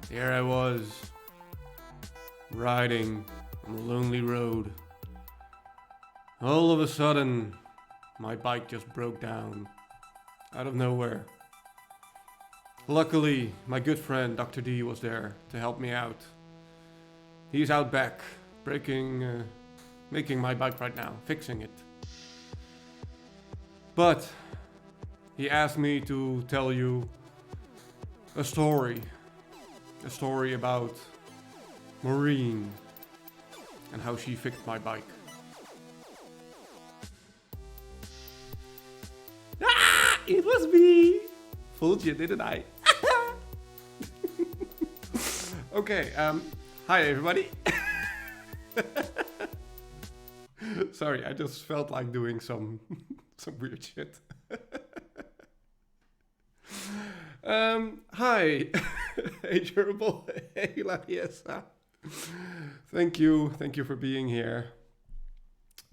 Here I was, riding on a lonely road. All of a sudden, my bike just broke down, out of nowhere. Luckily, my good friend Dr. D was there to help me out. He's out back, making my bike right now, fixing it. But he asked me to tell you a story about Maureen and how she fixed my bike. Ah, it was me! Fooled you, didn't I? Okay, hi everybody. Sorry, I just felt like doing some weird shit. Hi, hey Gerbil, hey Lariesa. Thank you for being here.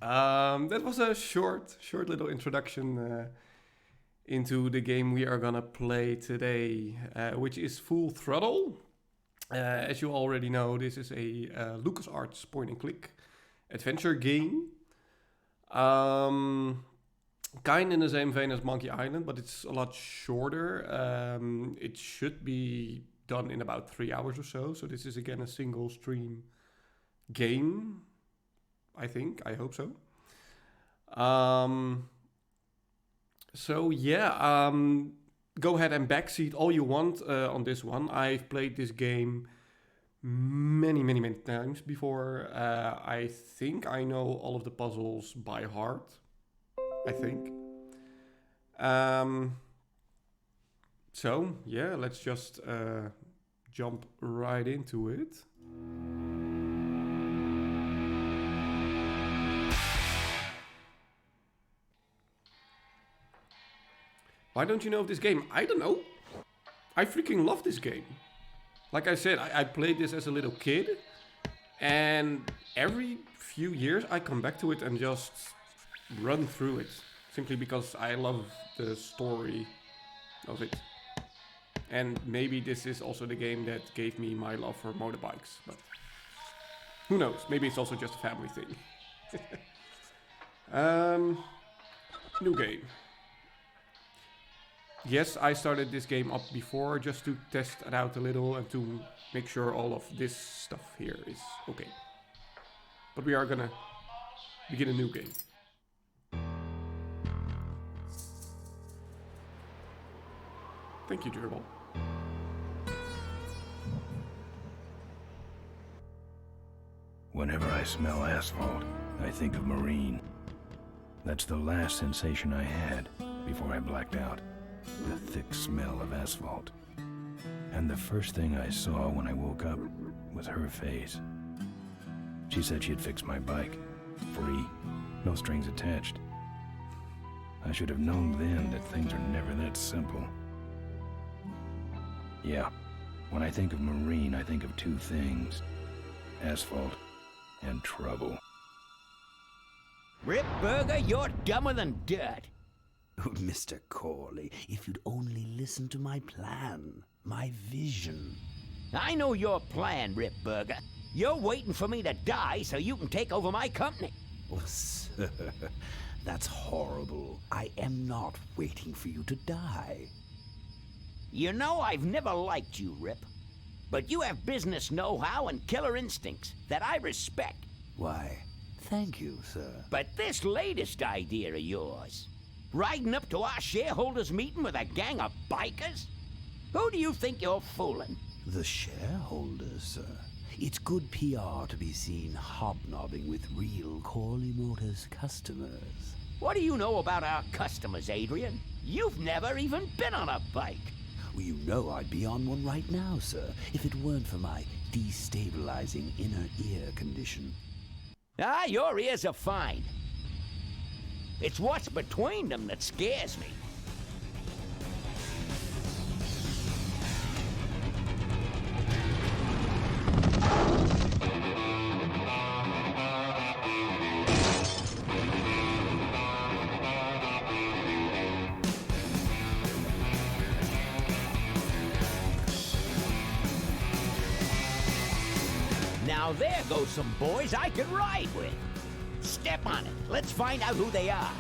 That was a short little introduction into the game we are gonna play today, which is Full Throttle. As you already know, this is a LucasArts point-and-click adventure game. Kind in the same vein as Monkey Island, but it's a lot shorter. It should be done in about 3 hours or so. So this is again a single stream game. I hope so. So yeah, go ahead and backseat all you want on this one. I've played this game many times before. I think I know all of the puzzles by heart. I think. So yeah, let's just jump right into it. Why don't you know of this game? I don't know. I freaking love this game. Like I said, I played this as a little kid, and every few years I come back to it and just run through it, simply because I love the story of it. And maybe this is also the game that gave me my love for motorbikes, but who knows? Maybe it's also just a family thing. New game. Yes, I started this game up before just to test it out a little and to make sure all of this stuff here is okay. But we are gonna begin a new game. Thank you, Gerbil. Whenever I smell asphalt, I think of Maureen. That's the last sensation I had before I blacked out. The thick smell of asphalt. And the first thing I saw when I woke up was her face. She said she'd fix my bike. Free. No strings attached. I should have known then that things are never that simple. Yeah, when I think of Maureen, I think of two things. Asphalt and trouble. Rip Burger, you're dumber than dirt. Oh, Mr. Corley, if you'd only listen to my plan, my vision. I know your plan, Rip Burger. You're waiting for me to die so you can take over my company. Oh, sir, that's horrible. I am not waiting for you to die. You know I've never liked you, Rip. But you have business know-how and killer instincts that I respect. Why, thank you, sir. But this latest idea of yours, riding up to our shareholders' meeting with a gang of bikers? Who do you think you're fooling? The shareholders, sir. It's good PR to be seen hobnobbing with real Corley Motors customers. What do you know about our customers, Adrian? You've never even been on a bike. Well, you know I'd be on one right now, sir, if it weren't for my destabilizing inner ear condition. Ah, your ears are fine. It's what's between them that scares me. Now there goes some boys I could ride with. Step on it. Let's find out who they are.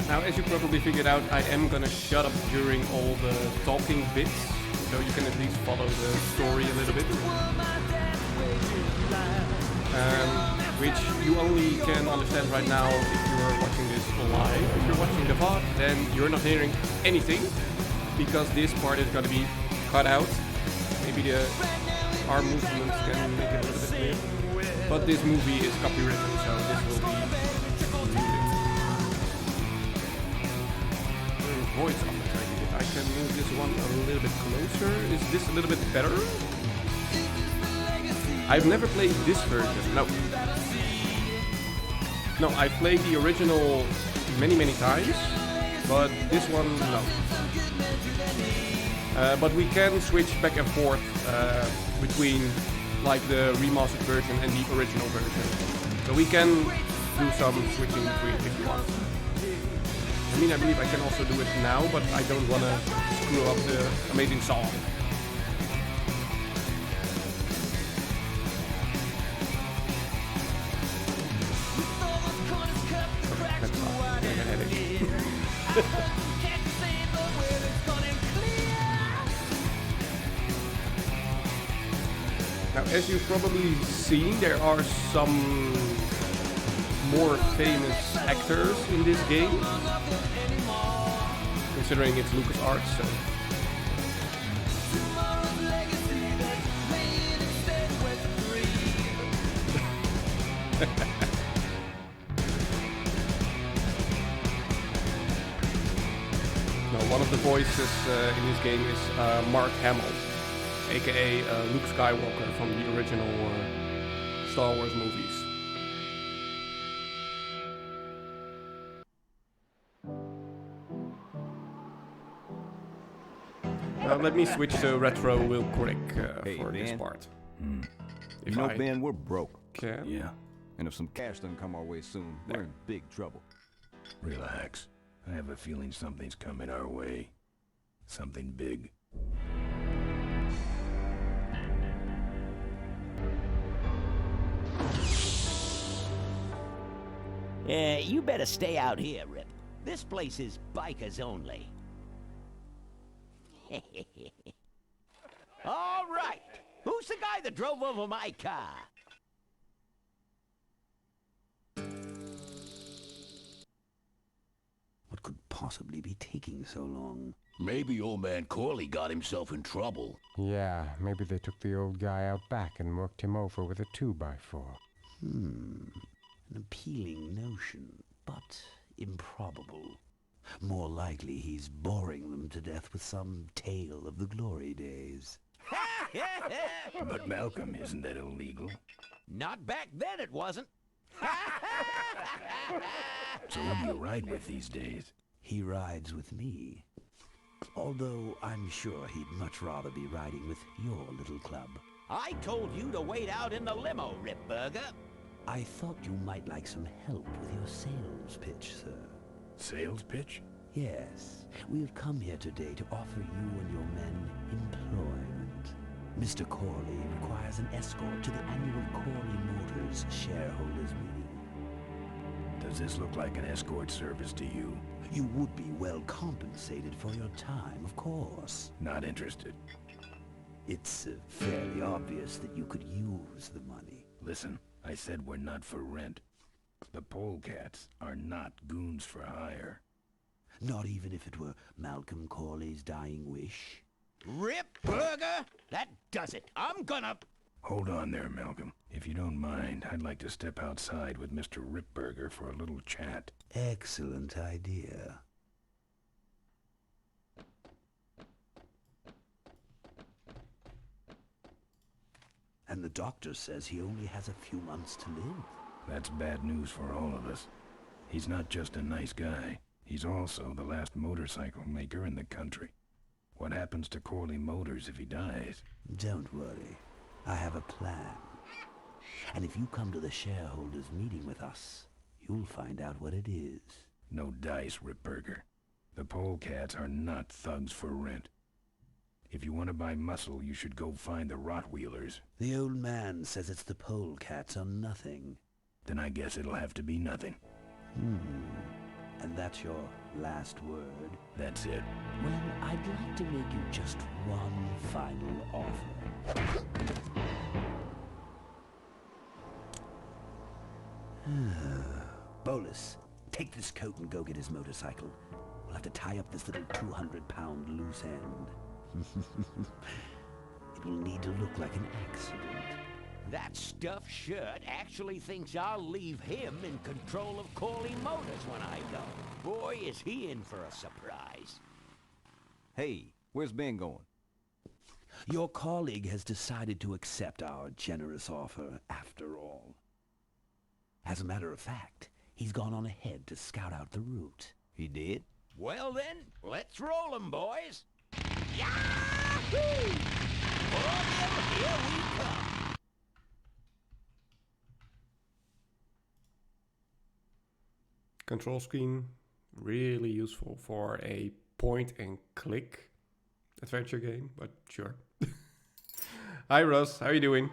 Now, as you probably figured out, I am gonna shut up during all the talking bits, so you can at least follow the story a little bit. Which you only can understand right now if you're watching this live. If you're watching the VOD, then you're not hearing anything, because this part is gonna be cut out. Maybe the arm movements can make it a little bit clear. But this movie is copywritten, so this will be muted. Voice opportunity. I can move this one a little bit closer. Is this a little bit better? I've never played this version. No. No, I played the original many times, but this one, no. But we can switch back and forth between like the remastered version and the original version. So we can do some switching between if you want. I mean, I believe I can also do it now, but I don't want to screw up the amazing song. That's not getting a headache. Now, as you've probably seen, there are some more famous actors in this game, considering it's LucasArts, so. No, one of the voices in this game is Mark Hamill, aka Luke Skywalker from the original Star Wars movies. Let me switch to retro real quick for this part. You know, Ben, we're broke. Can. Yeah, And if some cash doesn't come our way soon, we're in big trouble. relax. I have a feeling something's coming our way. Something big. You better stay out here, Rip. This place is bikers only. All right. Who's the guy that drove over my car? What could possibly be taking so long? Maybe old man Corley got himself in trouble. Yeah, maybe they took the old guy out back and worked him over with a 2x4. An appealing notion, but improbable. More likely he's boring them to death with some tale of the glory days. But Malcolm, isn't that illegal? Not back then, it wasn't. So who do you ride with these days? He rides with me. Although I'm sure he'd much rather be riding with your little club. I told you to wait out in the limo, Rip Burger. I thought you might like some help with your sales pitch, sir. Sales pitch? Yes, we have come here today to offer you and your men employment. Mr. Corley requires an escort to the annual Corley Motors shareholders meeting. Does this look like an escort service to you? You would be well compensated for your time, of course. Not interested. It's fairly obvious that you could use the money. Listen, I said we're not for rent. The polecats are not goons for hire. Not even if it were Malcolm Corley's dying wish. Rip Burger? That does it. I'm gonna... Hold on there, Malcolm. If you don't mind, I'd like to step outside with Mr. Ripburger for a little chat. Excellent idea. And the doctor says he only has a few months to live. That's bad news for all of us. He's not just a nice guy. He's also the last motorcycle maker in the country. What happens to Corley Motors if he dies? Don't worry. I have a plan. And if you come to the shareholders meeting with us, you'll find out what it is. No dice, Ripburger. The polecats are not thugs for rent. If you want to buy muscle, you should go find the Rotwheelers. The old man says it's the polecats or nothing. Then I guess it'll have to be nothing. And that's your last word? That's it. Well, I'd like to make you just one final offer. Bolus, take this coat and go get his motorcycle. We'll have to tie up this little 200-pound loose end. It will need to look like an accident. That stuffed shirt actually thinks I'll leave him in control of Corley Motors when I go. Boy, is he in for a surprise. Hey, where's Ben going? Your colleague has decided to accept our generous offer after all. As a matter of fact, he's gone on ahead to scout out the route. He did? Well then, let's roll 'em, boys. Yahoo! Formula, here we come. Control screen, really useful for a point-and-click adventure game, but sure. Hi Russ, how are you doing?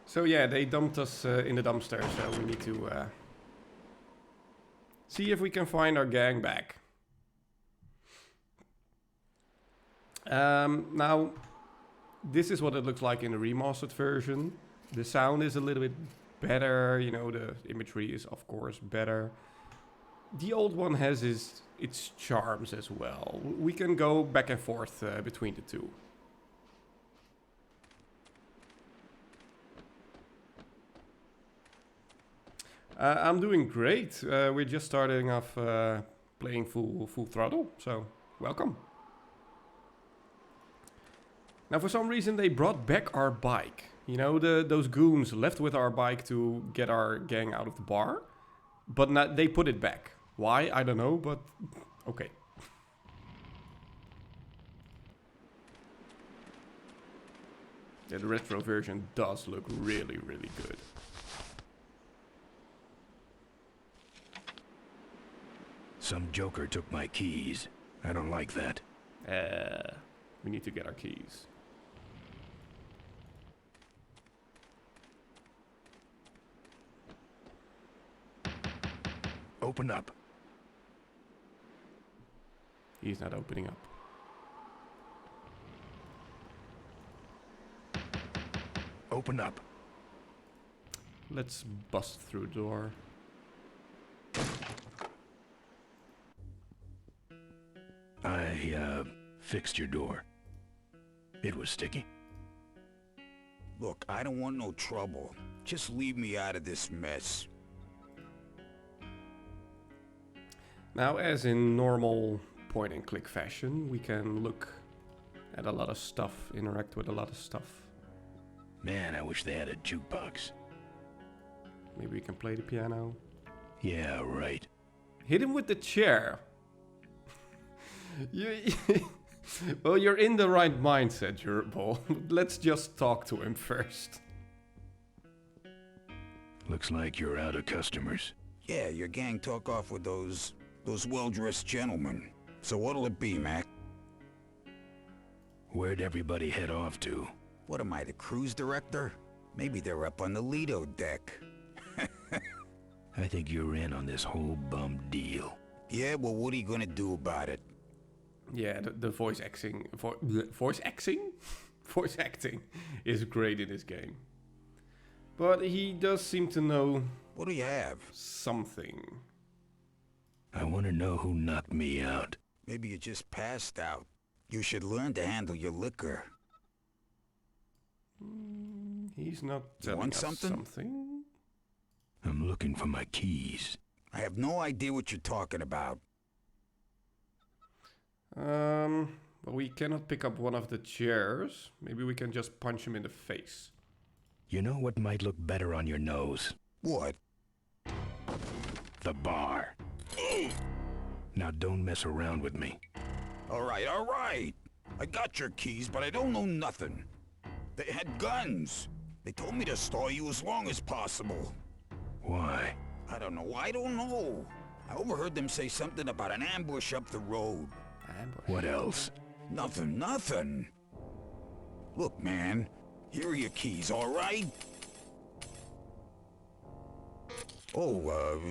So yeah, they dumped us in the dumpster, so we need to see if we can find our gang back. Now, this is what it looks like in the remastered version. The sound is a little bit better, you know, the imagery is of course better. The old one has its charms as well. We can go back and forth between the two. I'm doing great. We're just starting off playing full throttle, so welcome. Now, for some reason, they brought back our bike. You know, those goons left with our bike to get our gang out of the bar, but not, they put it back. Why? I don't know, but okay. Yeah, the retro version does look really, really good. Some joker took my keys. I don't like that. We need to get our keys. Open up. He's not opening up. Open up. Let's bust through the door. I fixed your door. It was sticky. Look, I don't want no trouble. Just leave me out of this mess. Now, as in normal point-and-click fashion, we can look at a lot of stuff, interact with a lot of stuff. Man, I wish they had a jukebox. Maybe we can play the piano. Yeah, right. Hit him with the chair. Well, you're in the right mindset, Durable. Let's just talk to him first. Looks like you're out of customers. Yeah, your gang took off with those well-dressed gentlemen. So what'll it be, Mac? Where'd everybody head off to? What am I, the cruise director? Maybe they're up on the Lido deck. I think you're in on this whole bum deal. Yeah, well, what are you gonna do about it? Yeah, the voice acting, voice acting is great in this game. But he does seem to know. What do you have? Something. I want to know who knocked me out. Maybe you just passed out. You should learn to handle your liquor. He's not You telling want us something. I'm looking for my keys. I have no idea what you're talking about. But we cannot pick up one of the chairs. Maybe we can just punch him in the face. You know what might look better on your nose? What? The bar. Now don't mess around with me. All right. I got your keys, but I don't know nothing. They had guns. They told me to stall you as long as possible. Why? I don't know. I overheard them say something about an ambush up the road. ambush. What else? Nothing. Look, man, here are your keys, all right? Oh,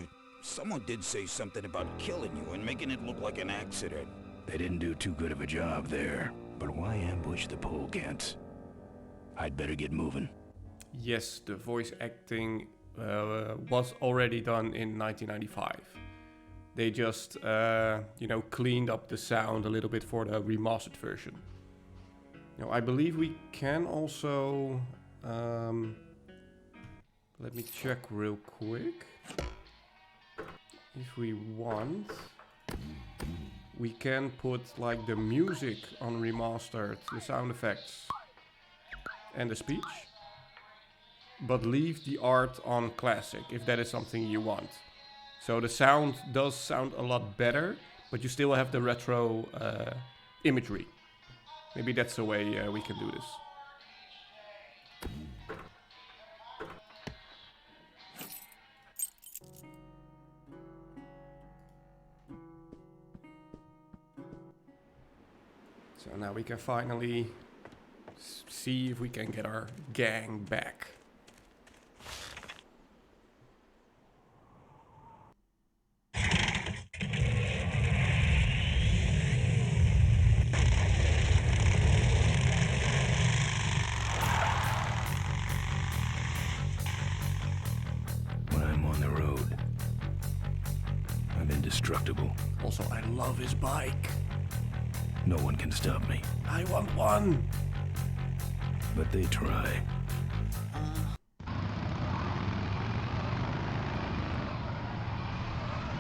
someone did say something about killing you and making it look like an accident. They didn't do too good of a job there. But why ambush the polecats? I'd better get moving. Yes, the voice acting was already done in 1995. They just, cleaned up the sound a little bit for the remastered version. Now, I believe we can also... let me check real quick. If we want, we can put like the music on remastered, the sound effects and the speech, but leave the art on classic if that is something you want. So the sound does sound a lot better, but you still have the retro imagery. Maybe that's the way we can do this. So now we can finally see if we can get our gang back. When I'm on the road, I'm indestructible. Also, I love his bike. No one can stop me. I want one. But they try.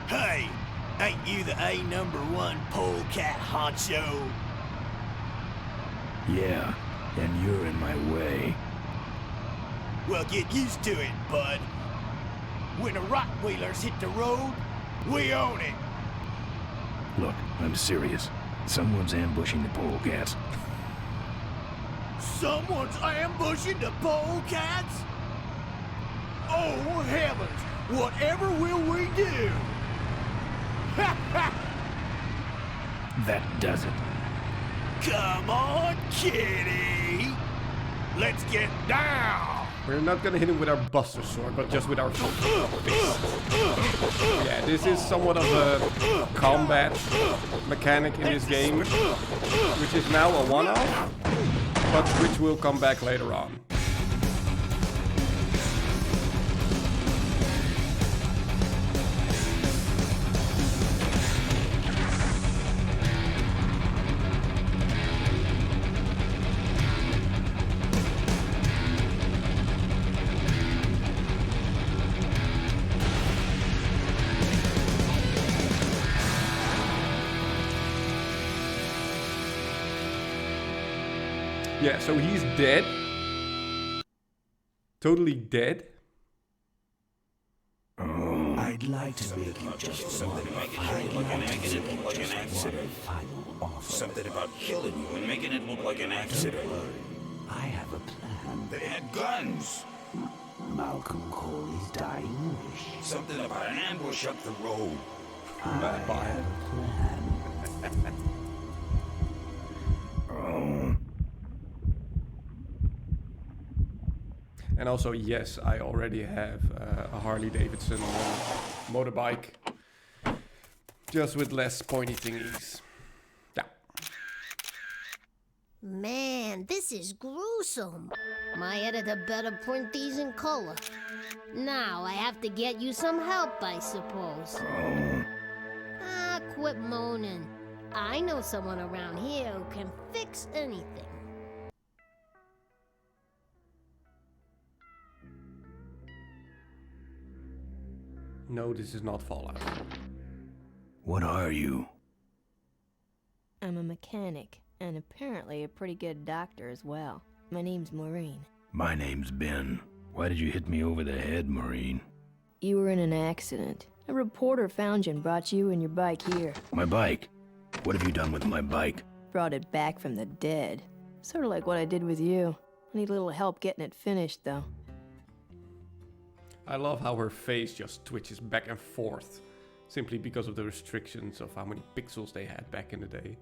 Hey, ain't you the A#1 polecat honcho? Yeah, and you're in my way. Well, get used to it, bud. When the Rockwheelers hit the road, we own it. Look, I'm serious. Someone's ambushing the polecats. Someone's ambushing the polecats? Oh, heavens! Whatever will we do? That does it. Come on, kitty! Let's get down! We're not gonna hit him with our Buster Sword, but just with our fist. Yeah, this is somewhat of a combat mechanic in this game, which is now a one-off, but which will come back later on. Yeah, so he's dead. Totally dead. I'd like to make you just Something about making it look like an accident. Something about killing you and making it look like an accident. I have a plan. They had guns. Malcolm Corley's dying wish. Something about an ambush up the road. I have a plan. And also, yes, I already have a Harley Davidson motorbike, just with less pointy thingies. Yeah. Man, this is gruesome. My editor better print these in color. Now I have to get you some help, I suppose. Ah, quit moaning. I know someone around here who can fix anything. No, this is not Fallout. What are you? I'm a mechanic, and apparently a pretty good doctor as well. My name's Maureen. My name's Ben. Why did you hit me over the head, Maureen? You were in an accident. A reporter found you and brought you and your bike here. My bike? What have you done with my bike? Brought it back from the dead. Sort of like what I did with you. I need a little help getting it finished, though. I love how her face just twitches back and forth, simply because of the restrictions of how many pixels they had back in the day.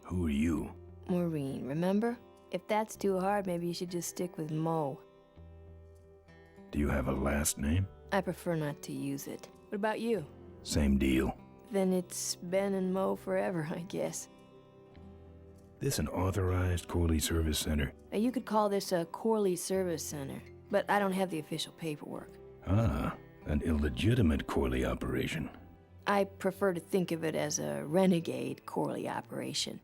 Who are you? Maureen, remember? If that's too hard, maybe you should just stick with Mo. Do you have a last name? I prefer not to use it. What about you? Same deal. Then it's Ben and Mo forever, I guess. This an authorized Corley Service Center? You could call this a Corley Service Center, but I don't have the official paperwork. Ah, an illegitimate Corley operation. I prefer to think of it as a renegade Corley operation.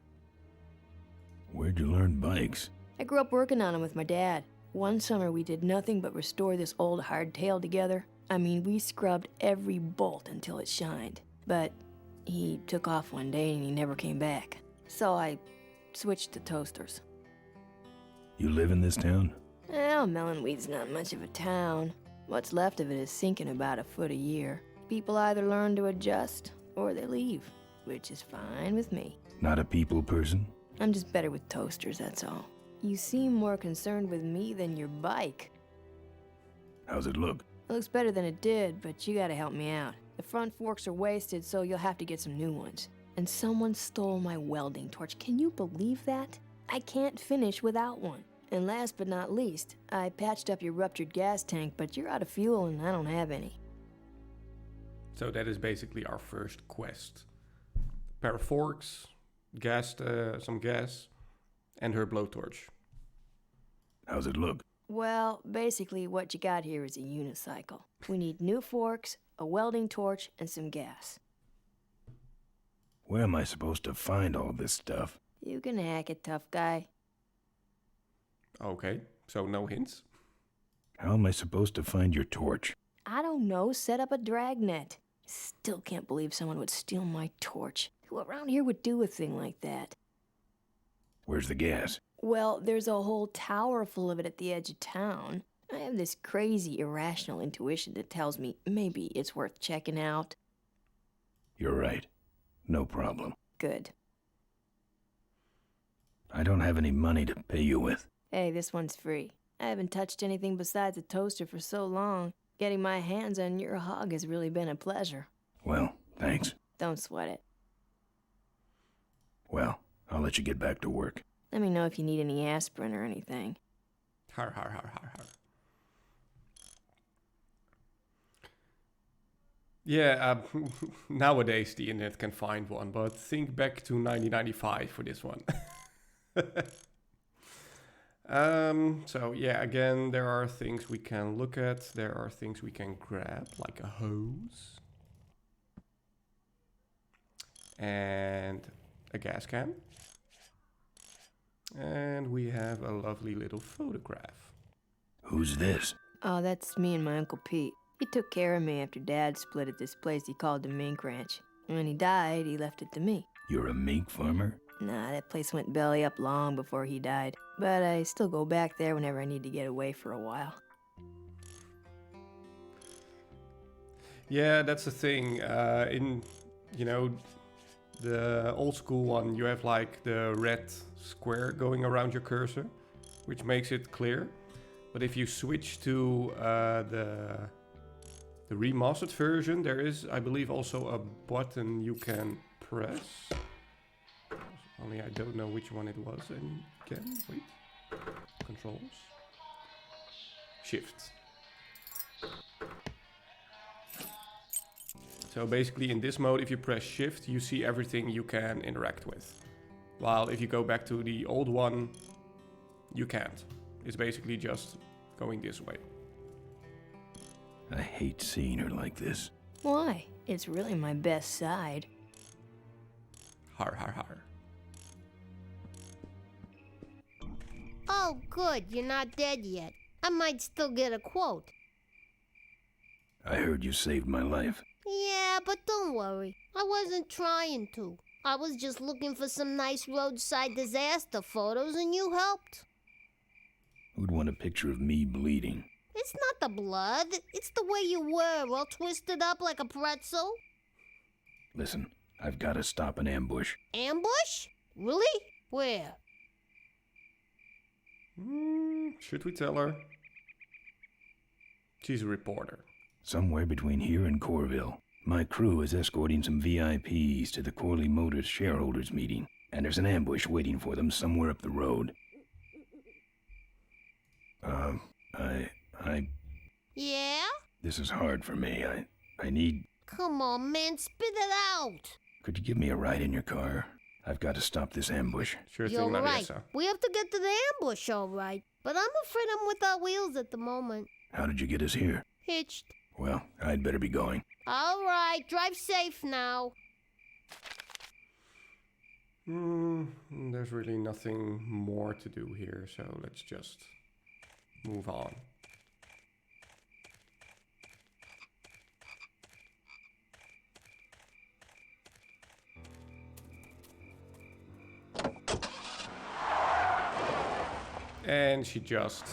Where'd you learn bikes? I grew up working on them with my dad. One summer we did nothing but restore this old hardtail together. I mean, we scrubbed every bolt until it shined. But he took off one day and he never came back. So I switched to toasters. You live in this town? Well, Melonweed's not much of a town. What's left of it is sinking about a foot a year. People either learn to adjust or they leave, which is fine with me. Not a people person? I'm just better with toasters, that's all. You seem more concerned with me than your bike. How's it look? It looks better than it did, but you gotta help me out. The front forks are wasted, so you'll have to get some new ones. And someone stole my welding torch. Can you believe that? I can't finish without one. And last but not least, I patched up your ruptured gas tank, but you're out of fuel and I don't have any. So that is basically our first quest. Pair of forks, some gas, and her blowtorch. How's it look? Well, basically what you got here is a unicycle. We need new forks, a welding torch, and some gas. Where am I supposed to find all this stuff? You can hack it, tough guy. Okay, so no hints? How am I supposed to find your torch? I don't know, set up a dragnet. Still can't believe someone would steal my torch. Who around here would do a thing like that? Where's the gas? Well, there's a whole tower full of it at the edge of town. I have this crazy, irrational intuition that tells me maybe it's worth checking out. You're right. No problem. Good. I don't have any money to pay you with. Hey, this one's free. I haven't touched anything besides a toaster for so long. Getting my hands on your hog has really been a pleasure. Well, thanks. Don't sweat it. Well, I'll let you get back to work. Let me know if you need any aspirin or anything. Har, har, har, har, har. Yeah, nowadays the internet can find one, but think back to 1995 for this one. So yeah, again, there are things we can look at. There are things we can grab, like a hose. And a gas can. And we have a lovely little photograph. Who's this? Oh, that's me and my Uncle Pete. He took care of me after Dad split at this place he called the Mink Ranch. When he died, he left it to me. You're a mink farmer? Nah, that place went belly up long before he died. But I still go back there whenever I need to get away for a while. Yeah, that's the thing. In, you know, the old school one, you have like the red square going around your cursor, which makes it clear. But if you switch to the remastered version, there is, I believe, also a button you can press. Only I don't know which one it was. And again, wait. Controls. Shift. So basically in this mode, if you press shift, you see everything you can interact with. While if you go back to the old one, you can't. It's basically just going this way. I hate seeing her like this. Why? It's really my best side. Har, har, har. Oh, good, you're not dead yet. I might still get a quote. I heard you saved my life. Yeah, but don't worry. I wasn't trying to. I was just looking for some nice roadside disaster photos and you helped. Who'd want a picture of me bleeding? It's not the blood. It's the way you were, all twisted up like a pretzel. Listen, I've got to stop an ambush. Ambush? Really? Where? Should we tell her? She's a reporter. Somewhere between here and Corville. My crew is escorting some VIPs to the Corley Motors shareholders meeting. and there's an ambush waiting for them somewhere up the road. Yeah? This is hard for me. I need... Come on, man, spit it out. Could you give me a ride in your car? I've got to stop this ambush. Sure You're thing, right. Laviosa. We have to get to the ambush, all right. But I'm afraid I'm without wheels at the moment. How did you get us here? Hitched. Well, I'd better be going. All right, drive safe now. There's really nothing more to do here, so let's just move on. And she just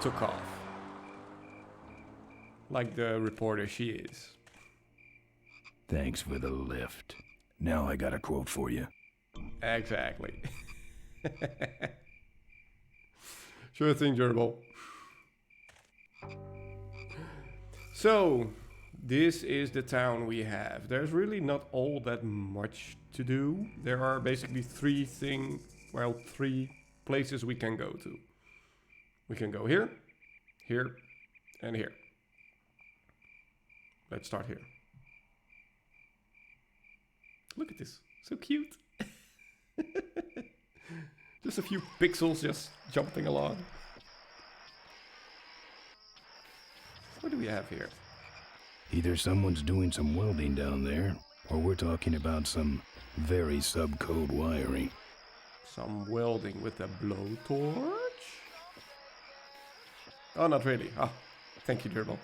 took off. Like the reporter she is. Thanks for the lift. Now I got a quote for you. Exactly. Sure thing, Gerbil. So, this is the town we have. There's really not all that much to do. There are basically three places we can go to. We can go here, here, and here. Let's start here. Look at this, so cute. Just a few pixels just jumping along. What do we have here? Either someone's doing some welding down there, or we're talking about some very subcode wiring. Some welding with a blowtorch? Oh, not really. Oh, thank you, Gerbil.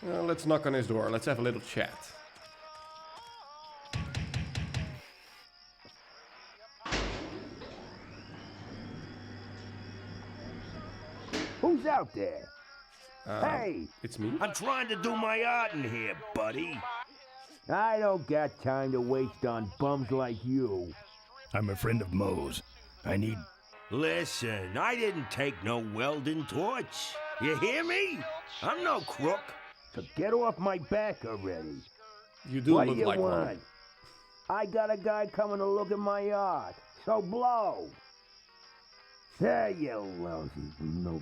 Well, let's knock on his door. Let's have a little chat. Who's out there? Hey! It's me? I'm trying to do my art in here, buddy. I don't got time to waste on bums like you. I'm a friend of Moe's. I need... Listen, I didn't take no welding torch. You hear me? I'm no crook. So get off my back already. You do what look do you like want? one. I got a guy coming to look at my art. So blow. There you lousy no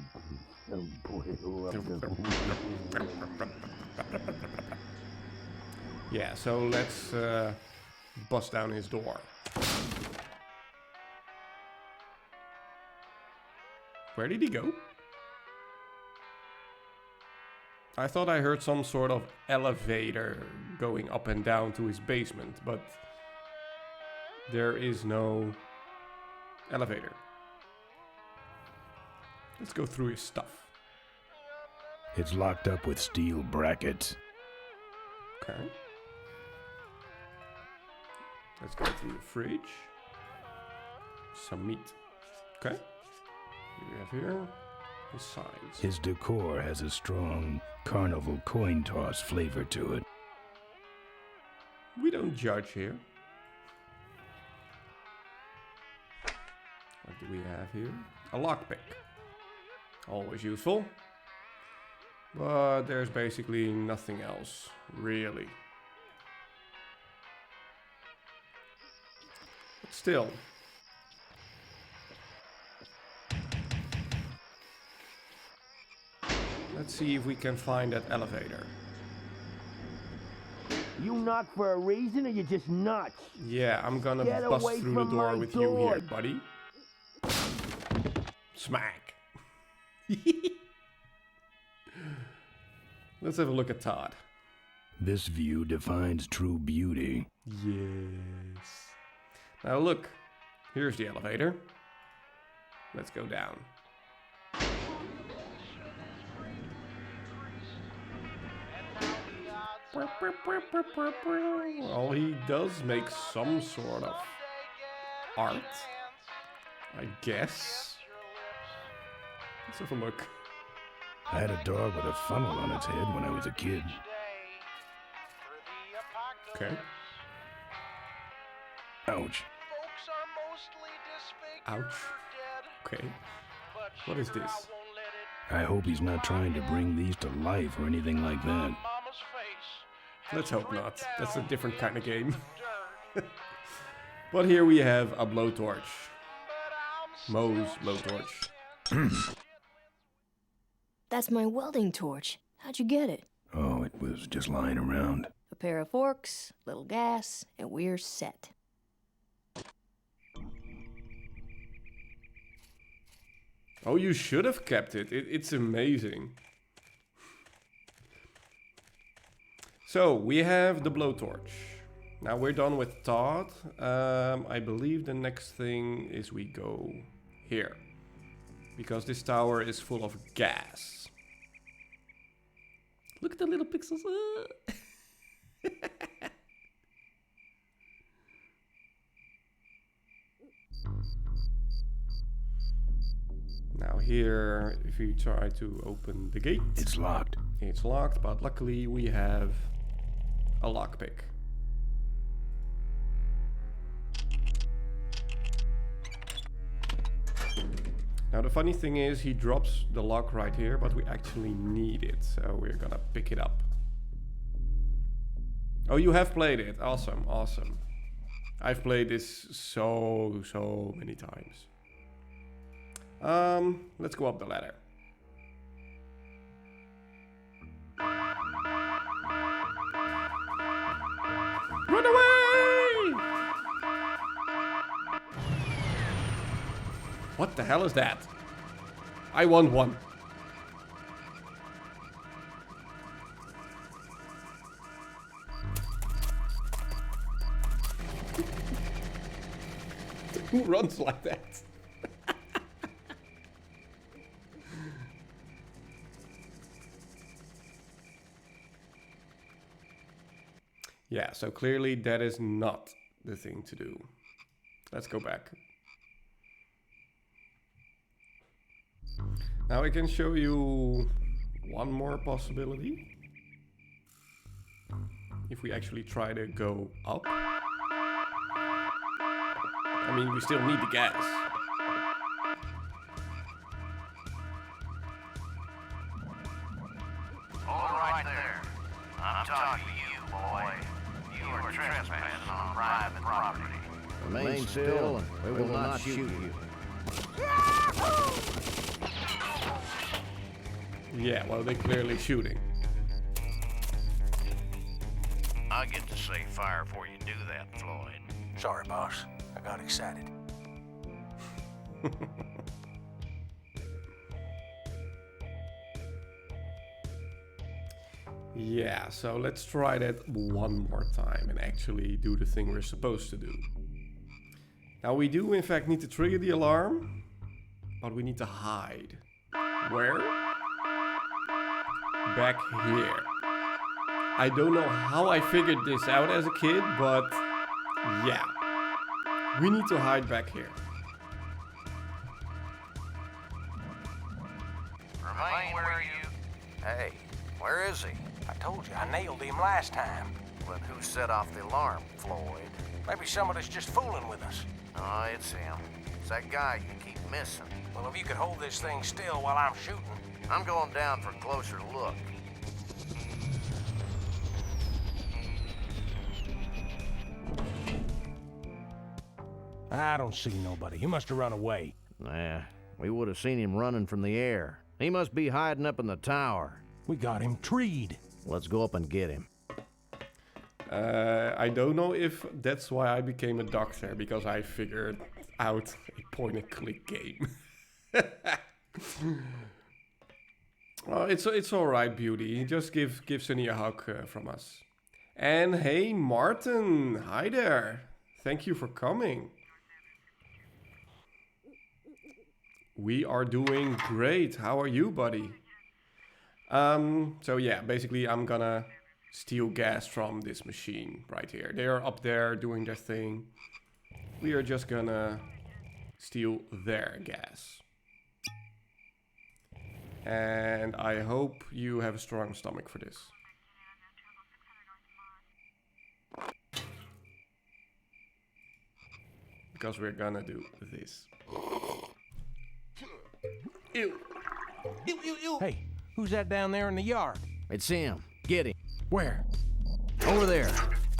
boy. Yeah, so let's bust down his door. Where did he go? I thought I heard some sort of elevator going up and down to his basement, but there is no elevator. Let's go through his stuff. It's locked up with steel brackets. Okay. Let's go through the fridge. Some meat. Okay. We have here his signs. His decor has a strong carnival coin toss flavor to it. We don't judge here. What do we have here? A lockpick. Always useful. But there's basically nothing else, really. But still. Let's see if we can find that elevator. You knock for a reason or you just nuts? Yeah, I'm gonna Get bust away through the from door my with door. you here, buddy. Smack. Let's have a look at Todd. This view defines true beauty. Yes. Now look, here's the elevator. Let's go down. Well, he does make some sort of art, I guess. Let's have a look. I had a dog with a funnel on its head when I was a kid. Okay. Ouch. Ouch. Okay. What is this? I hope he's not trying to bring these to life or anything like that. Let's hope not. That's a different kind of game. But here we have a blowtorch. Moe's blowtorch. That's my welding torch. How'd you get it? Oh, it was just lying around. A pair of forks, little gas, and we're set. Oh, you should have kept it. It's amazing. So, we have the blowtorch. Now we're done with Todd. I believe the next thing is we go here. Because this tower is full of gas. Look at the little pixels. Now here, if you try to open the gate... It's locked. It's locked, but luckily we have a lockpick. Now the funny thing is, he drops the lock right here, but we actually need it, so we're gonna pick it up. Oh, you have played it. Awesome, awesome. I've played this so many times. Let's go up the ladder. Run away! What the hell is that? I want one. Who runs like that? Yeah, so clearly that is not the thing to do. Let's go back. Now I can show you one more possibility. If we actually try to go up. I mean, we still need the gas. All right there. I'm talking to you, boy. You are trespassing on private property. Remain still, and we will not shoot you. Yeah, well, they're clearly shooting. I get to say fire before you do that, Floyd. Sorry, boss. I got excited. Yeah, so let's try that one more time and actually do the thing we're supposed to do. Now we do in fact need to trigger the alarm, but we need to hide. Where? Back here. I don't know how I figured this out as a kid, but yeah. We need to hide back here. Remain where you... Hey, where is he? I told you, I nailed him last time. But who set off the alarm, Floyd? Maybe somebody's just fooling with us. Oh, it's him. It's that guy you keep missing. Well, if you could hold this thing still while I'm shooting. I'm going down for a closer look. I don't see nobody. He must have run away. Nah, we would have seen him running from the air. He must be hiding up in the tower. We got him treed. Let's go up and get him. I don't know if that's why I became a doctor, because I figured out a point-and-click game. Oh, it's all right, Beauty. Just give Sunny a hug from us. And hey, Martin, hi there. Thank you for coming. We are doing great. How are you, buddy? So yeah, basically I'm gonna steal gas from this machine right here. They are up there doing their thing. We are just gonna steal their gas. And I hope you have a strong stomach for this. Because we're gonna do this. Ew. Ew, ew, ew. Hey, who's that down there in the yard? It's him. Get him. Where? Over there.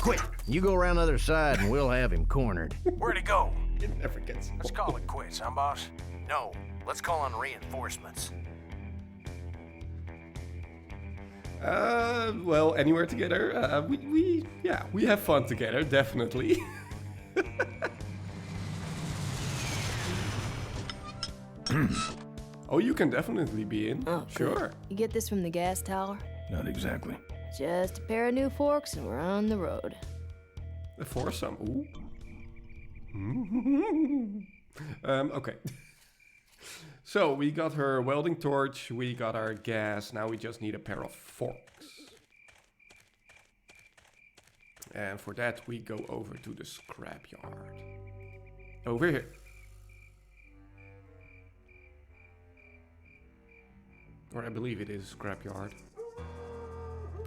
Quick, you go around the other side and we'll have him cornered. Where'd he go? It never gets. Let's call it quits, huh, boss? No, let's call on reinforcements. Well, anywhere together. We have fun together, definitely. Oh, you can definitely be in. Oh, sure. good. You get this from the gas tower? Not exactly. Just a pair of new forks and we're on the road. A foursome. Ooh. Okay. So we got her welding torch, we got our gas, now we just need a pair of forks. And for that we go over to the scrapyard. Over here. Or I believe it is scrapyard.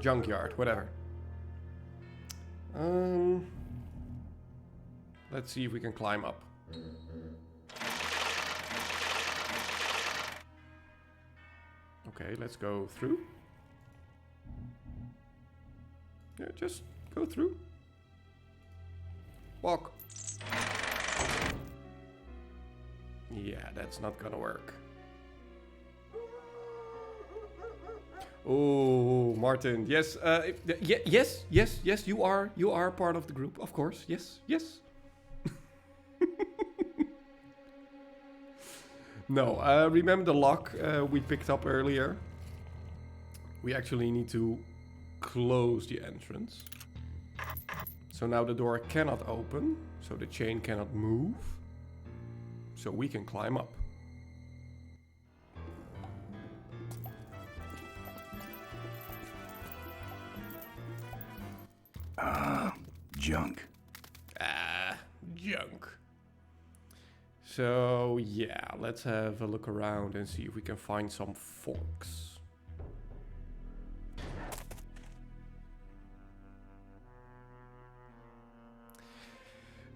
Junkyard, whatever. Let's see if we can climb up. Okay, let's go through. Yeah, just go through. Walk. Yeah, that's not gonna work. Oh, Martin. Yes, yes, you are part of the group, of course. Yes. No, remember the lock we picked up earlier? We actually need to close the entrance. So now the door cannot open, so the chain cannot move. So we can climb up. Junk. Junk. So yeah, let's have a look around and see if we can find some forks.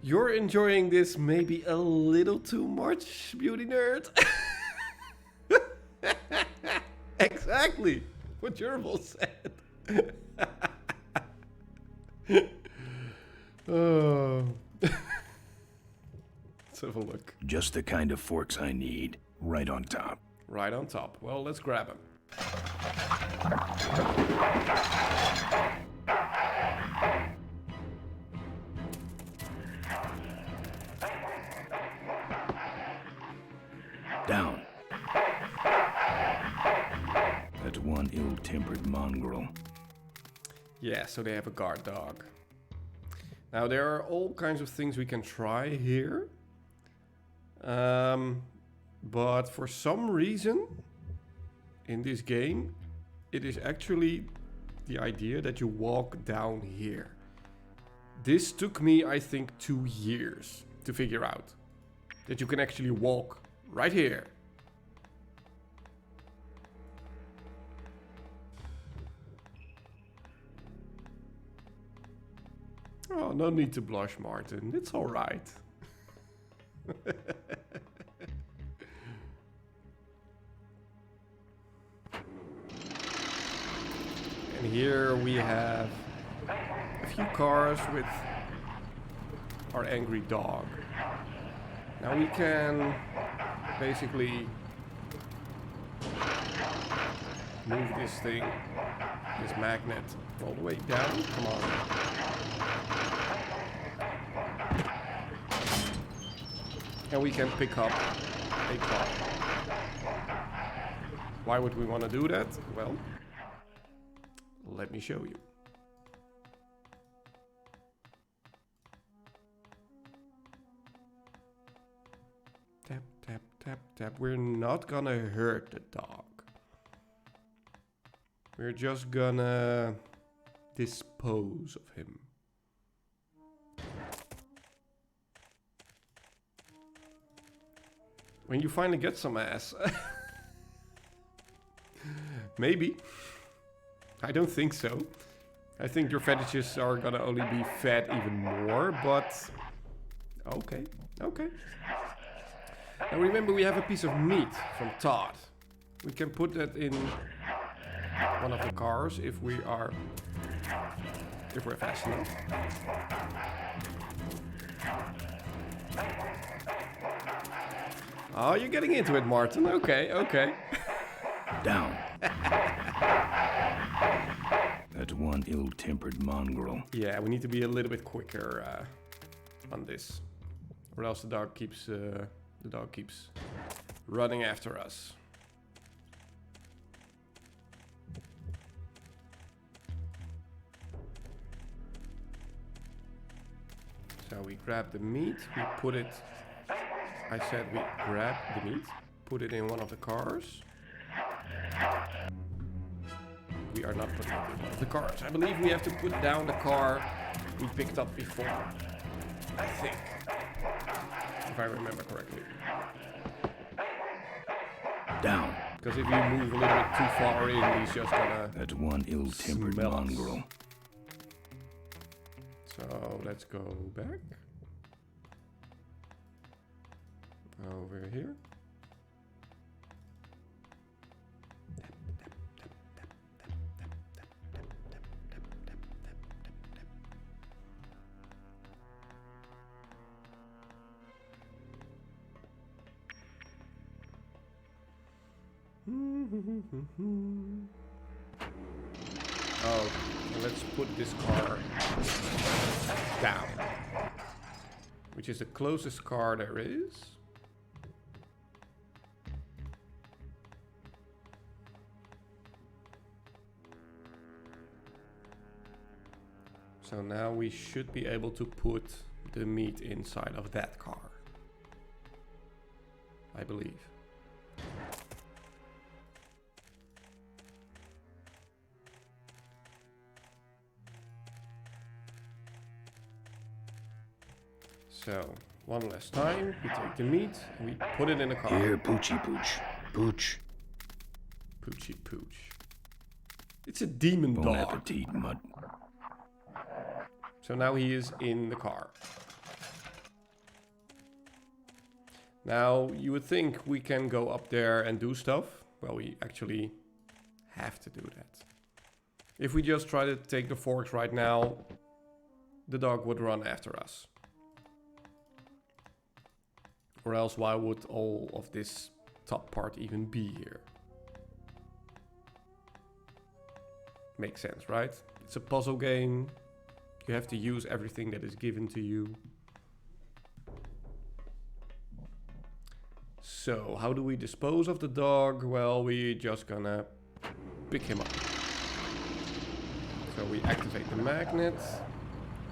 You're enjoying this maybe a little too much, beauty nerd. Exactly what Gerbil said. Oh. Let's have a look. Just the kind of forks I need. Right on top. Right on top. Well, let's grab them. Down. That's one ill-tempered mongrel. Yeah, so they have a guard dog. Now, there are all kinds of things we can try here. But for some reason, in this game, it is actually the idea that you walk down here. This took me, I think, 2 years to figure out. That you can actually walk right here. Oh, no need to blush, Martin. It's all right. And here we have a few cars with our angry dog. Now we can basically move this thing, this magnet, all the way down. Come on. And we can pick up a car. Why would we want to do that? Well, let me show you. Tap, tap, tap, tap. We're not gonna hurt the dog. We're just gonna dispose of him. When you finally get some ass. Maybe. I don't think so. I think your fetishes are gonna only be fed even more, but... Okay, okay. Now remember, we have a piece of meat from Todd. We can put that in one of the cars if we are If we're fast enough. Oh, you're getting into it, Martin. Okay, okay. Down. That's one ill-tempered mongrel. Yeah, we need to be a little bit quicker on this, or else the dog keeps running after us. So we grab the meat, we put it. I said we grab the meat, put it in one of the cars. We are not putting it in one of the cars. I believe we have to put down the car we picked up before. I think. If I remember correctly. Down. Because if you move a little bit too far in, he's just gonna... That's one ill-tempered mongrel. So let's go back. Over here. Oh, let's put this car down, which is the closest car there is. So now we should be able to put the meat inside of that car, I believe. So, one last time, we take the meat and we put it in the car. Here, Poochie Pooch. Pooch. Poochie Pooch. It's a demon Bon dog. appetit, mud. So now he is in the car. Now, you would think we can go up there and do stuff. Well, we actually have to do that. If we just try to take the forks right now, the dog would run after us. Or else why would all of this top part even be here? Makes sense, right? It's a puzzle game. You have to use everything that is given to you. So, how do we dispose of the dog? Well, we're just gonna pick him up. So we activate the magnet.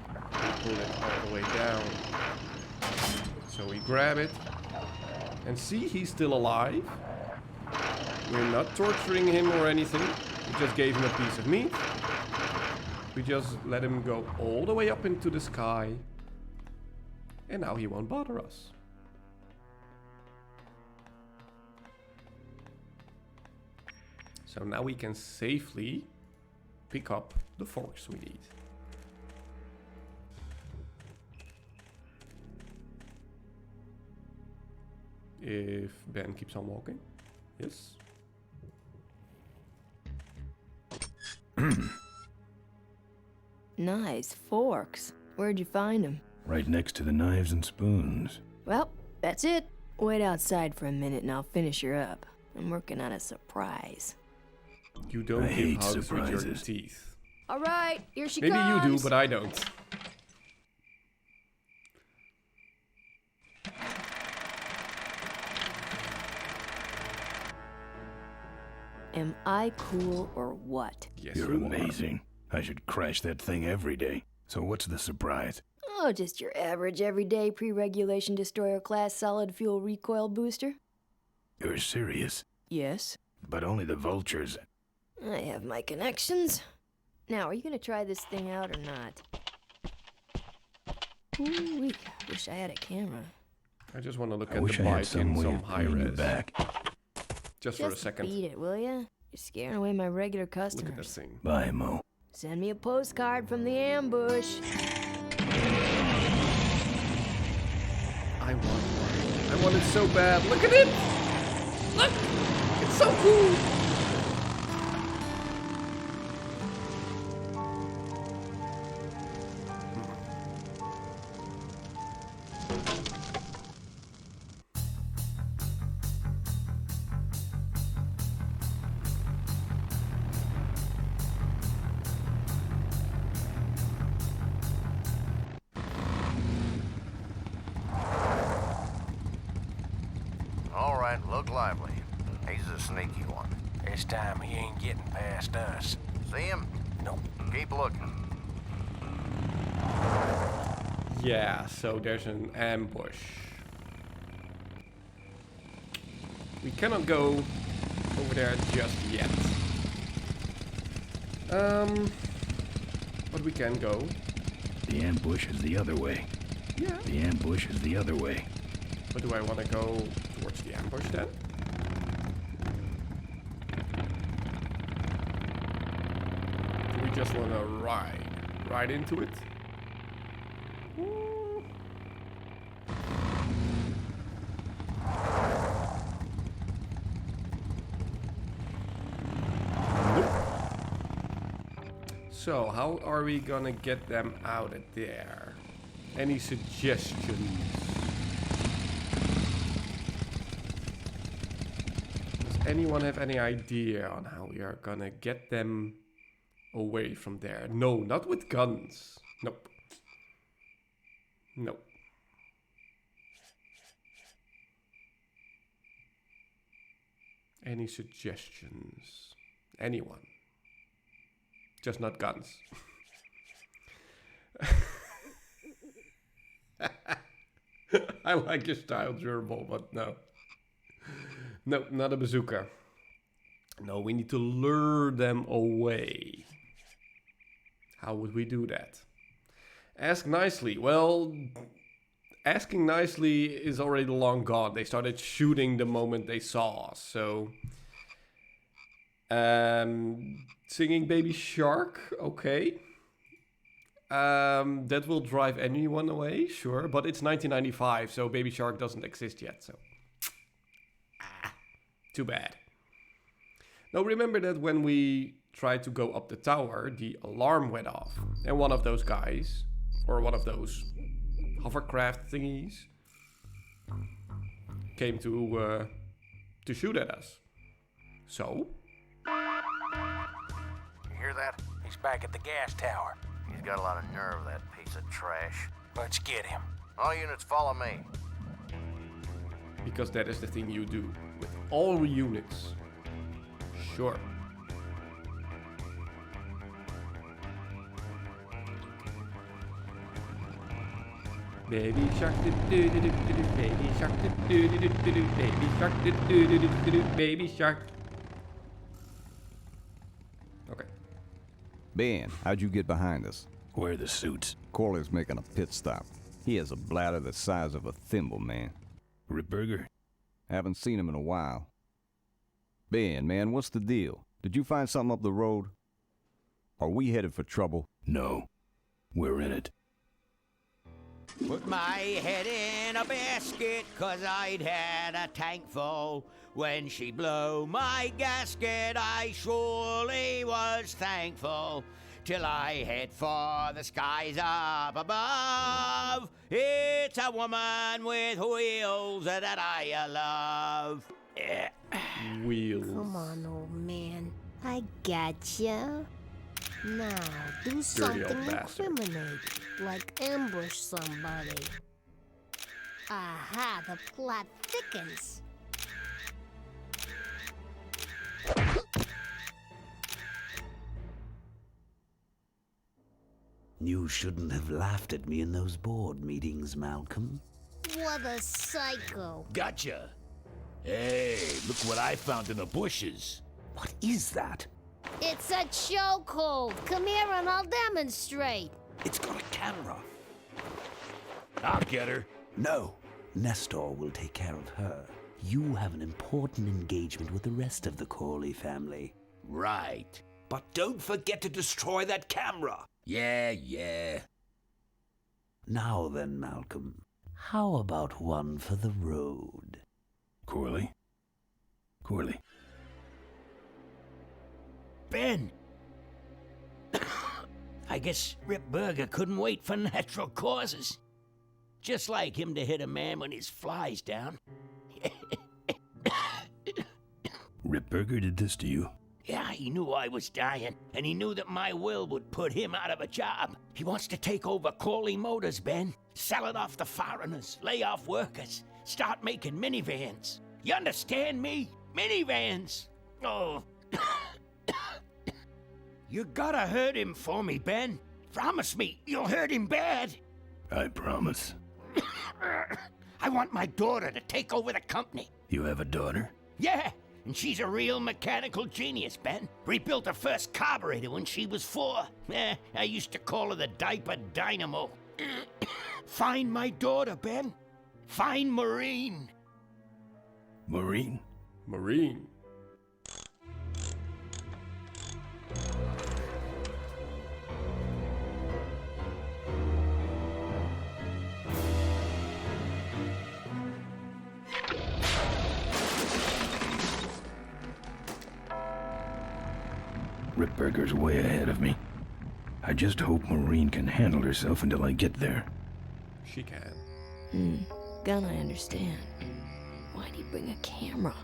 We pull it all the way down. So we grab it. And see, he's still alive. We're not torturing him or anything. We just gave him a piece of meat. We just let him go all the way up into the sky. And now he won't bother us. So now we can safely pick up the forks we need. If Ben keeps on walking. Yes. Nice forks. Where'd you find them? Right next to the knives and spoons. Well, that's it. Wait outside for a minute and I'll finish her up. I'm working on a surprise. You don't I give hate hugs with your surprises. teeth. All right, here she Maybe comes. you do, but I don't. Am I cool or what? Yes, You're you are. amazing. I should crash that thing every day. So what's the surprise? Oh, just your average everyday pre-regulation destroyer class solid fuel recoil booster. You're serious? Yes. But only the vultures. I have my connections. Now, are you gonna try this thing out or not? Ooh, wish I had a camera. I just want to look I at wish the I had bike some in way some of high bringing you res. back. Just for a second. Beat it, will ya? You're scaring away my regular Look customers. at this thing. Bye, Mo. Send me a postcard from the ambush. I want one. I want it so bad. Look at it! Look! It's so cool! right, look lively. He's a sneaky one. This time he ain't getting past us. See him? Nope. Keep looking. Yeah, so there's an ambush. We cannot go over there just yet. But we can go. The ambush is the other way. Yeah. The ambush is the other way. But do I want to go towards the ambush then? Do we just want to ride into it? So, how are we gonna get them out of there? Any suggestions? Does anyone have any idea on how we are gonna get them away from there? No, not with guns. Nope. Nope. Any suggestions? Anyone? Just not guns. I like your style, Gerbil, but no. No, not a bazooka. No, we need to lure them away. How would we do that? Ask nicely. Well, asking nicely is already long gone. They started shooting the moment they saw us, so... Singing Baby Shark, okay. That will drive anyone away, sure. But it's 1995, so Baby Shark doesn't exist yet, so... too bad. Now remember that when we tried to go up the tower, the alarm went off. And one of those guys, or one of those hovercraft thingies, came to shoot at us. So... Hear that? He's back at the gas tower. He's got a lot of nerve, that piece of trash. Let's get him. All units follow me. Because that is the thing you do with all units. Sure. Baby shark do do do do do, baby shark do do do do do, baby shark do do do do do, baby shark. Okay. Ben, how'd you get behind us? Where are the suits? Corley's making a pit stop. He has a bladder the size of a thimble, man. Ripburger? Haven't seen him in a while. Ben, man, what's the deal? Did you find something up the road? Are we headed for trouble? No. We're in it. Put my head in a basket, 'cause I'd had a tank full. When she blew my gasket, I surely was thankful. Till I head for the skies up above. It's a woman with wheels that I love. Wheels. Come on, old man. I gotcha. Now, do something incriminating, like ambush somebody. Aha, the plot thickens. You shouldn't have laughed at me in those board meetings, Malcolm. What a psycho. Gotcha. Hey, look what I found in the bushes. What is that? It's a chokehold. Come here and I'll demonstrate. It's got a camera. I'll get her. No. Nestor will take care of her. You have an important engagement with the rest of the Corley family. Right. But don't forget to destroy that camera. Yeah. Now then, Malcolm, how about one for the road? Corley? Corley. Ben! I guess Rip Burger couldn't wait for natural causes. Just like him to hit a man when his fly's down. Ripburger did this to you? Yeah, he knew I was dying, and he knew that my will would put him out of a job. He wants to take over Corley Motors, Ben. Sell it off to foreigners, lay off workers, start making minivans. You understand me? Minivans. Oh. You gotta hurt him for me, Ben. Promise me you'll hurt him bad. I promise. I want my daughter to take over the company. You have a daughter? Yeah, and she's a real mechanical genius, Ben. Rebuilt her first carburetor when she was 4. I used to call her the diaper dynamo. Find my daughter, Ben. Find Maureen. Maureen? Maureen. Ripburger's way ahead of me. I just hope Maureen can handle herself until I get there. She can. Gun, I understand. Why'd he bring a camera?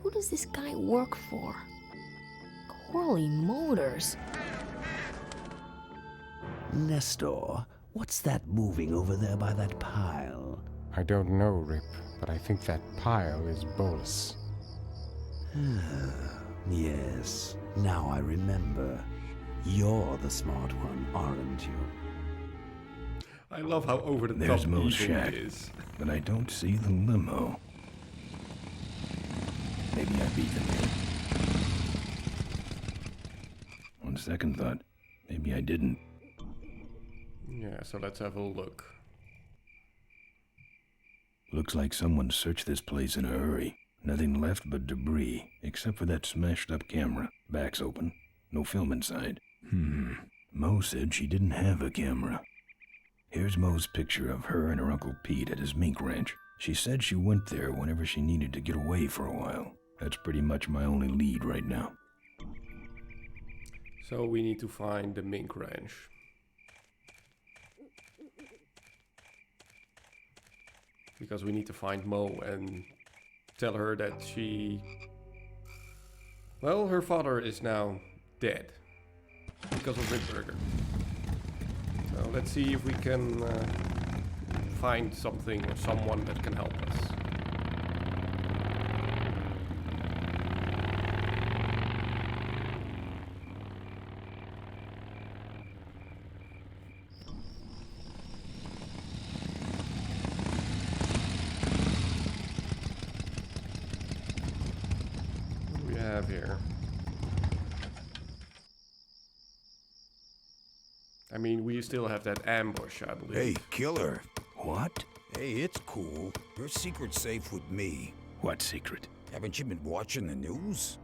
Who does this guy work for? Corley Motors. Nestor, what's that moving over there by that pile? I don't know, Rip, but I think that pile is Bolus. Yes, now I remember. You're the smart one, aren't you? I love how over the There's top Mo's evil shack, it is. but I don't see the limo. Maybe I beat them here. On second thought, maybe I didn't. Yeah, so let's have a look. Looks like someone searched this place in a hurry. Nothing left but debris, except for that smashed up camera. Back's open. No film inside. Mo said she didn't have a camera. Here's Mo's picture of her and her Uncle Pete at his mink ranch. She said she went there whenever she needed to get away for a while. That's pretty much my only lead right now. So we need to find the mink ranch. Because we need to find Mo and tell her that she... Well, her father is now dead. Because of Ripburger. So let's see if we can find something or someone that can help us. What do we have here? I mean, we still have that ambush, I believe. Hey, killer. What? Hey, it's cool. Your secret's safe with me. What secret? Haven't you been watching the news?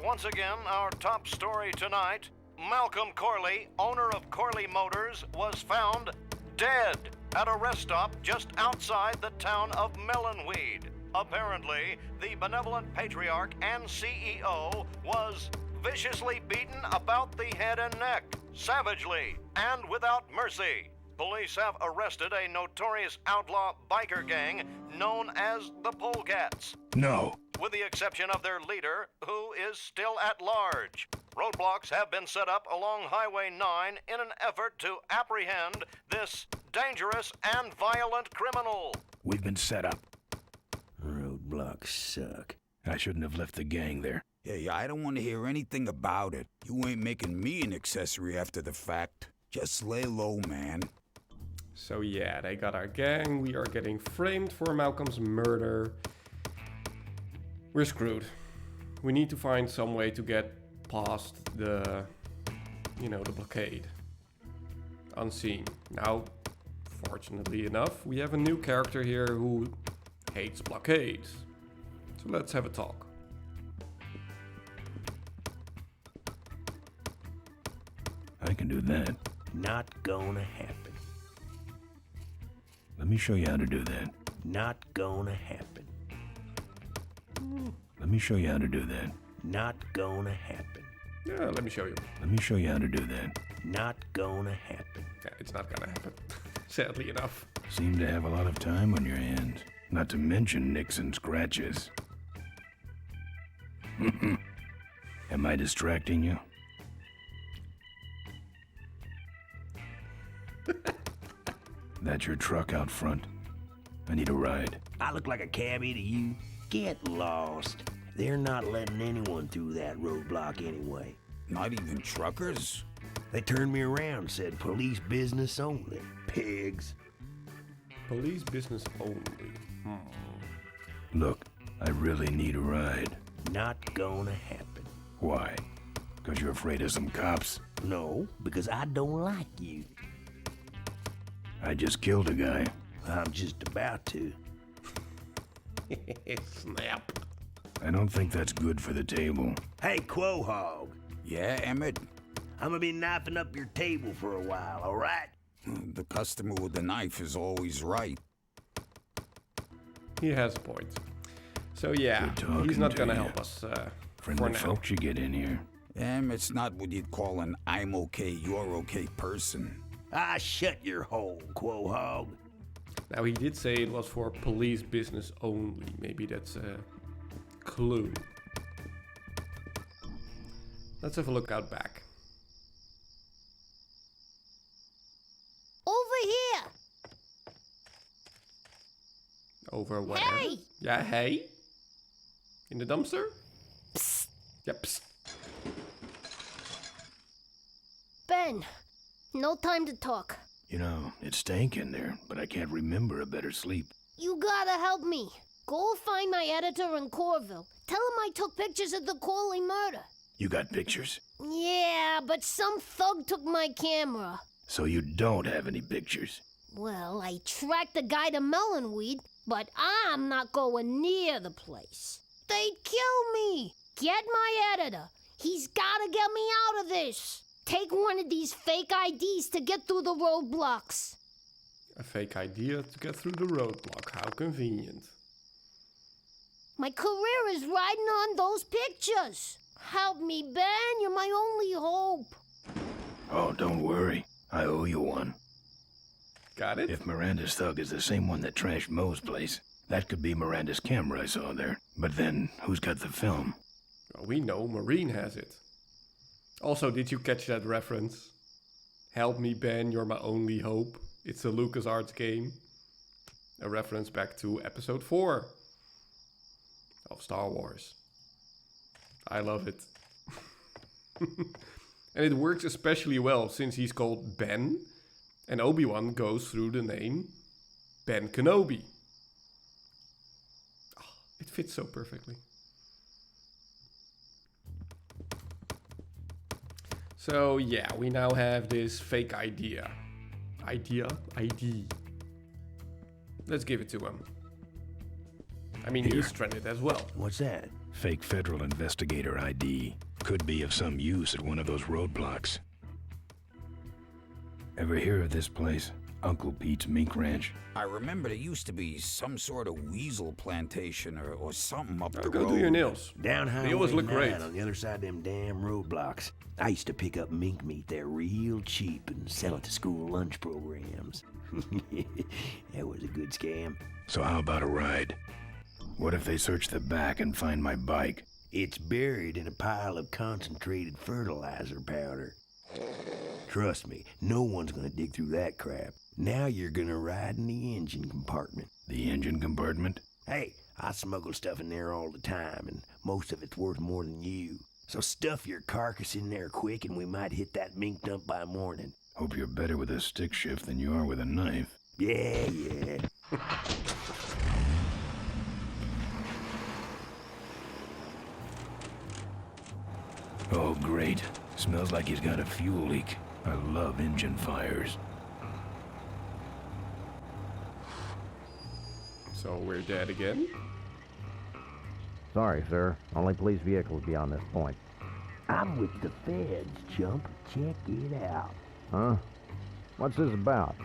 Once again, our top story tonight, Malcolm Corley, owner of Corley Motors, was found dead at a rest stop just outside the town of Melonweed. Apparently, the benevolent patriarch and CEO was viciously beaten about the head and neck, savagely and without mercy. Police have arrested a notorious outlaw biker gang known as the Polecats. No. With the exception of their leader, who is still at large. Roadblocks have been set up along Highway 9 in an effort to apprehend this dangerous and violent criminal. We've been set up. Roadblocks suck. I shouldn't have left the gang there. Hey, I don't want to hear anything about it. You ain't making me an accessory after the fact. Just lay low, man. So yeah, they got our gang. We are getting framed for Malcolm's murder. We're screwed. We need to find some way to get past the, the blockade. Unseen. Now, fortunately enough, we have a new character here who hates blockades. So let's have a talk. I can do that. Not gonna happen. Let me show you how to do that. Not gonna happen. Let me show you how to do that. Not gonna happen. Yeah, let me show you. Let me show you how to do that. Not gonna happen. Yeah, it's not gonna happen. Sadly enough. Seem to have a lot of time on your hands. Not to mention nicks and scratches. Am I distracting you? That your truck out front? I need a ride. I look like a cabbie to you? Get lost. They're not letting anyone through that roadblock anyway. Not even truckers? They turned me around, said police business only. Pigs. Police business only. Look, I really need a ride. Not gonna happen. Why? Because you're afraid of some cops? No, because I don't like you. I just killed a guy. I'm just about to. Snap. I don't think that's good for the table. Hey, Quahog. Yeah, Emmett? I'm gonna be knifing up your table for a while, all right? The customer with the knife is always right. He has a point. So yeah, Good talking he's not to gonna you. help us for Friendly now. folks you get in here. Emmett's not what you'd call an I'm okay, you're okay person. Ah, shut your hole, Quahog. Now, he did say it was for police business only. Maybe that's a clue. Let's have a look out back. Over here! Over where? Hey! Yeah, hey? In the dumpster? Psst. Yeah, psst. Ben, no time to talk. You know, it stank in there, but I can't remember a better sleep. You gotta help me. Go find my editor in Corville. Tell him I took pictures of the Corley murder. You got pictures? Yeah, but some thug took my camera. So you don't have any pictures? Well, I tracked the guy to Melonweed, but I'm not going near the place. They'd kill me. Get my editor. He's gotta get me out of this. Take one of these fake IDs to get through the roadblocks. A fake idea to get through the roadblock. How convenient. My career is riding on those pictures. Help me, Ben. You're my only hope. Oh, don't worry. I owe you one. Got it? If Miranda's thug is the same one that trashed Moe's place, that could be Miranda's camera I saw there. But then, who's got the film? Well, we know Marine has it. Also, did you catch that reference? Help me, Ben, you're my only hope. It's a LucasArts game. A reference back to episode 4 of Star Wars. I love it. And it works especially well since he's called Ben, and Obi-Wan goes through the name Ben Kenobi. Oh, it fits so perfectly. So yeah, we now have this fake ID. Let's give it to him. I mean, he's stranded as well. What's that? Fake federal investigator ID. Could be of some use at one of those roadblocks. Ever hear of this place? Uncle Pete's Mink Ranch? I remember there used to be some sort of weasel plantation or something up the Go road. do your nails. Down Highway They always look 9 great. on the other side of them damn roadblocks. I used to pick up mink meat there real cheap and sell it to school lunch programs. That was a good scam. So how about a ride? What if they search the back and find my bike? It's buried in a pile of concentrated fertilizer powder. Trust me, no one's gonna dig through that crap. Now you're gonna ride in the engine compartment. The engine compartment? Hey, I smuggle stuff in there all the time, and most of it's worth more than you. So stuff your carcass in there quick, and we might hit that mink dump by morning. Hope you're better with a stick shift than you are with a knife. Yeah, yeah. Oh, great. Smells like he's got a fuel leak. I love engine fires. So we're dead again? Sorry, sir. Only police vehicles beyond this point. I'm with the feds, chump. Check it out. Huh? What's this about?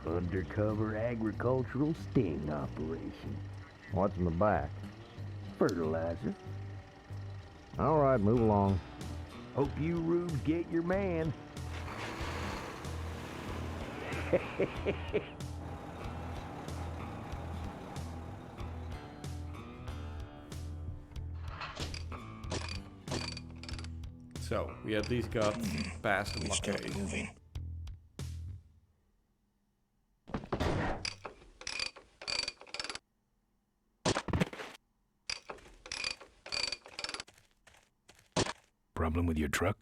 Undercover agricultural sting operation. What's in the back? Fertilizer. All right, move along. Hope you rubes get your man. So, we at least got past the blockade. Moving. problem with your truck?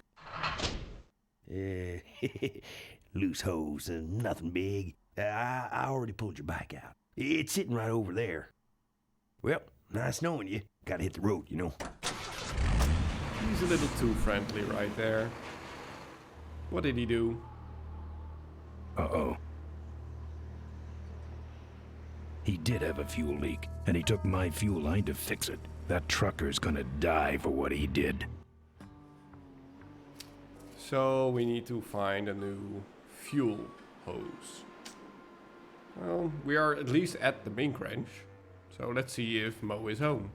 Loose hose, nothing big. I already pulled your bike out. It's sitting right over there. Well, nice knowing you. Gotta hit the road, you know. He's a little too friendly right there. What did he do? Uh-oh. He did have a fuel leak, and he took my fuel line to fix it. That trucker's gonna die for what he did. So we need to find a new fuel hose. Well, we are at least at the mink ranch. So let's see if Mo is home.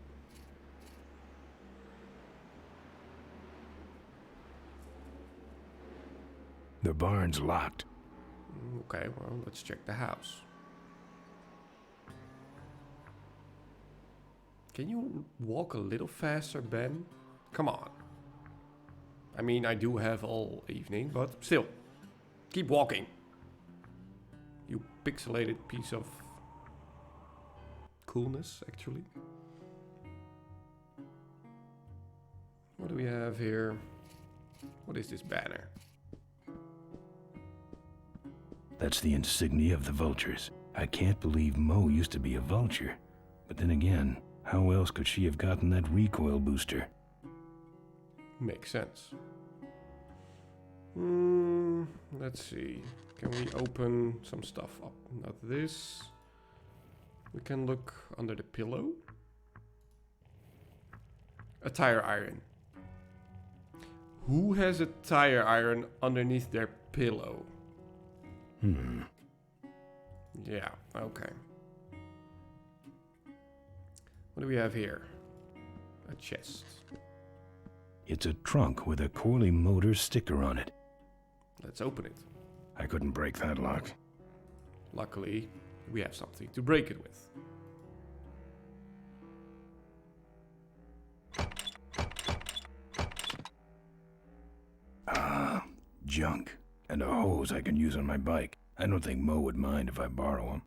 The barn's locked. Okay, well, let's check the house. Can you walk a little faster, Ben? Come on. I mean, I do have all evening, but still. Keep walking. You pixelated piece of coolness, actually. What do we have here? What is this banner? That's the insignia of the vultures. I can't believe Mo used to be a vulture. But then again, how else could she have gotten that recoil booster? Makes sense. Let's see. Can we open some stuff up? Not this. We can look under the pillow. A tire iron. Who has a tire iron underneath their pillow? Yeah, okay. What do we have here? A chest. It's a trunk with a Corley Motors sticker on it. Let's open it. I couldn't break that lock. Luckily, we have something to break it with. Ah, junk. And a hose I can use on my bike. I don't think Mo would mind if I borrow him.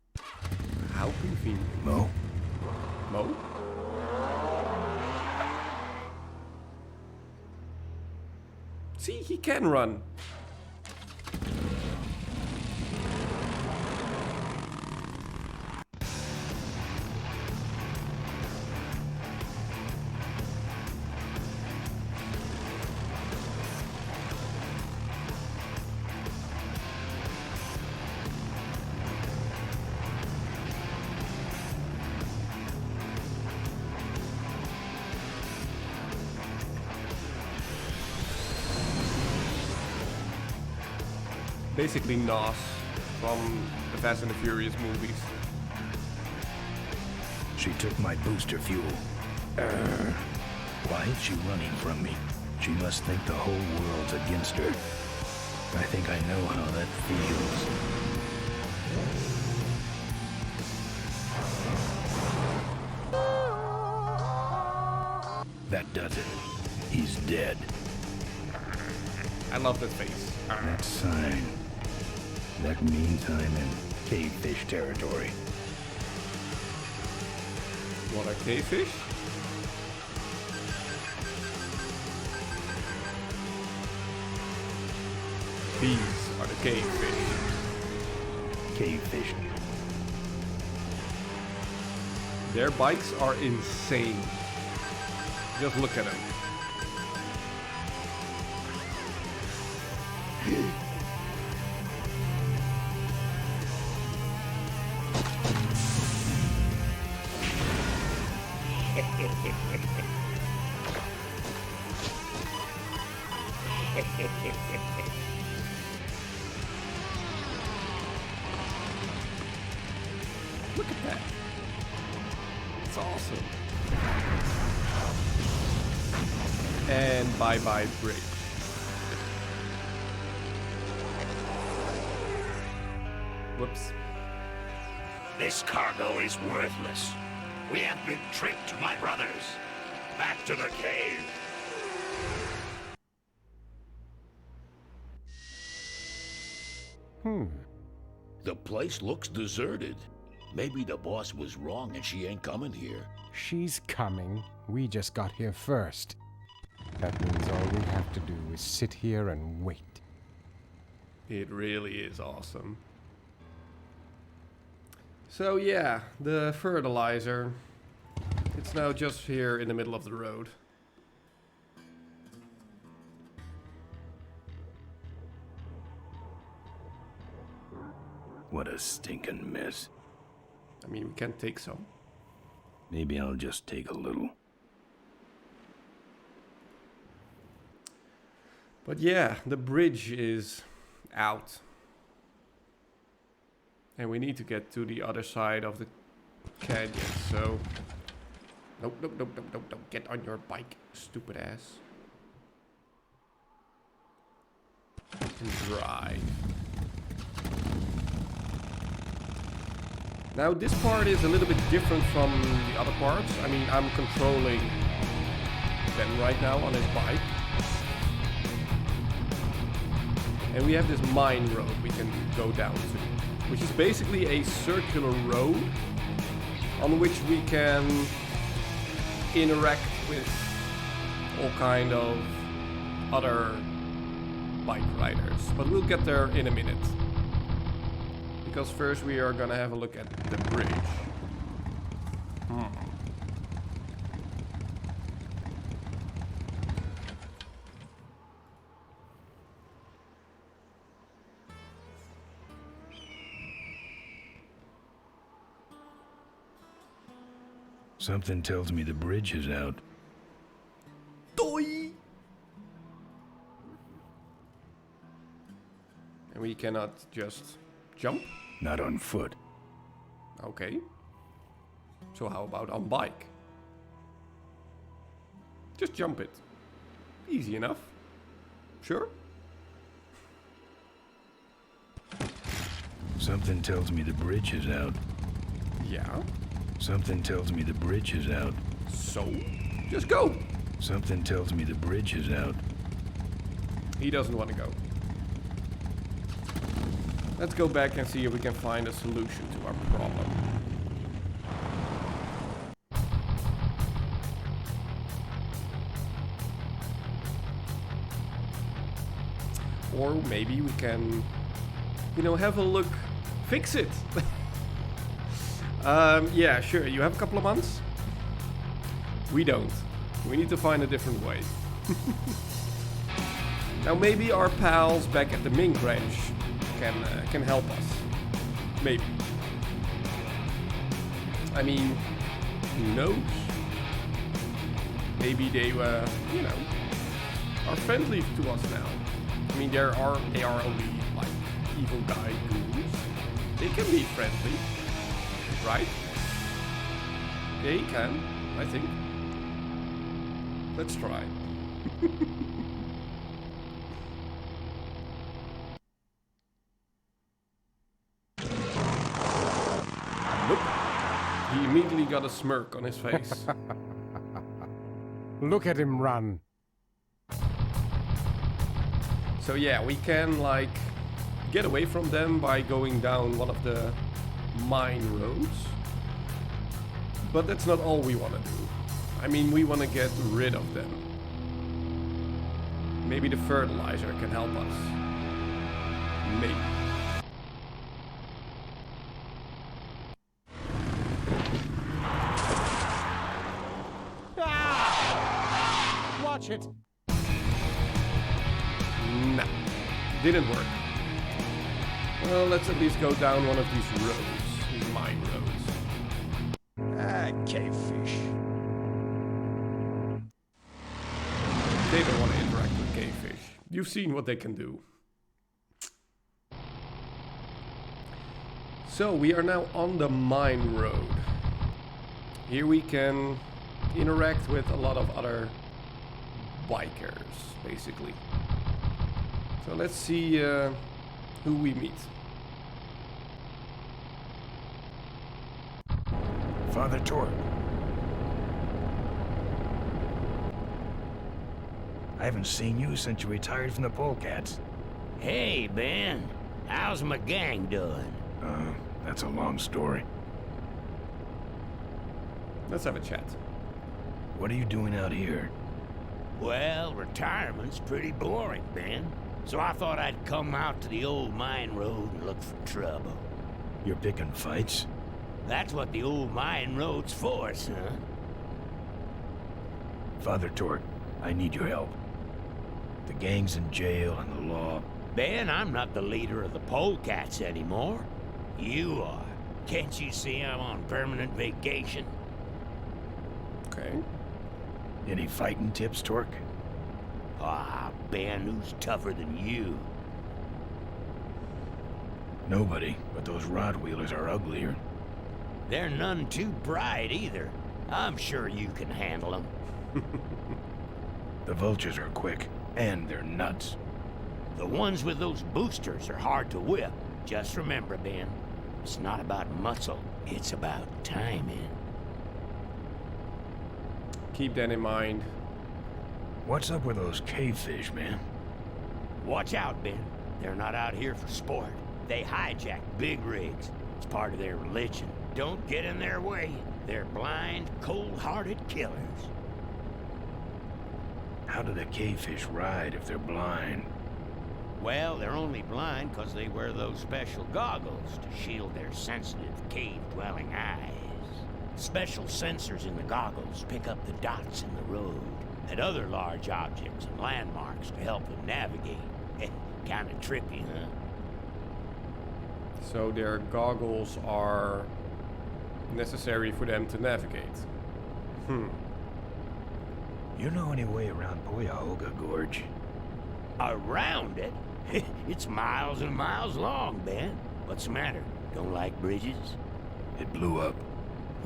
How convenient. Mo? Mo? See, he can run. Basically Nos from the Fast and the Furious movies. She took my booster fuel. Why is she running from me? She must think the whole world's against her. I think I know how that feels. That does it. He's dead. I love that face. That sign. That means I'm in cavefish territory. What are cavefish? These are the cavefish. Cavefish. Their bikes are insane. Just look at them. Look at that. It's awesome. And bye-bye bridge. Whoops. This cargo is worthless. We have been tricked, my brothers. Back to the cave. The place looks deserted. Maybe the boss was wrong and she ain't coming here. She's coming. We just got here first. That means all we have to do is sit here and wait. It really is awesome. So yeah, the fertilizer. It's now just here in the middle of the road. What a stinking mess. I mean, we can take some. Maybe I'll just take a little. But yeah, the bridge is out. And we need to get to the other side of the canyon, so... Nope, nope, nope, nope, nope, nope. Get on your bike, stupid ass. And drive. Now this part is a little bit different from the other parts. I mean, I'm controlling Ben right now on his bike. And we have this mine road we can go down to, which is basically a circular road on which we can interact with all kind of other bike riders. But we'll get there in a minute. Because first we are gonna have a look at the bridge. Something tells me the bridge is out. Doi! And we cannot just jump? Not on foot. Okay. So how about on bike? Just jump it. Easy enough. Sure? Something tells me the bridge is out. Yeah. Something tells me the bridge is out. So? Just go! Something tells me the bridge is out. He doesn't want to go. Let's go back and see if we can find a solution to our problem. Or maybe we can, you know, have a look, fix it. Yeah, sure, you have a couple of months? We don't. We need to find a different way. Now maybe our pals back at the Mink Ranch can help us. Maybe. I mean, who knows? Maybe they, you know, are friendly to us now. I mean, they are only like evil guy goons. They can be friendly, right? They can, I think. Let's try. Nope. He immediately got a smirk on his face. Look at him run. So yeah, we can like get away from them by going down one of the mine roads. But that's not all we want to do. I mean, we want to get rid of them. Maybe the fertilizer can help us. Maybe. Ah! Watch it. Nah, didn't work. Well, let's at least go down one of these roads, these mine roads. Ah, cavefish. They don't want to interact with cavefish. You've seen what they can do. So we are now on the mine road. Here we can interact with a lot of other bikers, basically. So let's see who we meet. Father Torp. I haven't seen you since you retired from the Polecats. Hey, Ben. How's my gang doing? That's a long story. Let's have a chat. What are you doing out here? Well, retirement's pretty boring, Ben. So I thought I'd come out to the old mine road and look for trouble. You're picking fights? That's what the old mine road's for, son. Father Torque, I need your help. The gang's in jail and the law. Ben, I'm not the leader of the polecats anymore. You are. Can't you see I'm on permanent vacation? Okay. Any fighting tips, Torque? Ah, Ben, who's tougher than you? Nobody, but those rod wheelers are uglier. They're none too bright either. I'm sure you can handle them. The vultures are quick, and they're nuts. The ones with those boosters are hard to whip. Just remember, Ben, it's not about muscle, it's about timing. Keep that in mind. What's up with those cavefish, man? Watch out, Ben. They're not out here for sport. They hijack big rigs. It's part of their religion. Don't get in their way. They're blind, cold-hearted killers. How do the cavefish ride if they're blind? Well, they're only blind because they wear those special goggles to shield their sensitive, cave-dwelling eyes. Special sensors in the goggles pick up the dots in the road and other large objects and landmarks to help them navigate. Kinda trippy, huh? So their goggles are necessary for them to navigate. You know any way around Cuyahoga Gorge? Around it? It's miles and miles long, Ben. What's the matter? Don't like bridges? It blew up.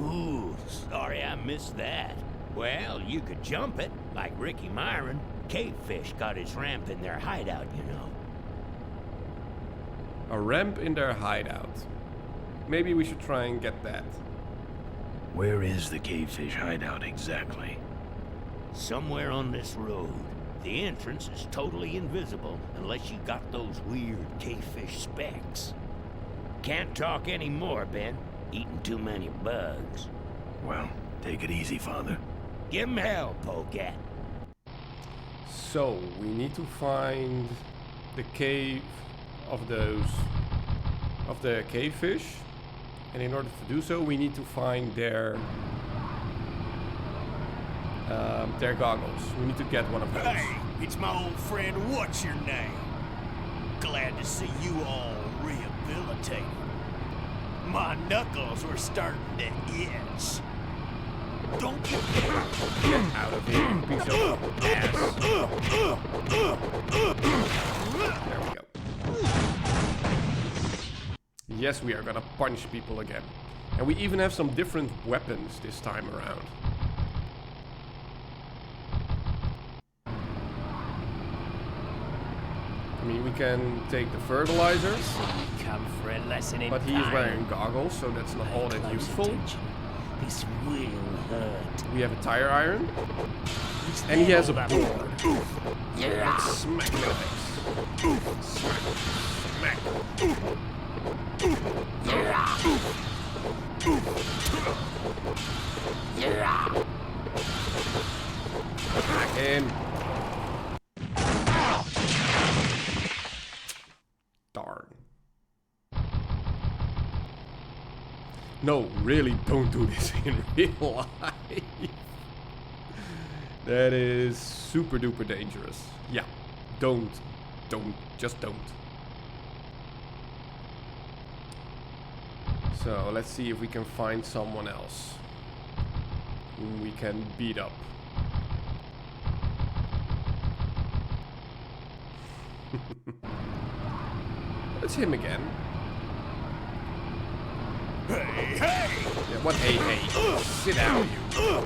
Ooh, sorry I missed that. Well, you could jump it, like Ricky Myron. Cavefish got his ramp in their hideout, you know. A ramp in their hideout. Maybe we should try and get that. Where is the cavefish hideout exactly? Somewhere on this road. The entrance is totally invisible unless you got those weird cavefish specs. Can't talk anymore, Ben. Eating too many bugs. Well, take it easy, Father. Give him hell, Polecat. So, we need to find the cave of the cavefish. And in order to do so, we need to find their goggles. We need to get one of those. Hey, it's my old friend, what's your name? Glad to see you all rehabilitated. My knuckles were starting to itch. Don't get out of here, you piece of ass. There we go. Yes, we are gonna punch people again. And we even have some different weapons this time around. I mean, we can take the fertilizer, come for a lesson in but he is wearing goggles, so that's not all that useful. This will hurt. We have a tire iron, and he has a board. Yeah. Smack him in the face. Smack. Smack him. Darn. No, really don't do this in real life. That is super duper dangerous. Yeah, just don't. So let's see if we can find someone else whom we can beat up. It's him again. Hey! Yeah, what hey? Sit down, you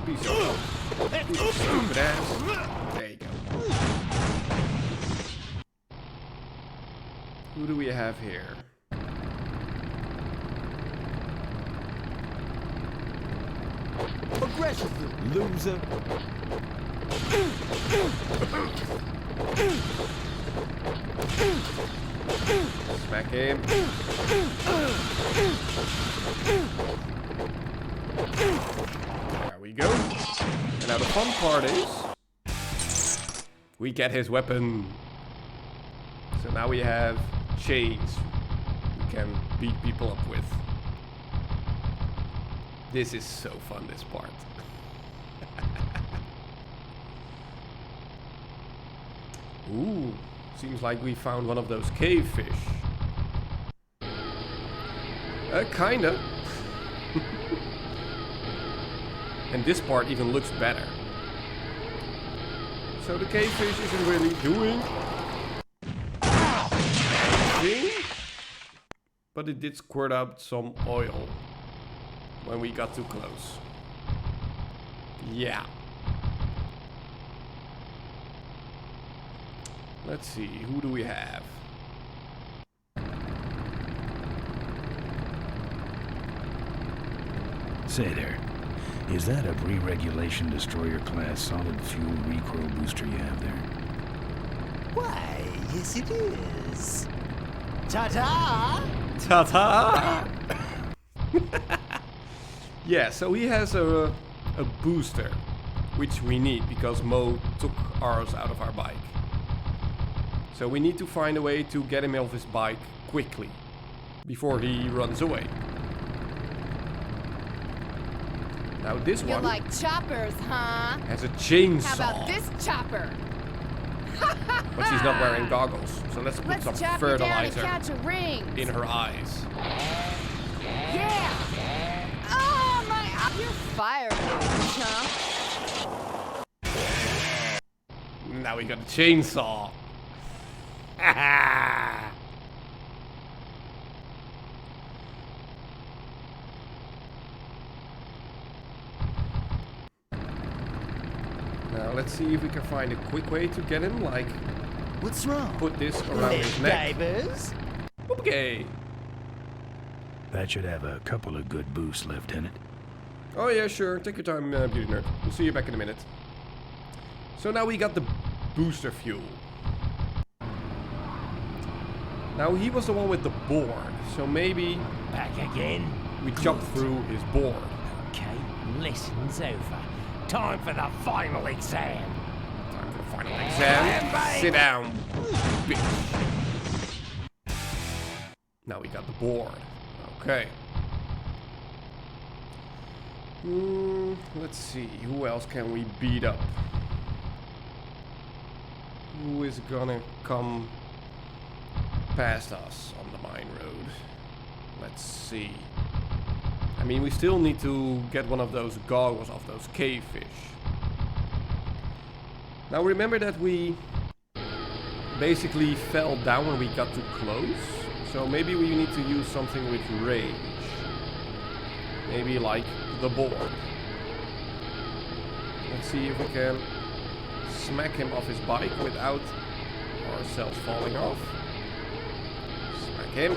piece of stupid ass. There you go. Who do we have here? Aggressive, loser. Smack him. There we go. And now the fun part is We get his weapon. So now we have chains we can beat people up with. This is so fun, this part. Ooh, seems like we found one of those cave fish. Kinda. And this part even looks better. So the cave fish isn't really doing anything, but it did squirt out some oil when we got too close. Yeah. Let's see, who do we have? Say there, is that a re-regulation destroyer class solid fuel recoil booster you have there? Why, yes it is. Ta-ta! Ta-ta! Yeah, so he has a booster, which we need because Mo took ours out of our bike. So we need to find a way to get him off his bike quickly, before he runs away. Now this You one like choppers, huh? has a chainsaw. How about this chopper? But she's not wearing goggles, so let's put some chop you down and fertilizer catch a ring. in her eyes. Yeah! Oh, my... You're fired, little chump. Now we got a chainsaw. Now let's see if we can find a quick way to get him, like... What's wrong? Put this around his neck. Divers? Okay. That should have a couple of good boosts left in it. Oh yeah, sure. Take your time, Beauty Nerd. We'll see you back in a minute. So now we got the booster fuel. Now he was the one with the board, so maybe... Back again? We chopped through his board. Okay, lessons over. Time for the final exam. Time for the final exam. Sit down, bitch. Now we got the board. Okay. Let's see. Who else can we beat up? Who is gonna come past us on the mine road? Let's see. I mean, we still need to get one of those goggles off those cave fish. Now remember that we basically fell down when we got too close. So maybe we need to use something with range. Maybe like the board. Let's see if we can smack him off his bike without ourselves falling off. Smack him.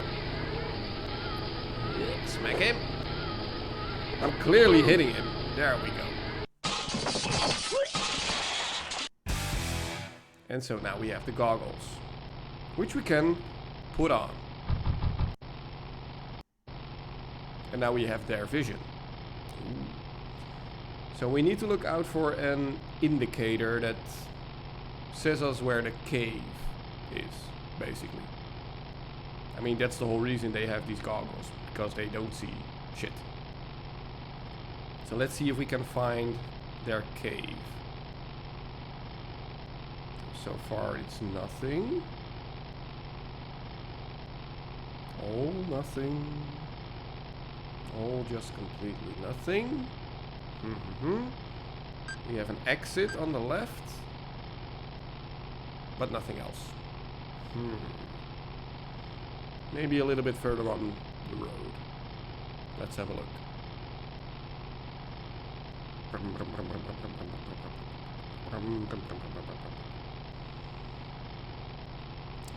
Yeah, smack him. I'm clearly hitting him. There we go. And so now we have the goggles, which we can put on. And now we have their vision. Ooh. So we need to look out for an indicator that says us where the cave is, basically. I mean, that's the whole reason they have these goggles, because they don't see shit. So let's see if we can find their cave. So far it's nothing. Oh, nothing. Oh, just completely nothing. We have an exit on the left, but nothing else. Maybe a little bit further on the road. Let's have a look.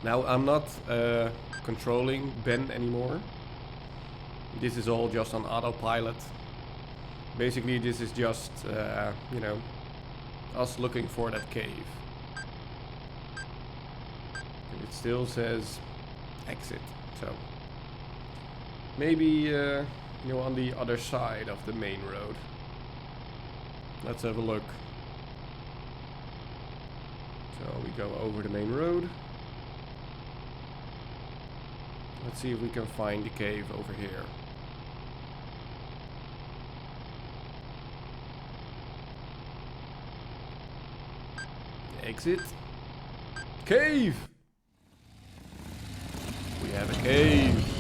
Now I'm not controlling Ben anymore. This is all just on autopilot. Basically this is just, you know, us looking for that cave. And it still says exit, so maybe, you know, on the other side of the main road. Let's have a look. So we go over the main road. Let's see if we can find the cave over here. Exit. Cave! We have a cave.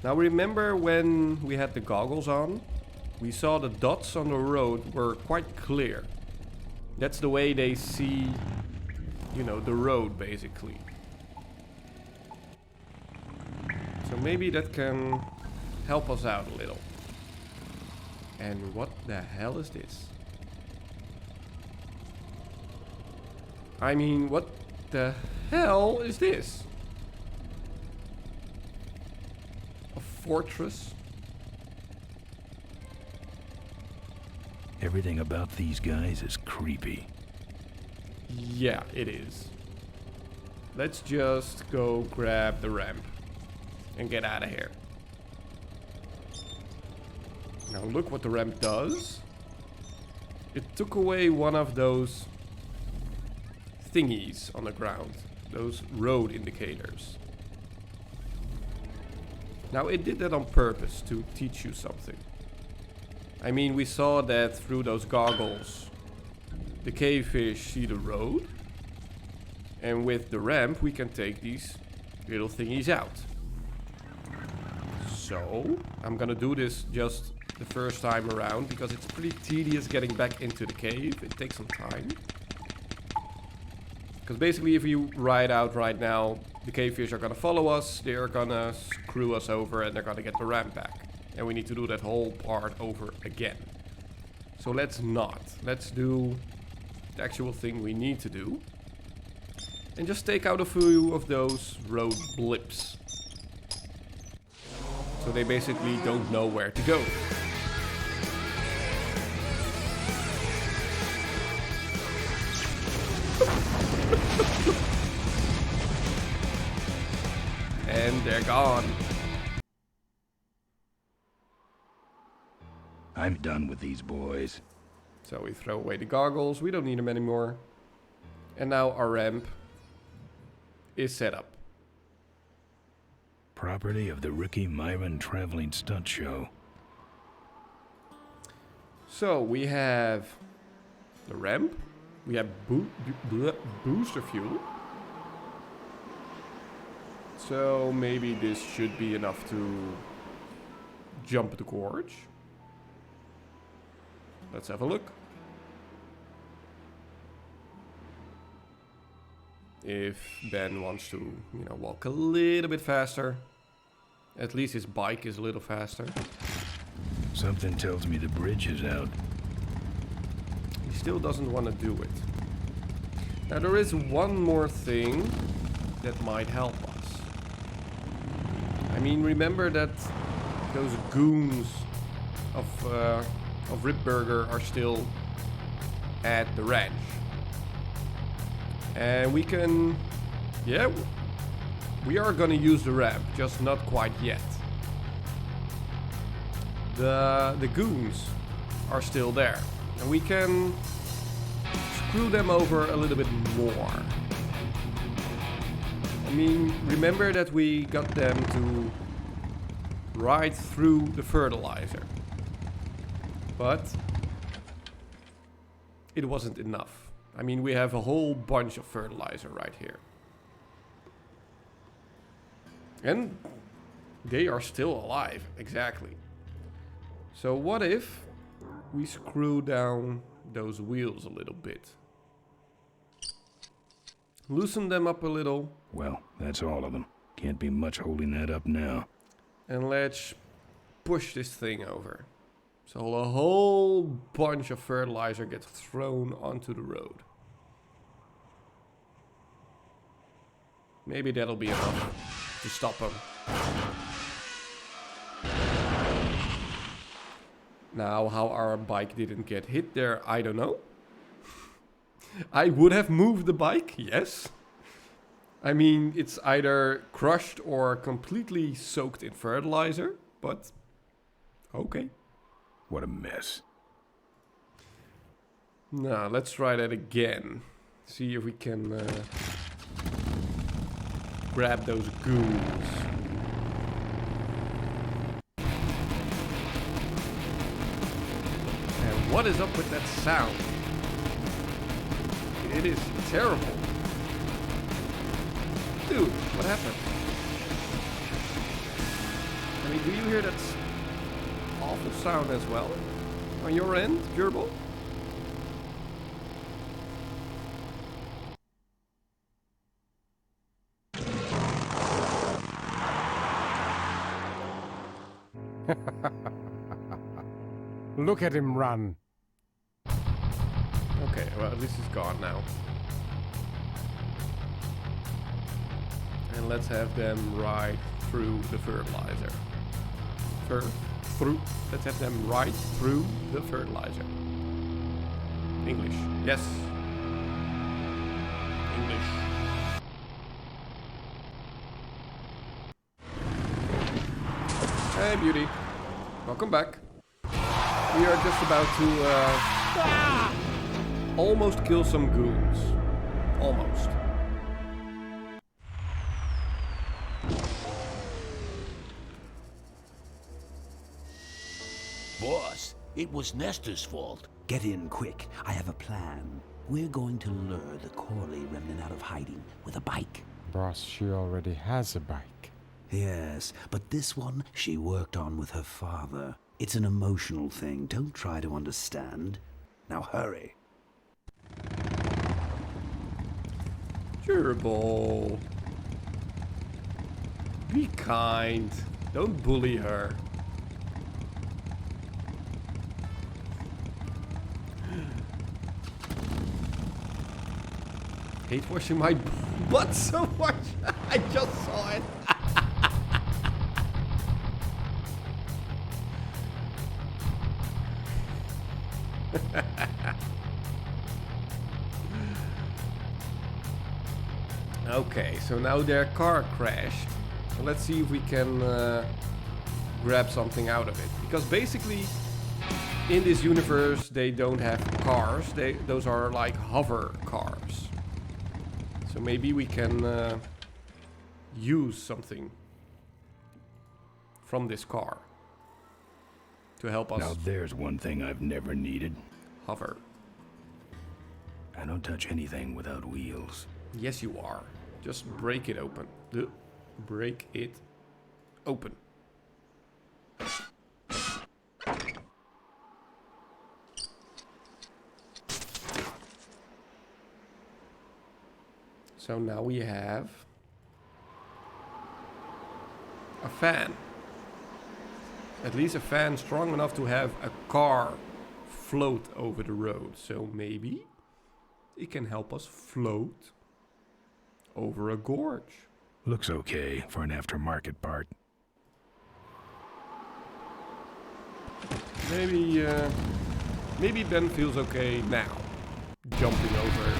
Now remember when we had the goggles on? We saw the dots on the road were quite clear. That's the way they see, you know, the road basically. So maybe that can help us out a little. And what the hell is this? I mean, what the hell is this? A fortress? Everything about these guys is creepy. Yeah, it is. Let's just go grab the ramp and get out of here. Now look what the ramp does. It took away one of those thingies on the ground. Those road indicators. Now it did that on purpose to teach you something. I mean, we saw that through those goggles. The cavefish see the road. And with the ramp we can take these little thingies out. So, I'm gonna do this just the first time around because it's pretty tedious getting back into the cave. It takes some time. Because basically if you ride out right now, the cavefish are gonna follow us, they're gonna screw us over and they're gonna get the ramp back. And we need to do that whole part over again. So let's not. Let's do the actual thing we need to do. And just take out a few of those road blips. So they basically don't know where to go. And they're gone. I'm done with these boys. So we throw away the goggles, we don't need them anymore. And now our ramp is set up. Property of the Ricky Myron Traveling Stunt Show. So we have the ramp, we have booster fuel. So maybe this should be enough to jump the gorge. Let's have a look. If Ben wants to, you know, walk a little bit faster. At least his bike is a little faster. Something tells me the bridge is out. He still doesn't want to do it. Now there is one more thing that might help us. I mean, remember that those goons of Ripburger are still at the ranch. And we can, yeah, we are gonna use the ramp, just not quite yet. The goons are still there, and we can screw them over a little bit more. I mean, remember that we got them to ride through the fertilizer, but it wasn't enough. I mean, we have a whole bunch of fertilizer right here. And they are still alive, exactly. So what if we screw down those wheels a little bit? Loosen them up a little. Well, that's all of them. Can't be much holding that up now. And let's push this thing over. So a whole bunch of fertilizer gets thrown onto the road. Maybe that'll be enough to stop them. Now, how our bike didn't get hit there, I don't know. I would have moved the bike, yes. I mean, it's either crushed or completely soaked in fertilizer, but Okay. What a mess. Now, let's try that again. See if we can grab those goons. And what is up with that sound? It is terrible. Dude, what happened? I mean, do you hear that awful sound as well? On your end, Gerbil? Look at him run. Okay, well, at least he's gone now. And let's have them ride through the fertilizer. Let's have them ride through the fertilizer. English. Yes. English. Hey, beauty. Welcome back. We are just about to almost kill some goons. Almost. Boss, it was Nestor's fault. Get in quick. I have a plan. We're going to lure the Corley remnant out of hiding with a bike. Boss, she already has a bike. Yes, but this one she worked on with her father. It's an emotional thing. Don't try to understand. Now hurry. Gerbil. Be kind. Don't bully her. Hate washing my butt so much. I just saw it. Okay, so now their car crashed. So let's see if we can grab something out of it. Because basically, in this universe, they don't have cars. Those are like hover cars. So maybe we can use something from this car to help us. Now there's one thing I've never needed. Hover. I don't touch anything without wheels. Yes, you are. Just break it open. Break it open. So now we have a fan. At least a fan strong enough to have a car float over the road. So maybe it can help us float over a gorge. Looks okay for an aftermarket part. Maybe Ben feels okay now, jumping over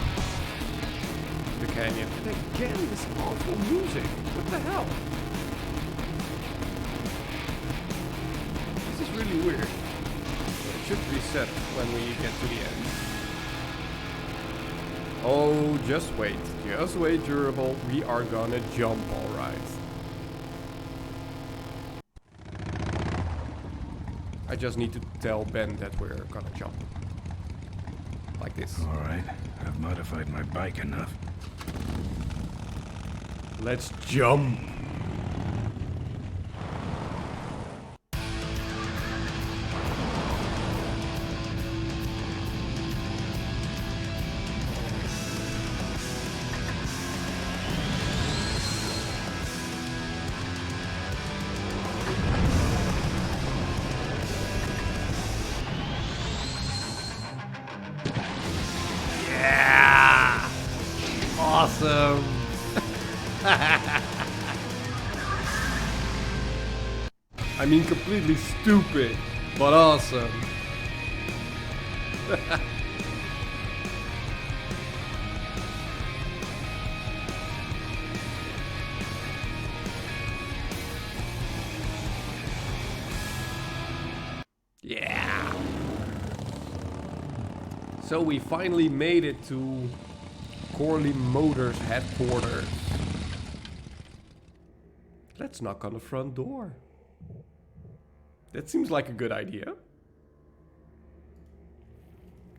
the canyon. And again, this awful music. What the hell? This is really weird. It should reset when we get to the end. Oh, just wait, Durable. We are gonna jump, alright. I just need to tell Ben that we're gonna jump. Like this. Alright, I've modified my bike enough. Let's jump. Awesome. I mean, completely stupid, but awesome. So we finally made it to Corley Motors headquarters. Let's knock on the front door. That seems like a good idea.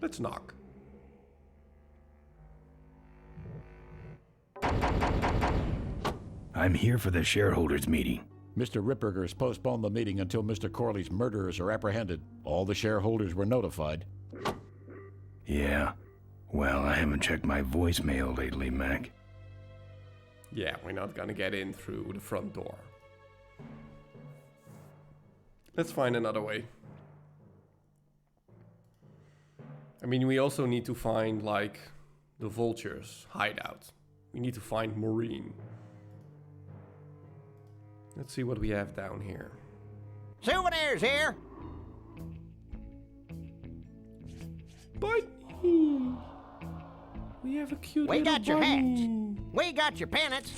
Let's knock. I'm here for the shareholders meeting. Mr. Ripperger has postponed the meeting until Mr. Corley's murderers are apprehended. All the shareholders were notified. Yeah. Well, I haven't checked my voicemail lately, Mac. Yeah, we're not gonna get in through the front door. Let's find another way. I mean, we also need to find, like, the vultures' hideout. We need to find Maureen. Let's see what we have down here. Souvenirs here. Bunny! We have a cute We little got your bunny. hats. We got your pennants.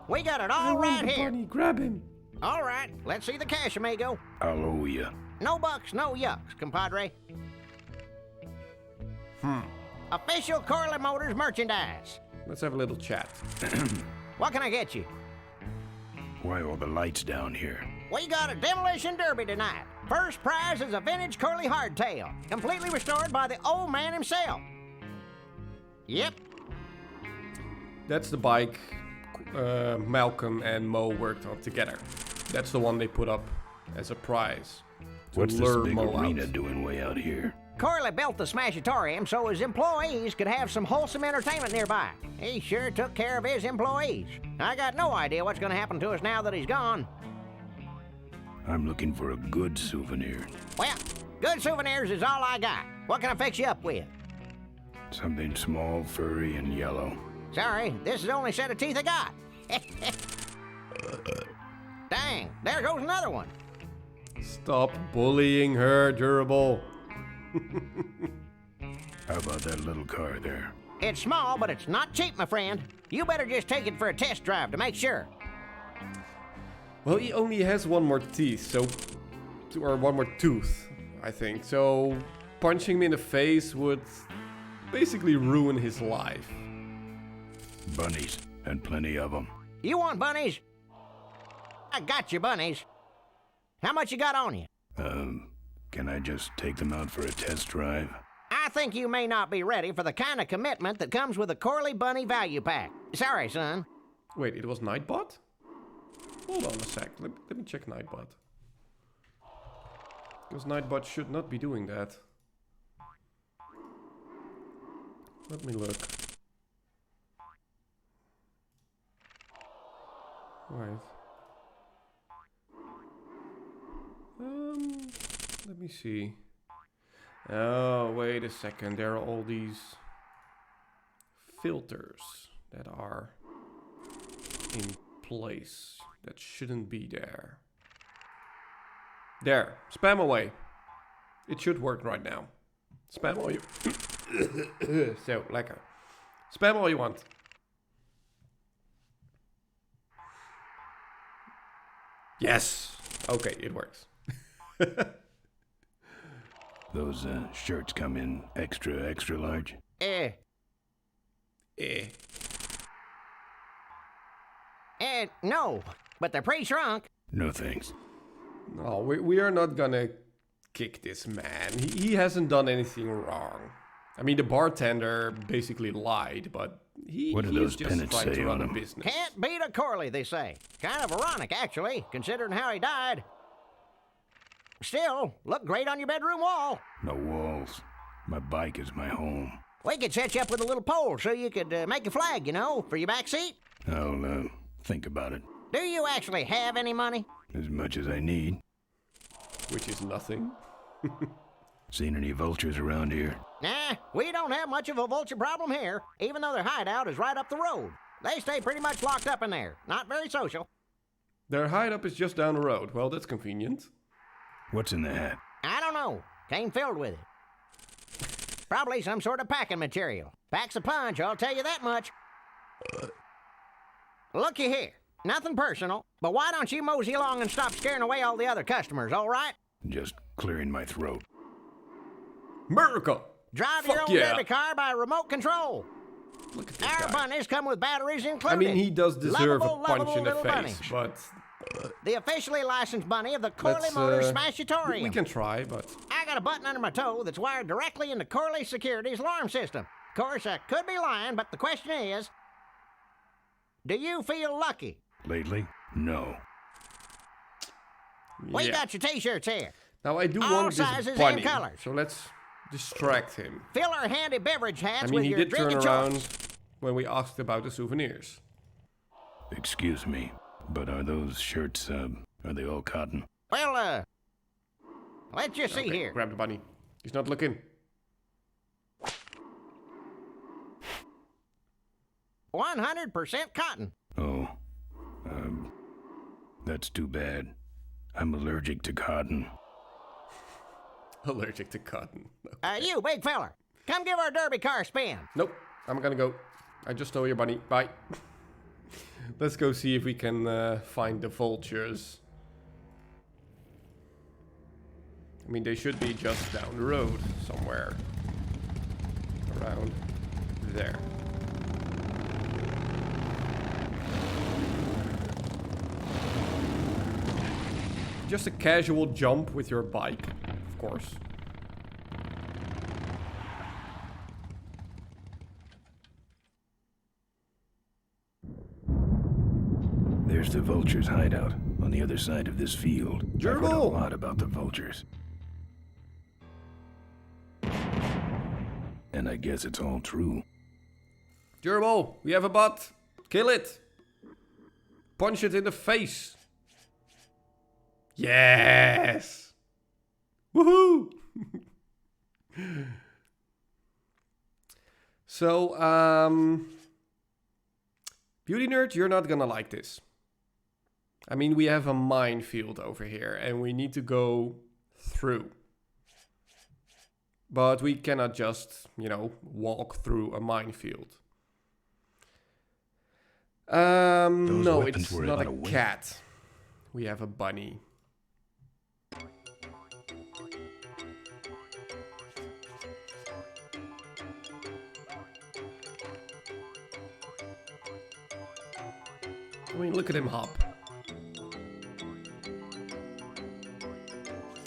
We got it all I want right the here. bunny. Grab him. All right, let's see the cash, amigo. I'll owe you. No bucks, no yucks, compadre. Official Corley Motors merchandise. Let's have a little chat. What can I get you? Why all the lights down here? We got a demolition derby tonight. First prize is a vintage Corley hardtail, completely restored by the old man himself. Yep. That's the bike Malcolm and Mo worked on together. That's the one they put up as a prize. What's this big Mo arena out. doing way out here? Corley built the Smashatorium so his employees could have some wholesome entertainment nearby. He sure took care of his employees. I got no idea what's going to happen to us now that he's gone. I'm looking for a good souvenir. Well, good souvenirs is all I got. What can I fix you up with? Something small, furry, and yellow. Sorry, this is the only set of teeth I got. Dang, there goes another one. Stop bullying her, Durable. How about that little car there? It's small, but it's not cheap, my friend. You better just take it for a test drive to make sure. Well, he only has one more teeth, so... Or one more tooth, I think. So, punching him in the face would basically ruin his life. Bunnies, and plenty of them. You want bunnies? I got your bunnies. How much you got on you? Can I just take them out for a test drive? I think you may not be ready for the kind of commitment that comes with a Corley Bunny value pack. Sorry, son. Wait, it was Nightbot? Hold on a sec. Let me check Nightbot. Because Nightbot should not be doing that. Let me look. Right. Let me see. Oh, wait a second. There are all these filters that are in place that shouldn't be there. There. Spam away. It should work right now. Spam all you... So, lekker. Spam all you want. Yes! Okay, it works. Those shirts come in extra large? No, but they're pretty shrunk. No thanks. No, we are not gonna kick this man. He hasn't done anything wrong. I mean, the bartender basically lied, but what do those just pennants trying say to run on a them? business. Can't beat a Corley, they say. Kind of ironic, actually, considering how he died. Still, look great on your bedroom wall. No walls. My bike is my home. We could set you up with a little pole so you could make a flag, you know, for your back seat. I'll think about it. Do you actually have any money? As much as I need. Which is nothing. Seen any vultures around here? Nah, we don't have much of a vulture problem here, even though their hideout is right up the road. They stay pretty much locked up in there. Not very social. Their hideout is just down the road. Well, that's convenient. What's in the hat? I don't know. Came filled with it. Probably some sort of packing material. Packs a punch, I'll tell you that much. Looky here. Nothing personal, but why don't you mosey along and stop scaring away all the other customers, all right? Just clearing my throat. Miracle! Drive your own derby car by remote control. Look at this Our guy. bunnies come with batteries included. I mean, he does deserve Lovable, a punch lovable in the little face, bunnies. but The officially licensed bunny of the Corley let's, Motors Smashatorium. we can try, but I got a button under my toe that's wired directly into Corley Security's alarm system. Of course, I could be lying, but the question is, do you feel lucky? Lately? No. We got your t-shirts here. Now I do All want this sizes bunny, and colors. so let's distract him. Fill our handy beverage hats I mean, with he your did turn drink of around choice. when we asked about the souvenirs. Excuse me, but are those shirts, are they all cotton? Well, let's just see Okay, here. grab the bunny. He's not looking. 100% cotton. Oh, that's too bad. I'm allergic to cotton. Allergic to cotton. You big fella, come give our derby car a spin. Nope, I'm gonna go. I just stole your bunny. Bye. Let's go see if we can find the vultures. I mean, they should be just down the road somewhere. Around there. Just a casual jump with your bike, of course. There's the vulture's hideout on the other side of this field. I've heard a Gerbil! lot about the vultures. And I guess it's all true. Gerbil, we have a bot. Kill it. Punch it in the face. Yes. Woohoo. So, Beauty Nerd, you're not gonna like this. I mean, we have a minefield over here and we need to go through. But we cannot just, walk through a minefield. No, weapons it's were not out a of weight. cat. We have a bunny. I mean, look at him hop.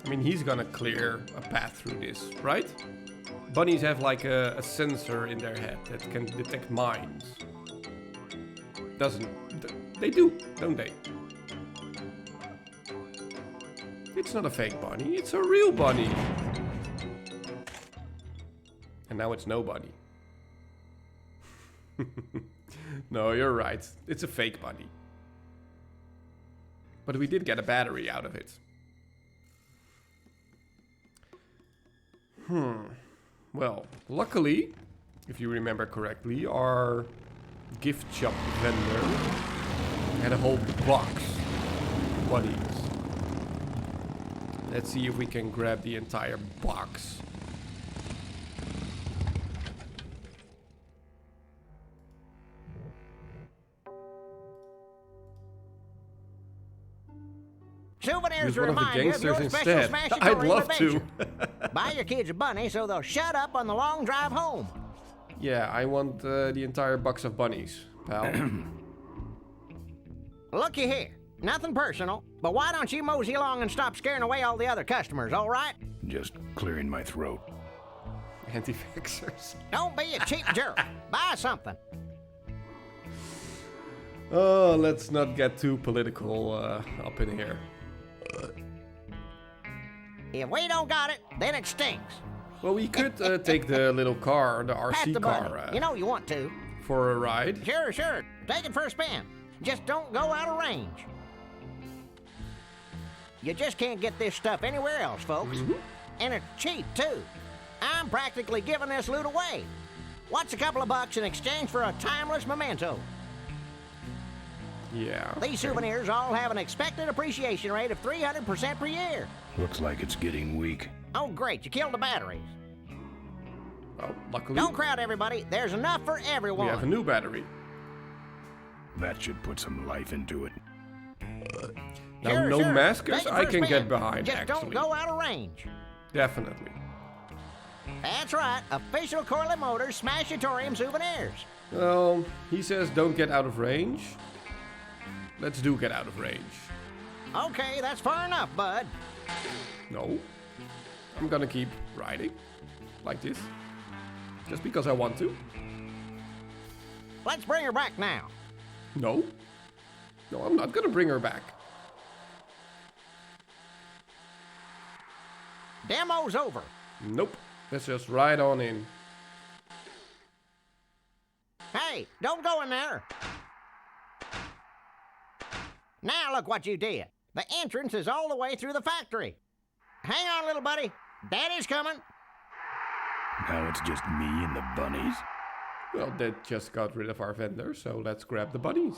I mean, he's gonna clear a path through this, right? Bunnies have like a sensor in their head that can detect mines. They do, don't they? It's not a fake bunny, it's a real bunny. And now it's no bunny. No, you're right. It's a fake bunny. But we did get a battery out of it. Well, luckily, if you remember correctly, our gift shop vendor had a whole box of bunnies. Let's see if we can grab the entire box. Souvenirs Use to one of the remind you of your gangsters special instead. Smashatorium I'd love adventure. to. Buy your kids a bunny so they'll shut up on the long drive home. Yeah, I want the entire box of bunnies, pal. Looky here, nothing personal, but why don't you mosey along and stop scaring away all the other customers, all right? Just clearing my throat. Anti-vaxxers. Don't be a cheap jerk. Buy something. Oh, let's not get too political up in here. If we don't got it, then it stinks. Well, we could take the little car, the Pat RC the bunny. car, You know you want to. for a ride. Sure. Take it for a spin. Just don't go out of range. You just can't get this stuff anywhere else, folks. And it's cheap, too. I'm practically giving this loot away. What's a couple of bucks in exchange for a timeless memento? Yeah. These souvenirs all have an expected appreciation rate of 300% per year. Looks like it's getting weak. Oh, great, you killed the batteries. Well, luckily, Don't crowd everybody. There's enough for everyone. we have a new battery. That should put some life into it. Now, no maskers Take it I for a can spin. get behind, Just actually. don't go out of range. Definitely. That's right. Official Corley Motors Smashatorium souvenirs. Well, he says don't get out of range. Let's do get out of range. Okay, that's far enough, bud. No. I'm gonna keep riding. Like this. Just because I want to. Let's bring her back now. No. No, I'm not gonna bring her back. Demo's over. Nope. Let's just ride on in. Hey, don't go in there. Now look what you did. The entrance is all the way through the factory. Hang on, little buddy. Daddy's coming. Now it's just me and the bunnies. Well, that just got rid of our vendor, so let's grab the bunnies.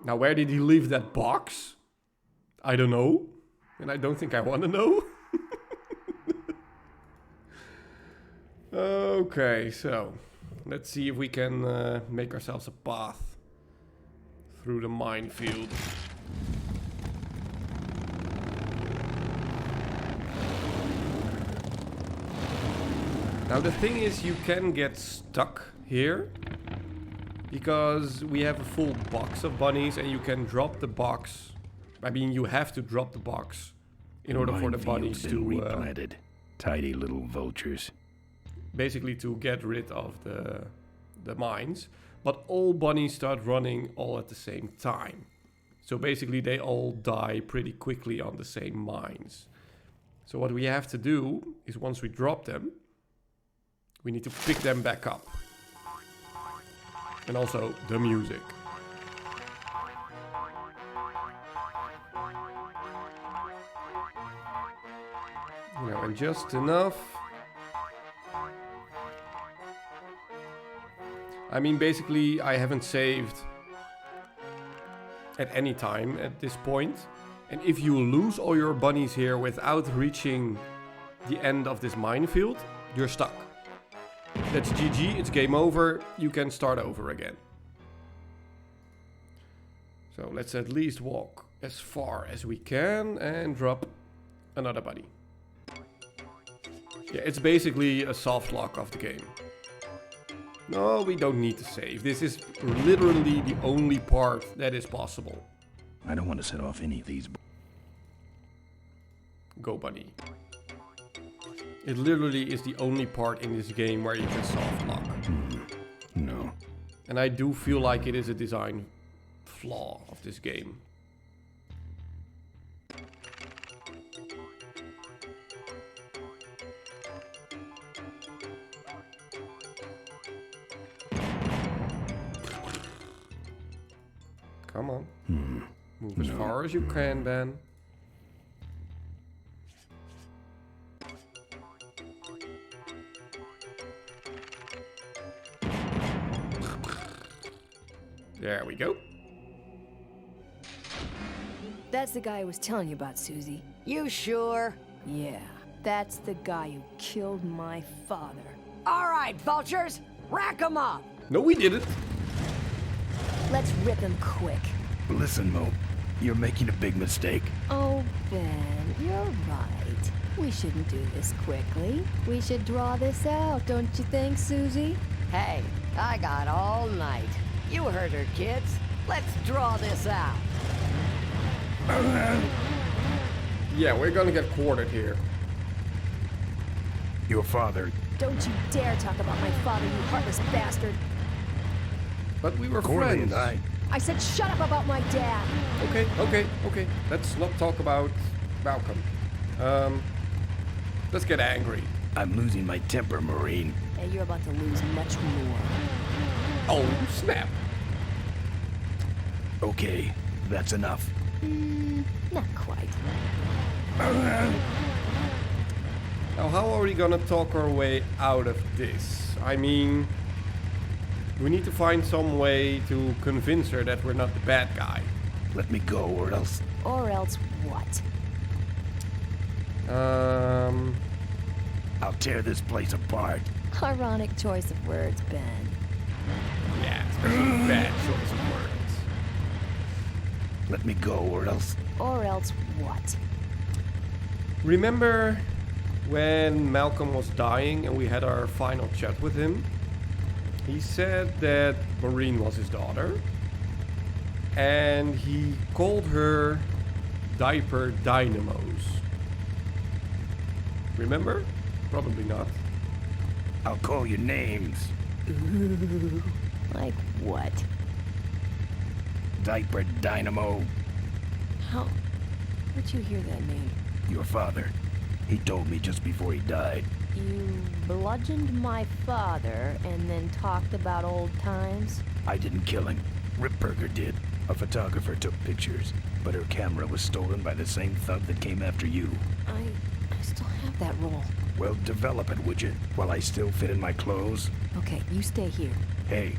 Now, where did he leave that box? I don't know. And I don't think I want to know. Okay, so let's see if we can make ourselves a path through the minefield. Now the thing is, you can get stuck here because we have a full box of bunnies and you can drop the box. I mean, you have to drop the box in order for the bunnies to replanted. Tidy little vultures. Basically to get rid of the mines. But all bunnies start running all at the same time. So basically they all die pretty quickly on the same mines. So what we have to do is once we drop them, we need to pick them back up. And also the music. You know, and just enough. I mean, basically, I haven't saved at any time at this point. And if you lose all your bunnies here without reaching the end of this minefield, you're stuck. That's GG, it's game over, you can start over again. So let's at least walk as far as we can and drop another bunny. Yeah, it's basically a soft lock of the game. No, we don't need to save. This is literally the only part that is possible. I don't want to set off any of these. Go bunny. It literally is the only part in this game where you can soft lock. No. And I do feel like it is a design flaw of this game. Come on. Move as far as you can, Ben. There we go. That's the guy I was telling you about, Susie. You sure? Yeah, that's the guy who killed my father. All right, vultures, rack 'em up. No, we didn't. Let's rip him quick. Listen, Mo, you're making a big mistake. Oh, Ben, you're right. We shouldn't do this quickly. We should draw this out, don't you think, Susie? Hey, I got all night. You heard her, kids. Let's draw this out. Yeah, we're gonna get quartered here. Your father. Don't you dare talk about my father, you heartless bastard. But we were Corley friends. and I said shut up about my dad. Okay. Let's not talk about Malcolm. Let's get angry. I'm losing my temper, Marine. And you're about to lose much more. Oh, snap. Okay, that's enough. Not quite. Now, how are we gonna talk our way out of this? I mean, we need to find some way to convince her that we're not the bad guy. Let me go, or else... Or else what? I'll tear this place apart. Ironic choice of words, Ben. Yeah, especially bad choice of words. Let me go, or else... Or else what? Remember when Malcolm was dying and we had our final chat with him? He said that Maureen was his daughter. And he called her Diaper Dynamos. Remember? Probably not. I'll call you names. Ooh, like what? Diaper Dynamo. Where'd you hear that name? Your father. He told me just before he died. You bludgeoned my father and then talked about old times? I didn't kill him. Ripburger did. A photographer took pictures, but her camera was stolen by the same thug that came after you. I still have that roll. Well, develop it, would you? While I still fit in my clothes? Okay, you stay here. Hey.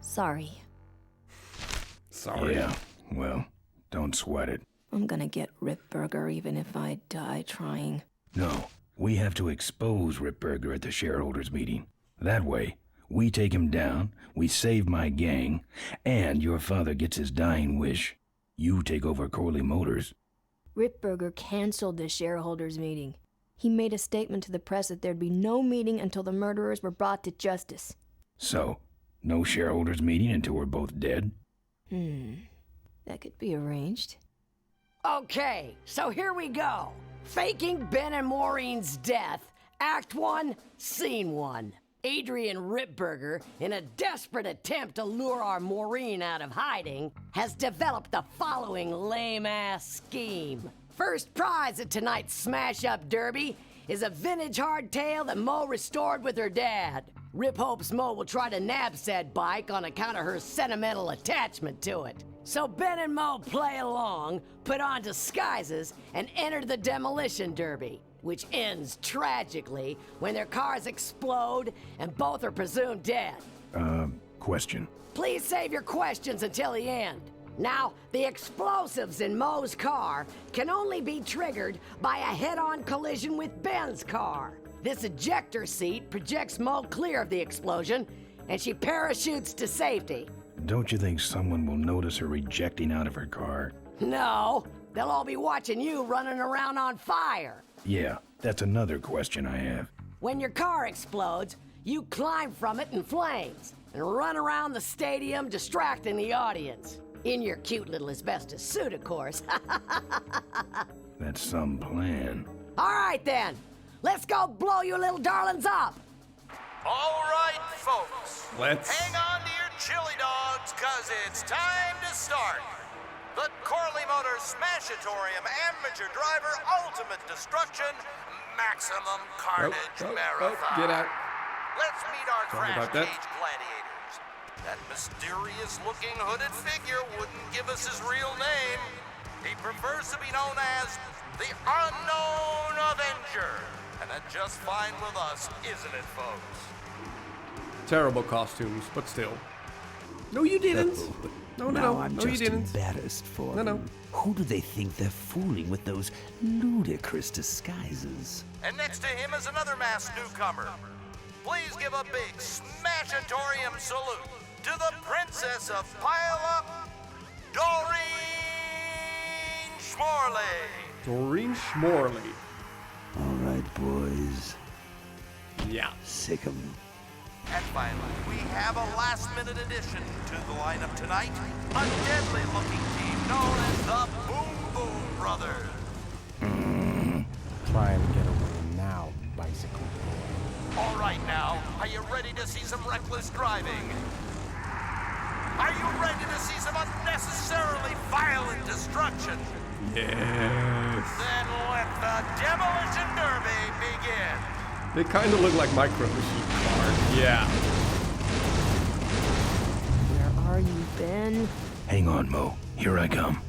Sorry. Sorry. Yeah, well, don't sweat it. I'm gonna get Ripburger even if I die trying. No, we have to expose Ripburger at the shareholders meeting. That way, we take him down, we save my gang, and your father gets his dying wish. You take over Corley Motors. Ripburger canceled the shareholders meeting. He made a statement to the press that there'd be no meeting until the murderers were brought to justice. So, no shareholders meeting until we're both dead? That could be arranged. Okay, so here we go. Faking Ben and Maureen's death. Act 1, Scene 1. Adrian Ripburger, in a desperate attempt to lure our Maureen out of hiding, has developed the following lame-ass scheme. First prize at tonight's smash-up derby is a vintage hardtail that Mo restored with her dad. Rip hopes Mo will try to nab said bike on account of her sentimental attachment to it. So Ben and Mo play along, put on disguises, and enter the demolition derby, which ends tragically when their cars explode and both are presumed dead. Question. Please save your questions until the end. Now, the explosives in Mo's car can only be triggered by a head-on collision with Ben's car. This ejector seat projects Mo clear of the explosion, and she parachutes to safety. Don't you think someone will notice her ejecting out of her car? No, they'll all be watching you running around on fire. Yeah, that's another question I have. When your car explodes, you climb from it in flames and run around the stadium distracting the audience. In your cute little asbestos suit, of course. That's some plan. All right, then. Let's go blow you little darlings up. All right, folks. Let's. Hang on to your chili dogs, cause it's time to start. The Corley Motors Smashatorium Amateur Driver Ultimate Destruction Maximum Carnage Marathon. Get out. Let's meet our Sorry crash about that. cage gladiators. That mysterious-looking hooded figure wouldn't give us his real name. He prefers to be known as the Unknown Avenger. And that's just fine with us, isn't it, folks? Terrible costumes, but still. No, you didn't. No, I'm you just didn't. embarrassed for No. them. Who do they think they're fooling with those ludicrous disguises? And next to him is another masked newcomer. Please give a big Smashatorium salute to the Princess of Pile-Up, Doreen Schmorley. Doreen Schmorley. All right, boys. Yeah. Sick 'em. And finally, we have a last-minute addition to the lineup tonight. A deadly-looking team known as the Boom Boom Brothers. Try and get away now, bicycle boy. All right now, are you ready to see some reckless driving? Are you ready to see some unnecessarily violent destruction? Yes. Then let the Demolition Derby begin. They kind of look like Micro Machine cars. Yeah. Where are you, Ben? Hang on, Mo. Here I come.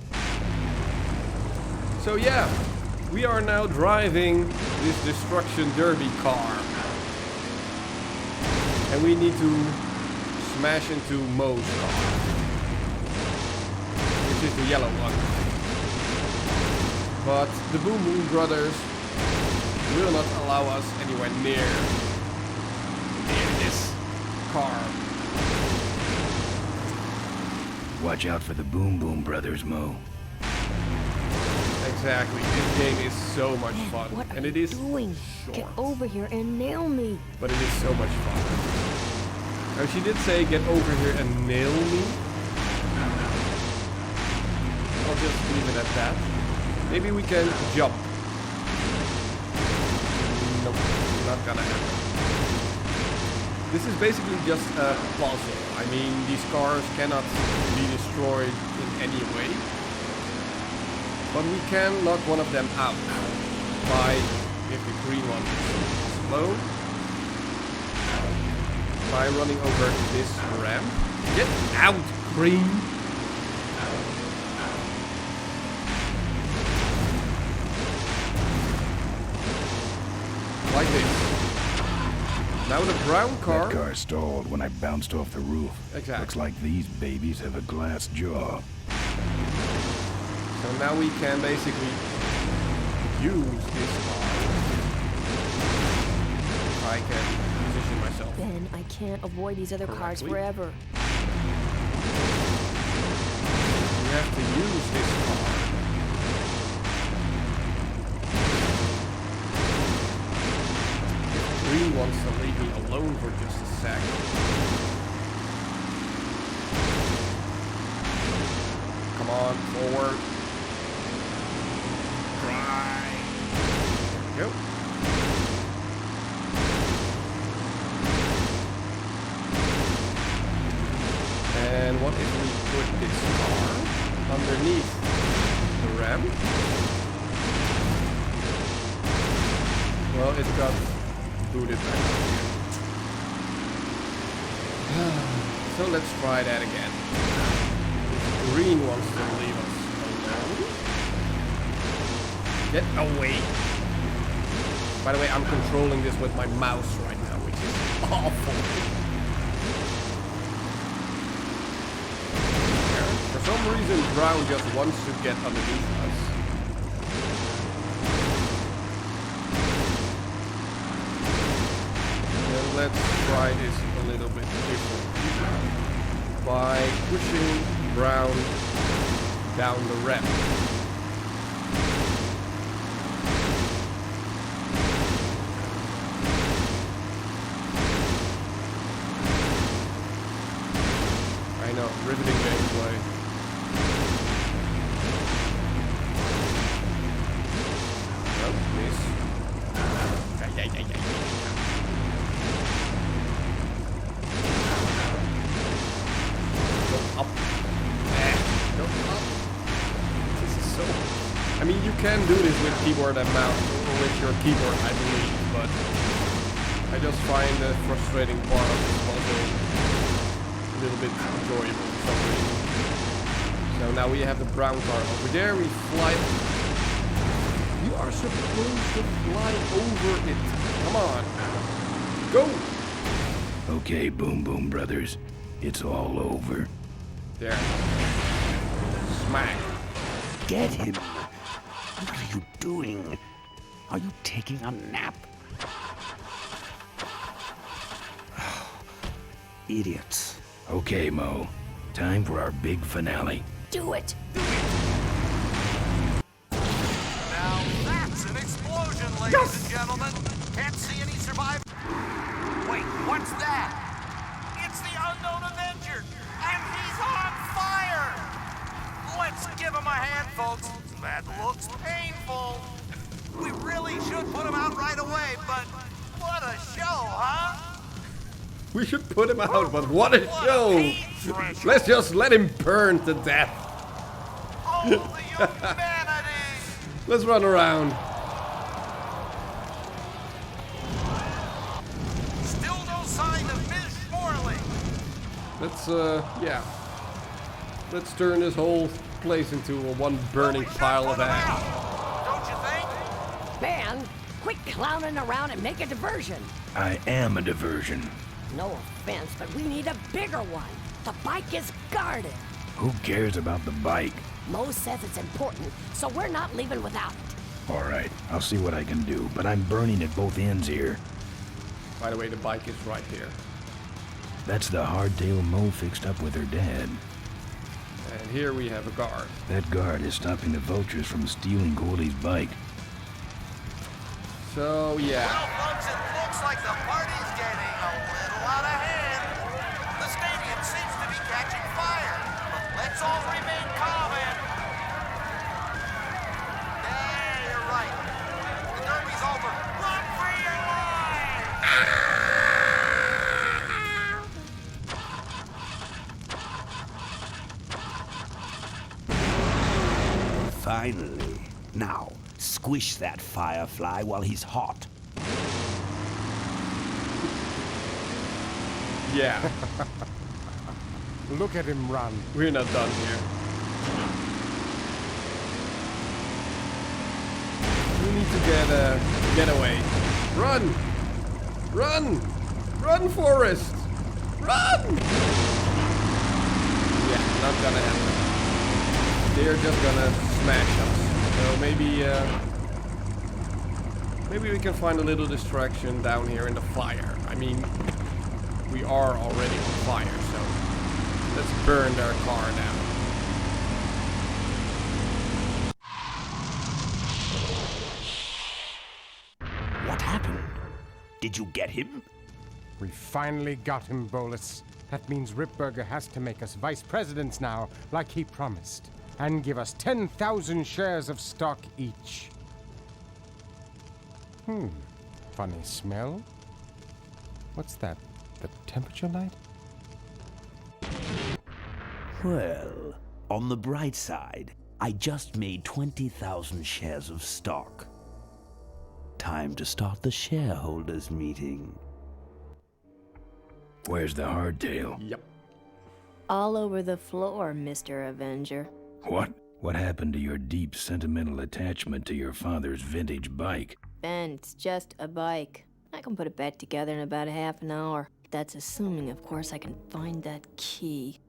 So yeah, we are now driving this Destruction Derby car. And we need to smash into Mo's car. Which is the yellow one. But the Boom Boom Brothers will not allow us anywhere near this car. Watch out for the Boom Boom Brothers, Mo. Exactly. This game is so much fun. What and are it you is doing? short. Get over here and nail me. But it is so much fun. Now she did say get over here and nail me. I'll just leave it at that. Maybe we can jump. Nope, not gonna happen. This is basically just a puzzle. I mean, these cars cannot be destroyed in any way. But we can knock one of them out by, if the green one is slow, by running over this ramp. Get out, green! Like this. Now the brown car... That car stalled when I bounced off the roof. Exactly. Looks like these babies have a glass jaw. So now we can basically use this car. If I can position myself. Ben, I can't avoid these other cars forever. We have to use this car. Green wants to leave me alone for just a second. Come on, forward. Drive. There we go. And what if we put this car underneath the ramp? Well, it got booted back up again. So let's try that again. This green wants to leave us alone. Get away. By the way, I'm controlling this with my mouse right now, which is awful. For some reason, brown just wants to get underneath us. And let's try this a little bit differently by pushing brown down the ramp. I know, riveting gameplay. Oh, miss. Go up. Go up. This is so... I mean, you can do this with keyboard and mouse, or with your keyboard, I believe, but I just find the frustrating part of this puzzle a little bit enjoyable for some reason. So now we have the brown car over there. We fly. You are supposed to fly over it. Come on. Go. Okay, Boom Boom Brothers. It's all over. There. Smack. Get him. What are you doing? Are you taking a nap? Idiots. Okay, Mo. Time for our big finale. Do it! Now that's an explosion, ladies and gentlemen. Can't see any survivors. Wait, what's that? It's the unknown Avenger, and he's on fire! Let's give him a hand, folks. That looks painful. We really should put him out right away, but what a show, huh? We should put him out, but what a show! Let's just let him burn to death. Let's run around. Still no sign of Ms. Morley. Let's, yeah. Let's turn this whole place into a one burning pile of ash. Don't you think? Ben, quit clowning around and make a diversion. I am a diversion. No offense, but we need a bigger one. The bike is guarded. Who cares about the bike? Mo says it's important, so we're not leaving without it. All right, I'll see what I can do, but I'm burning at both ends here. By the way, the bike is right there. That's the hardtail Mo fixed up with her dad. here we have a guard. That guard is stopping the vultures from stealing Corley's bike. So, yeah. Well, folks, it looks like the party's getting a little out of hand. The stadium seems to be catching fire. But let's all remain calm and... Yeah, you're right. The derby's over. Run for your life! Finally. Now, squish that firefly while he's hot. Yeah. Look at him run. We're not done here. We need to get away. Run! Run! Run, Forrest! Run! Yeah, not gonna happen. They're just gonna smash us. So maybe we can find a little distraction down here in the fire. I mean, we are already on fire, so let's burn their car down. What happened? Did you get him? We finally got him, Bolus. That means Ripburger has to make us vice presidents now, like he promised, and give us 10,000 shares of stock each. Funny smell. What's that? The temperature light? Well, on the bright side, I just made 20,000 shares of stock. Time to start the shareholders meeting. Where's the hardtail? Yep. All over the floor, Mr. Avenger. What? What happened to your deep sentimental attachment to your father's vintage bike? Ben, it's just a bike. I can put it back together in about a half an hour. That's assuming, of course, I can find that key.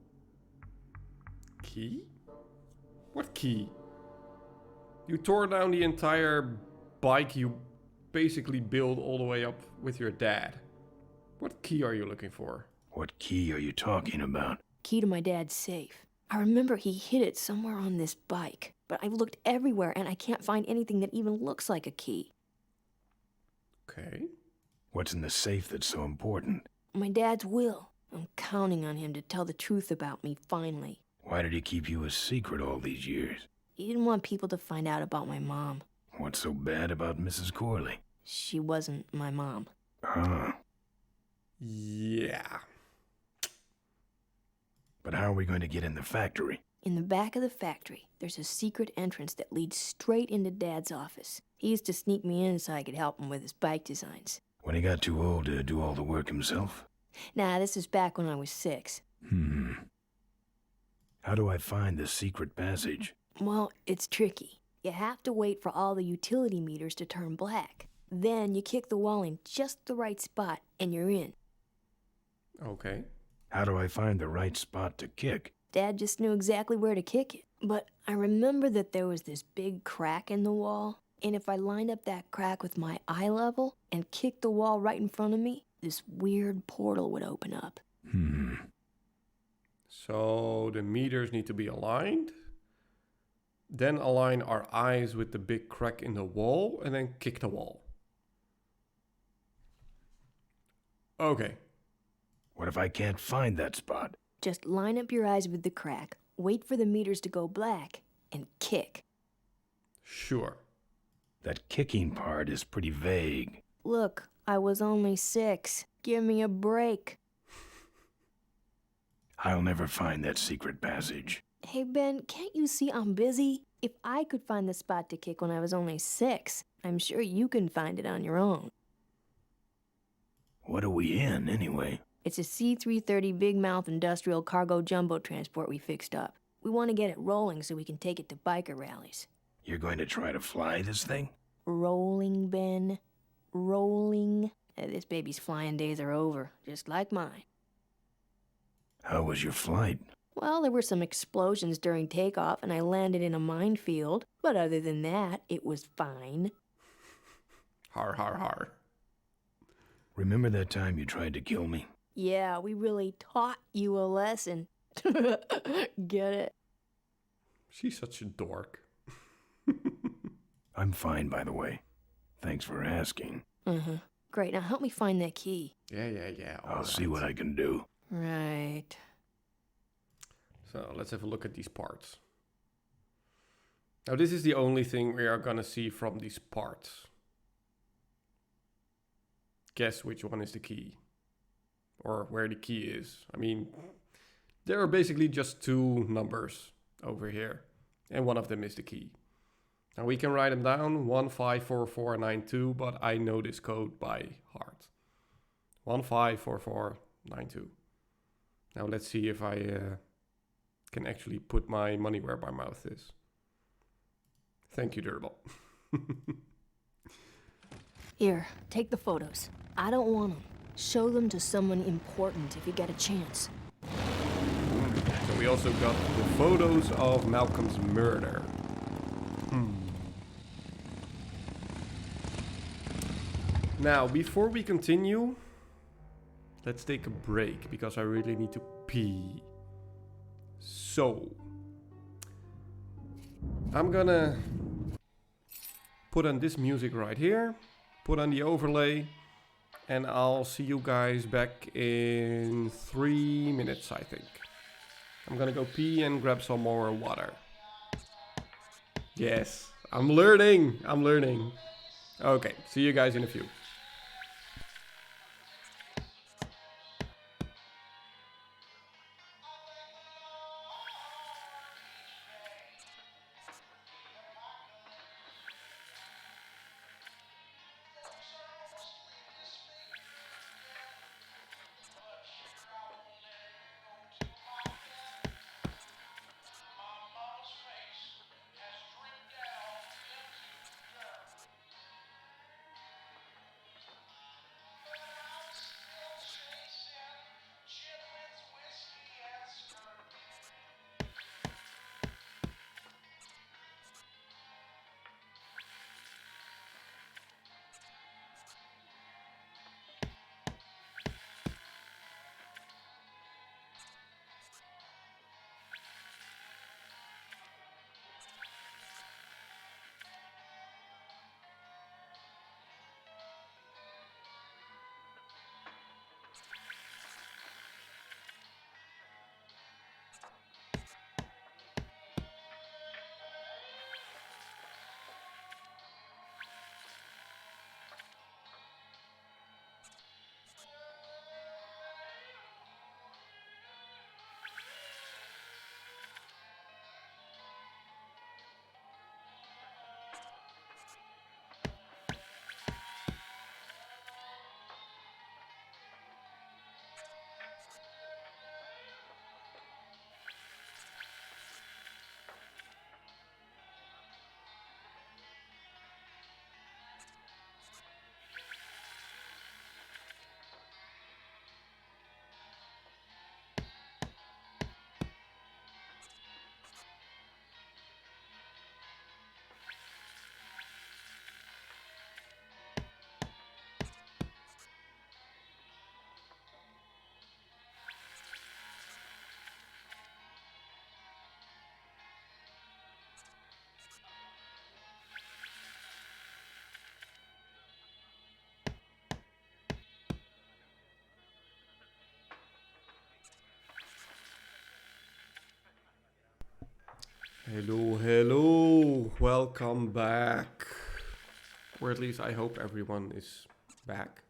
Key? What key? You tore down the entire bike you basically built all the way up with your dad. What key are you looking for? What key are you talking about? Key to my dad's safe. I remember he hid it somewhere on this bike, but I've looked everywhere and I can't find anything that even looks like a key. Okay. What's in the safe that's so important? My dad's will. I'm counting on him to tell the truth about me finally. Why did he keep you a secret all these years? He didn't want people to find out about my mom. What's so bad about Mrs. Corley? She wasn't my mom. Huh. Yeah. But how are we going to get in the factory? In the back of the factory, there's a secret entrance that leads straight into Dad's office. He used to sneak me in so I could help him with his bike designs. When he got too old to do all the work himself? Nah, this is back when I was 6. How do I find the secret passage? Well, it's tricky. You have to wait for all the utility meters to turn black. Then you kick the wall in just the right spot, and you're in. Okay. How do I find the right spot to kick? Dad just knew exactly where to kick it. But I remember that there was this big crack in the wall, and if I lined up that crack with my eye level and kicked the wall right in front of me, this weird portal would open up. So the meters need to be aligned. Then align our eyes with the big crack in the wall and then kick the wall. Okay. What if I can't find that spot? Just line up your eyes with the crack, wait for the meters to go black, and kick. Sure. That kicking part is pretty vague. Look, I was only 6. Give me a break. I'll never find that secret passage. Hey, Ben, can't you see I'm busy? If I could find the spot to kick when I was only 6, I'm sure you can find it on your own. What are we in, anyway? It's a C-330 Big Mouth industrial cargo jumbo transport we fixed up. We want to get it rolling so we can take it to biker rallies. You're going to try to fly this thing? Rolling, Ben. Rolling. This baby's flying days are over, just like mine. How was your flight? Well, there were some explosions during takeoff, and I landed in a minefield. But other than that, it was fine. Har, har, har. Remember that time you tried to kill me? Yeah, we really taught you a lesson. Get it? She's such a dork. I'm fine, by the way. Thanks for asking. Uh-huh. Great, now help me find that key. Yeah. I'll see what I can do. Right. So let's have a look at these parts. Now this is the only thing we are gonna see from these parts. Guess which one is the key. Or where the key is. I mean, there are basically just two numbers over here. And one of them is the key. Now we can write them down, 154492, but I know this code by heart. 154492. Now let's see if I can actually put my money where my mouth is. Thank you, Durable. Here, take the photos. I don't want them. Show them to someone important if you get a chance. So we also got the photos of Malcolm's murder. Now, before we continue, let's take a break because I really need to pee. So, I'm gonna put on this music right here, put on the overlay, and I'll see you guys back in 3 minutes, I think. I'm gonna go pee and grab some more water. Yes, I'm learning. Okay, see you guys in a few. Hello, welcome back. Or at least I hope everyone is back.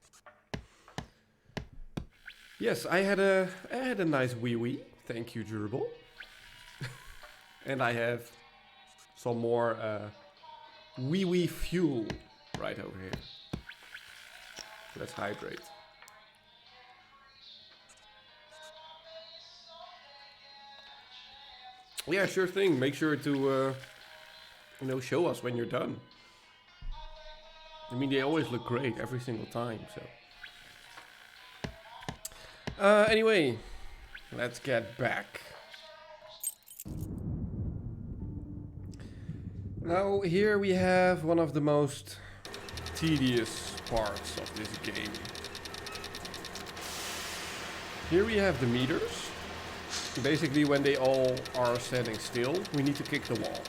Yes, I had a nice wee. Thank you, Durable. And I have some more wee fuel right over here. Let's hydrate. Yeah, sure thing. Make sure to, show us when you're done. I mean, they always look great every single time, so. Anyway, let's get back. Now, here we have one of the most tedious parts of this game. Here we have the meters. Basically, when they all are standing still, we need to kick the wall.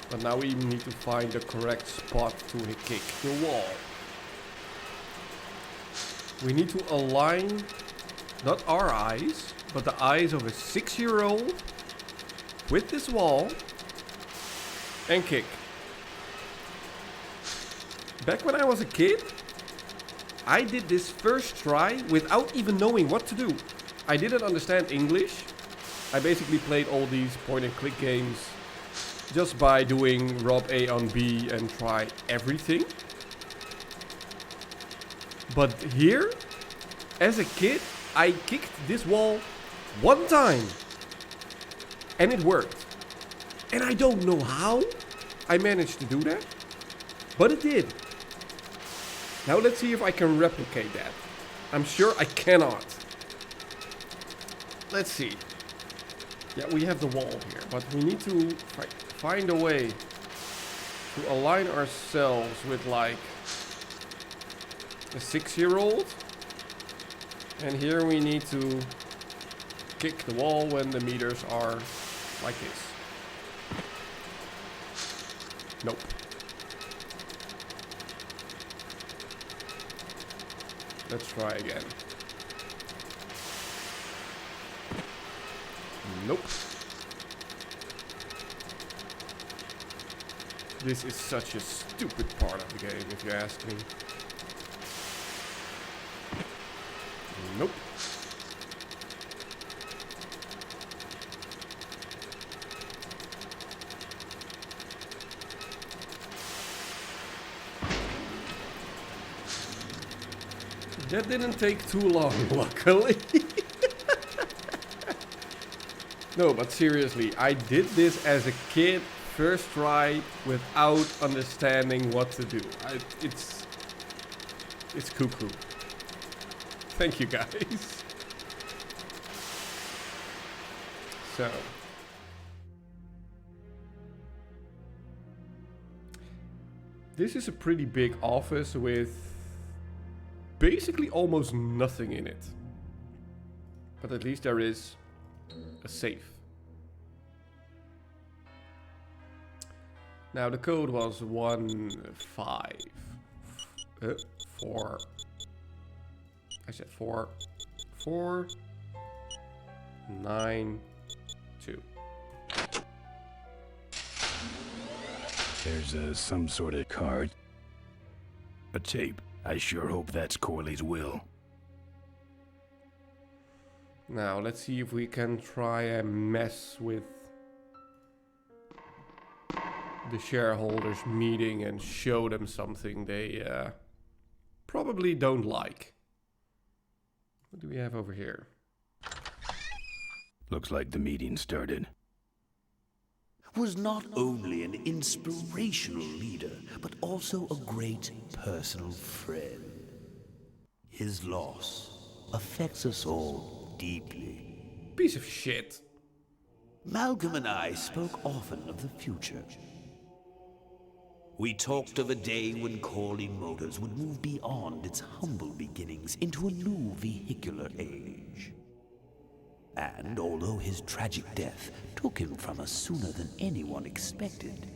But now we need to find the correct spot to kick the wall. We need to align not our eyes, but the eyes of a 6-year-old with this wall and kick. Back when I was a kid, I did this first try without even knowing what to do. I didn't understand English. I basically played all these point and click games just by doing rob A on B and try everything. But here, as a kid, I kicked this wall one time and it worked. And I don't know how I managed to do that, but it did. Now let's see if I can replicate that. I'm sure I cannot. Let's see. Yeah, we have the wall here, but we need to find a way to align ourselves with like a 6-year-old. And here we need to kick the wall when the meters are like this. Nope. Let's try again. Nope. This is such a stupid part of the game, if you ask me. Nope. That didn't take too long, luckily. No, but seriously, I did this as a kid, first try, without understanding what to do. It's cuckoo. Thank you, guys. So. This is a pretty big office with basically almost nothing in it. But at least there is a safe. Now the code was 4. I said 449 2. There's some sort of card. A tape. I sure hope that's Corley's will. Now let's see if we can try and mess with the shareholders meeting and show them something they probably don't like. What do we have over here? Looks like the meeting started. Was not only an inspirational leader, but also a great personal friend. His loss affects us all deeply. Piece of shit. Malcolm and I spoke often of the future. We talked of a day when Corley Motors would move beyond its humble beginnings into a new vehicular age. And although his tragic death took him from us sooner than anyone expected,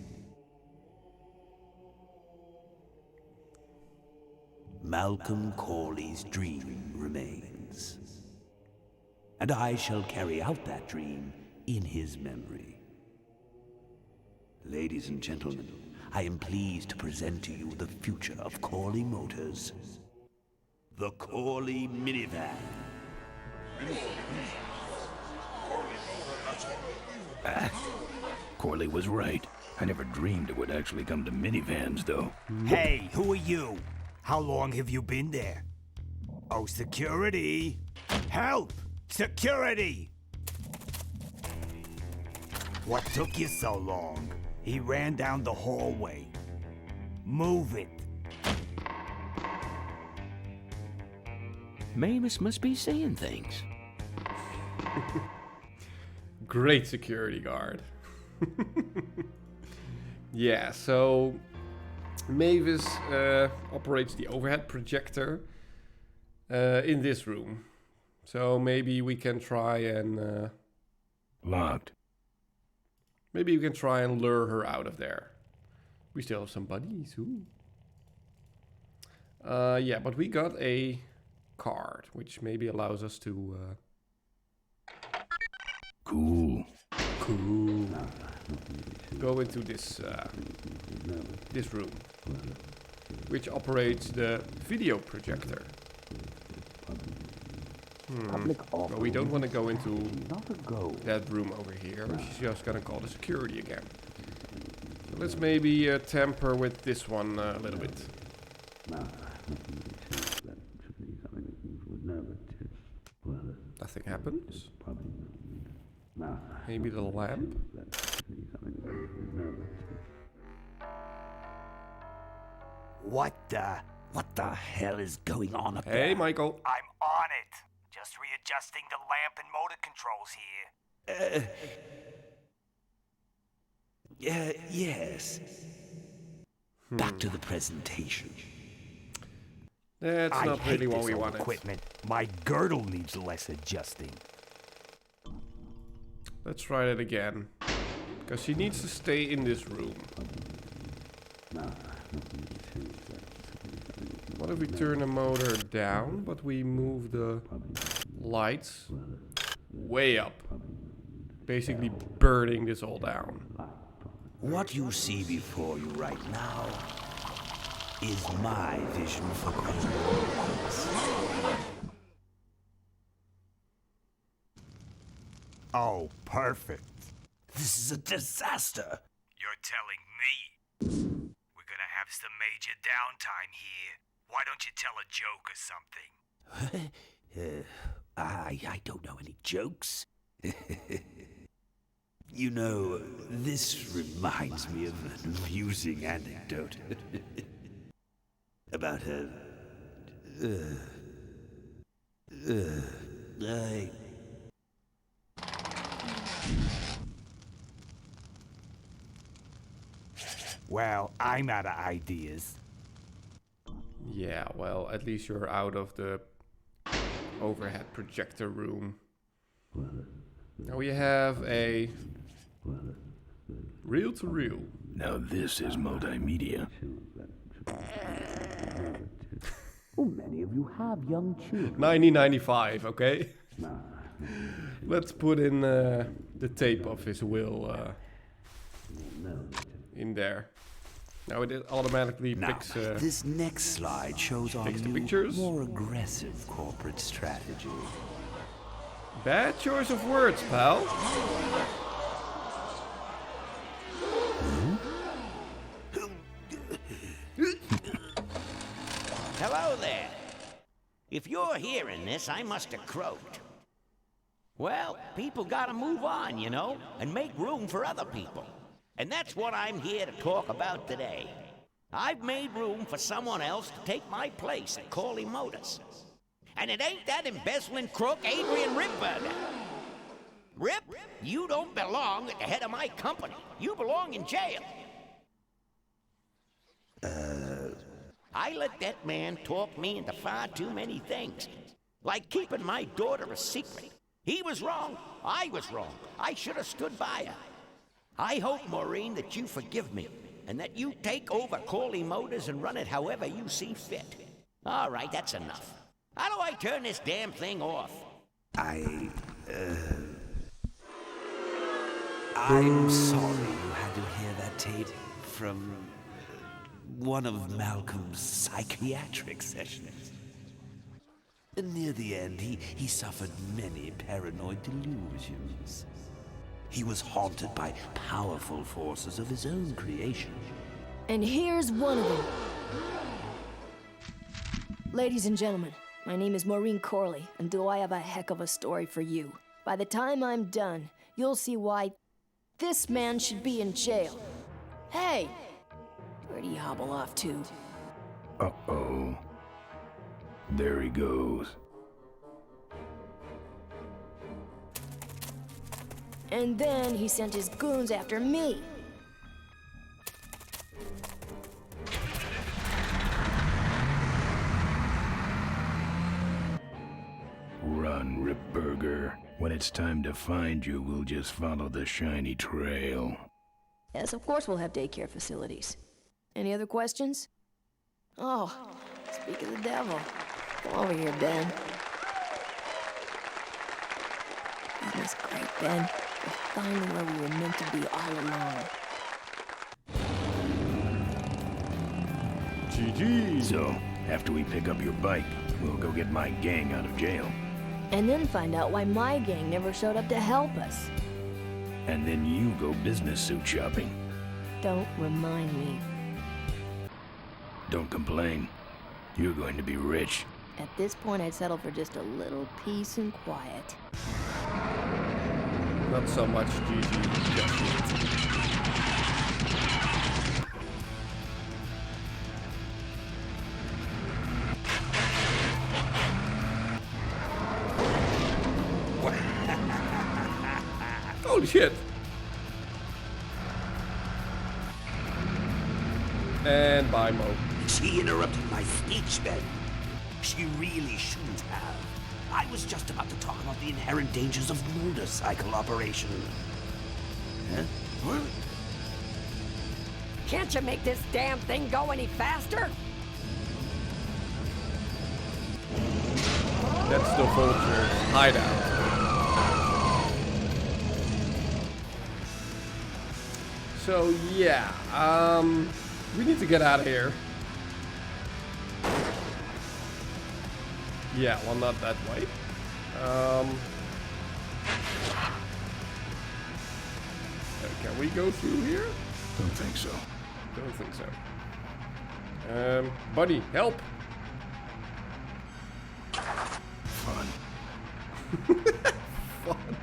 Malcolm Corley's dream remains. And I shall carry out that dream in his memory. Ladies and gentlemen, I am pleased to present to you the future of Corley Motors. The Corley Minivan. Corley was right. I never dreamed it would actually come to minivans, though. Hey, who are you? How long have you been there? Oh, security! Help! Security! What took you so long? He ran down the hallway. Move it. Mavis must be seeing things. Great security guard. Yeah, so Mavis operates the overhead projector in this room. So maybe we can try and... Locked. Maybe we can try and lure her out of there. We still have some buddies. Ooh. Yeah, but we got a card, which maybe allows us to... Cool. Cool. Go into this this room, which operates the video projector. But we don't want to go into that room over here. She's just gonna call the security again. So let's maybe tamper with this one a little bit. Nothing happens. Maybe the lamp. What the hell is going on up there? Hey, Michael. I'm on it. Just readjusting the lamp and motor controls here. Yes. Back to the presentation. That's not really what we wanted. Equipment. My girdle needs less adjusting. Let's try that again. Because she needs to stay in this room. What if we turn the motor down, but we move the lights way up? Basically burning this all down. What you see before you right now is my vision for criminals. Oh, perfect. This is a disaster. You're telling me we're gonna have some major downtime here. Why don't you tell a joke or something? I don't know any jokes. You know, this reminds me of an amusing anecdote about Well, I'm out of ideas. Yeah, well, at least you're out of the overhead projector room. Now we have a reel-to-reel. Now this is multimedia. Many of you have young children. 1995, okay? Let's put in the tape of his will in there. Now it automatically picks. This next slide shows our new, pictures. more aggressive corporate strategy. Bad choice of words, pal. Hello there. If you're hearing this, I must have croaked. Well, people gotta move on, you know, and make room for other people. And that's what I'm here to talk about today. I've made room for someone else to take my place at Corley Motors. And it ain't that embezzling crook Adrian Ripburger. Rip, you don't belong at the head of my company. You belong in jail. I let that man talk me into far too many things. Like keeping my daughter a secret. He was wrong. I was wrong. I should have stood by her. I hope, Maureen, that you forgive me, and that you take over Corley Motors and run it however you see fit. All right, that's enough. How do I turn this damn thing off? I'm sorry you had to hear that tape from one of Malcolm's psychiatric sessions. Near the end, he suffered many paranoid delusions. He was haunted by powerful forces of his own creation. And here's one of them. Ladies and gentlemen, my name is Maureen Corley, and do I have a heck of a story for you. By the time I'm done, you'll see why this man should be in jail. Hey! Where'd he hobble off to? Uh-oh. There he goes. And then he sent his goons after me. Run, When it's time to find you, we'll just follow the shiny trail. Yes, of course we'll have daycare facilities. Any other questions? Oh, speak of the devil. Come over here, Ben. Isn't this great, Ben? We're finally where we were meant to be all along. GG. So, after we pick up your bike, we'll go get my gang out of jail. And then find out why my gang never showed up to help us. And then you go business suit shopping. Don't remind me. Don't complain. You're going to be rich. At this point, I'd settle for just a little peace and quiet. Not so much GG just yet. Holy shit! And bye, Mo. She interrupted my speech, Ben. She really shouldn't have. I was just about to talk about the inherent dangers of motorcycle operation. Huh? What? Can't you make this damn thing go any faster? That's the Vulture hideout. So yeah, we need to get out of here. Yeah, well, not that way. Can we go through here? Don't think so. Don't think so. Buddy, help! Fun. Fun.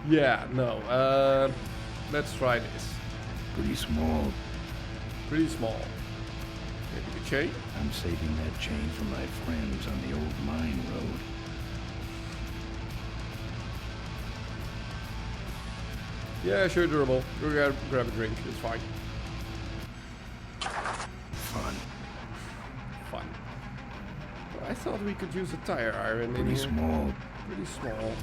Yeah, no. Let's try this. Pretty small. Pretty small. Maybe the chain? I'm saving that chain for my friends on the old mine road. Yeah, sure, durable. Go grab a drink. It's fine. Fun. Fun. Well, I thought we could use a tire iron in Pretty here. small. Pretty small.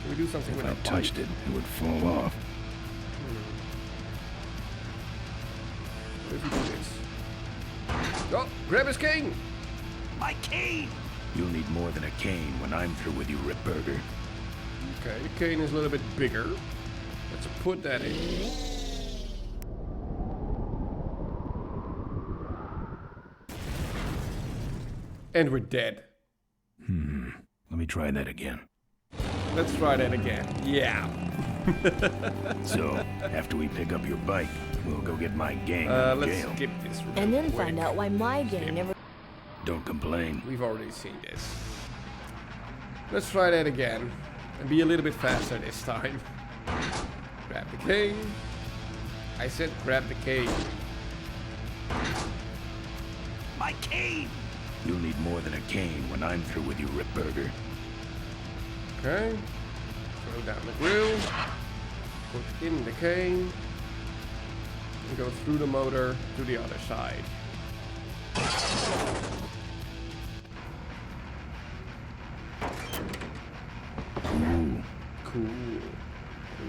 Can we do something with If I that touched pipe? it, it would fall off. What if we do this? Oh, grab his cane! My cane! You'll need more than a cane when I'm through with you, Ripburger. Okay, the cane is a little bit bigger. Let's put that in. And we're dead. Let me try that again. Let's try that again. Yeah. So, after we pick up your bike, we'll go get my gang out of let's jail. skip this real And then quick. find out why my gang never... Don't complain. We've already seen this. Let's try that again. And be a little bit faster this time. Grab the cane. I said grab the cane. My cane! You'll need more than a cane when I'm through with you, Ripburger. Okay. Throw down the grill. Put in the cane. And go through the motor to the other side. Ooh. Cool.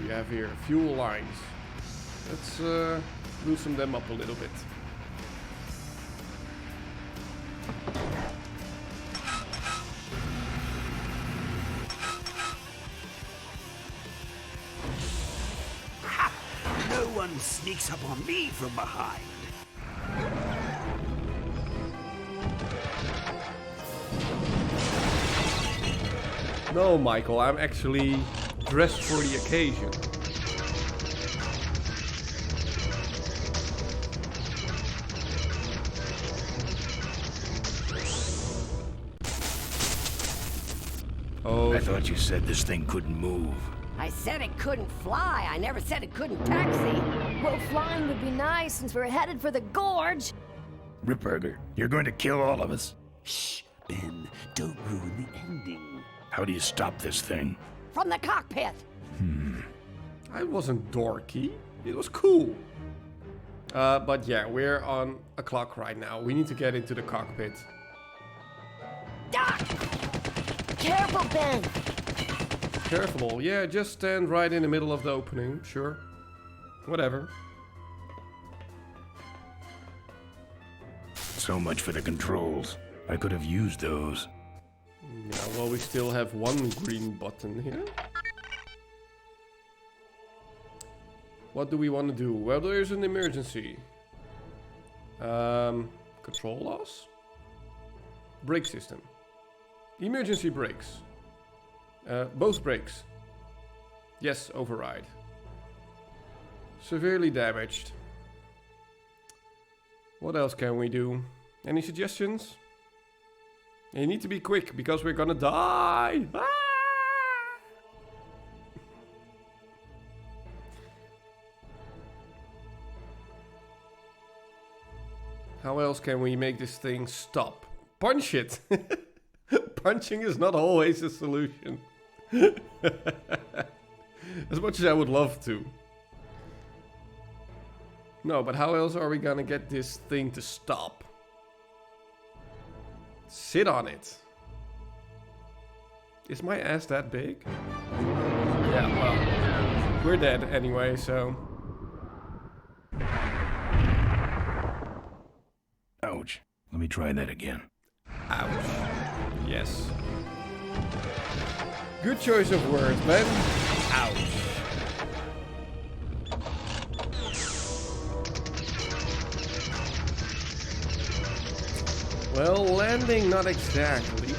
We have here fuel lines. Let's loosen them up a little bit. Ha! No one sneaks up on me from behind. No, Michael, I'm actually dressed for the occasion. Oh, I thought you said this thing couldn't move. I said it couldn't fly. I never said it couldn't taxi. Well, flying would be nice since we're headed for the gorge. Ripburger, you're going to kill all of us. Shh, Ben, don't ruin the ending. How do you stop this thing? From the cockpit. I wasn't dorky. It was cool. But yeah, we're on a clock right now. We need to get into the cockpit. Ah! Careful, Ben! Careful. Yeah, just stand right in the middle of the opening. Sure. Whatever. So much for the controls. I could have used those. Yeah, well, we still have one green button here. What do we want to do? Well, there's an emergency. Control loss? Brake system. Emergency brakes. Both brakes. Yes, override. Severely damaged. What else can we do? Any suggestions? You need to be quick because we're gonna die. Ah! How else can we make this thing stop? Punch it. Punching is not always a solution. As much as I would love to. No, but how else are we gonna get this thing to stop? Sit on it. Is my ass that big? Yeah, well, we're dead anyway, so... Ouch. Let me try that again. Ouch. Yes. Good choice of words, man. Ouch. Well, landing not exactly.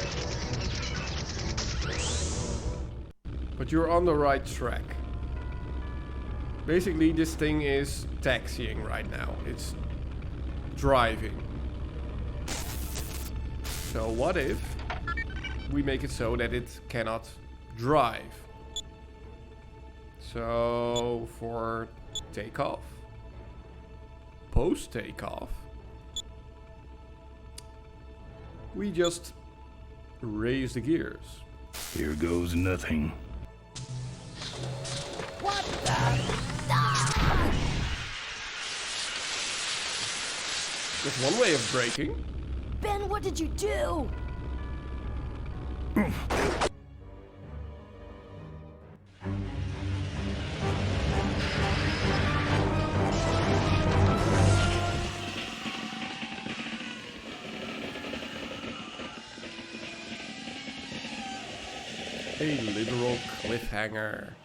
But you're on the right track. Basically, this thing is taxiing right now. It's driving. So what if we make it so that it cannot drive? So for takeoff, post takeoff, we just raise the gears. Here goes nothing. What the? That's one way of braking. Ben, what did you do? A literal cliffhanger.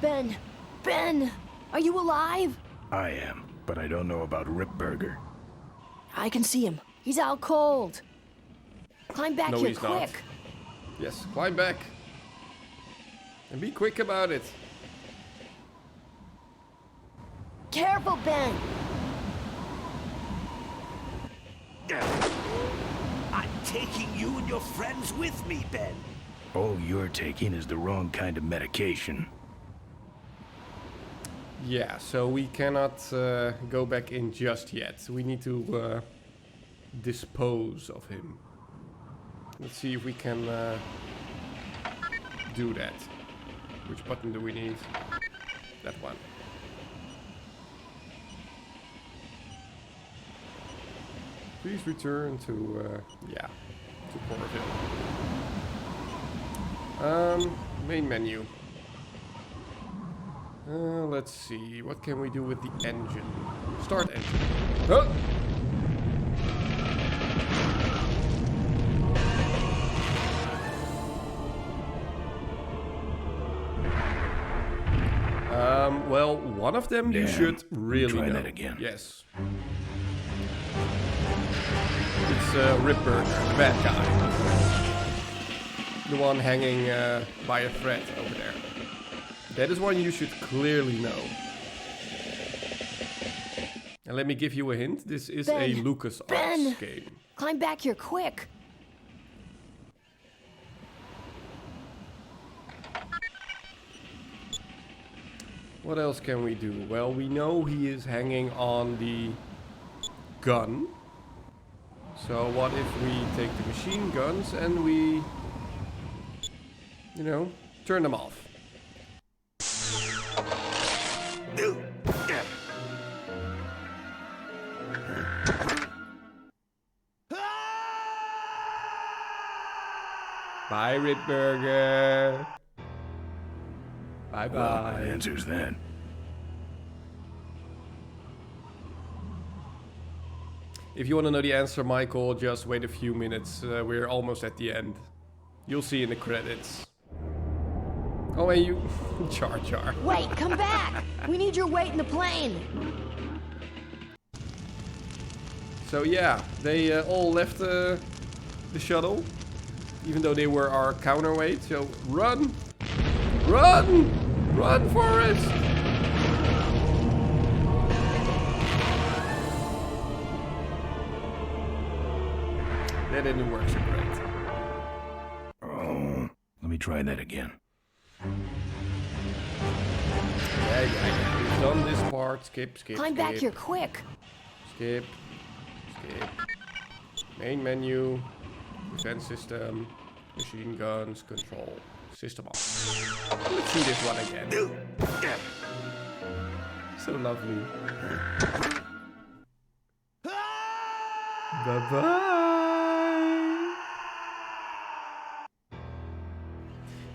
Ben! Ben! Are you alive? I am, but I don't know about Ripburger. I can see him. He's out cold. Climb back No, here he's quick. not. Yes, climb back. And be quick about it. Careful, Ben! I'm taking you and your friends with me, Ben. All you're taking is the wrong kind of medication. Yeah, so we cannot go back in just yet. We need to dispose of him. Let's see if we can do that. Which button do we need? That one. Please return to, yeah, to Portville. Main menu. Let's see, what can we do with the engine? Start engine. Oh! Well, one of them you should really try know. that again. Yes. It's Ripburger, the bad guy. The one hanging by a thread over there. That is one you should clearly know. And let me give you a hint. This is a LucasArts game. Climb back here quick. What else can we do? Well, we know he is hanging on the gun. So what if we take the machine guns and we, you know, turn them off? Bye, Ritburger. Bye-bye. Well, that answers that. If you want to know the answer, Michael, just wait a few minutes. We're almost at the end. You'll see in the credits. Oh, and you... Jar Jar. Wait, come back! We need your weight in the plane! So yeah, they all left the shuttle. Even though they were our counterweight. So run! Run! Run, Forrest! That didn't work so great. Oh, let me try that again. Yeah. We've done this part. Skip. Climb back here, quick! Skip. Main menu. Defense system. Machine guns. Control. System off. Let's see this one again. So lovely. Bye-bye.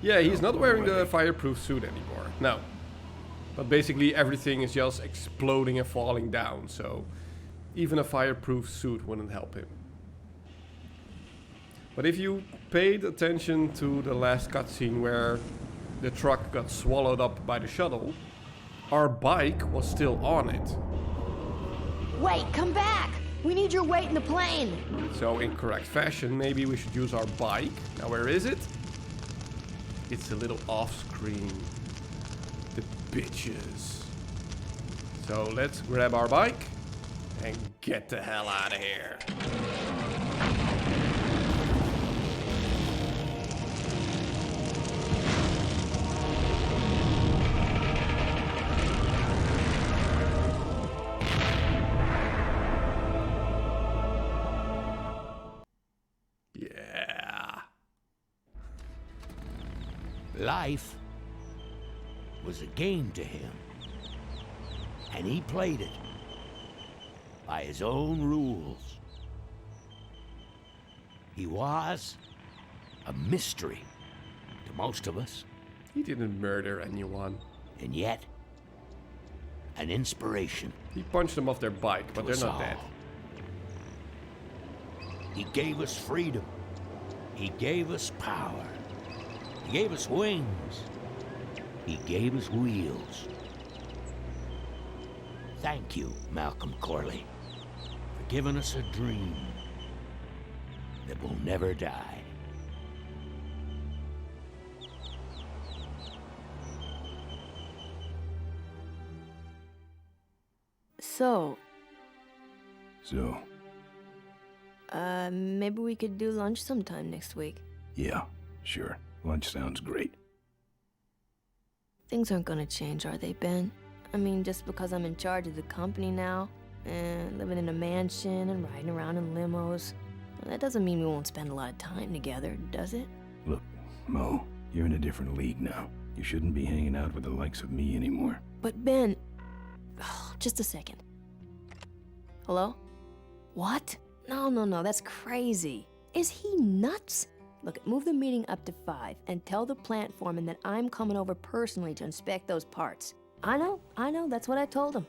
Yeah, he's not wearing the fireproof suit anymore. No. But basically everything is just exploding and falling down, so even a fireproof suit wouldn't help him. But if you paid attention to the last cutscene where the truck got swallowed up by the shuttle, our bike was still on it. Wait, come back! We need your weight in the plane! So in correct fashion, maybe we should use our bike. Now where is it? It's a little off screen. The bitches. So let's grab our bike and get the hell out of here. Life was a game to him, and he played it by his own rules. He was a mystery to most of us. He didn't murder anyone. And yet, an inspiration. He punched them off their bike, but they're not dead. He gave us freedom. He gave us power. He gave us wings. He gave us wheels. Thank you, Malcolm Corley, for giving us a dream that will never die. So, maybe we could do lunch sometime next week. Yeah, sure. Lunch sounds great. Things aren't gonna change, are they, Ben? I mean, just because I'm in charge of the company now, and living in a mansion and riding around in limos, well, that doesn't mean we won't spend a lot of time together, does it? Look, Mo, you're in a different league now. You shouldn't be hanging out with the likes of me anymore. But Ben... Oh, just a second. Hello? What? No, that's crazy. Is he nuts? Look, move the meeting up to 5 and tell the plant foreman that I'm coming over personally to inspect those parts. I know, that's what I told him.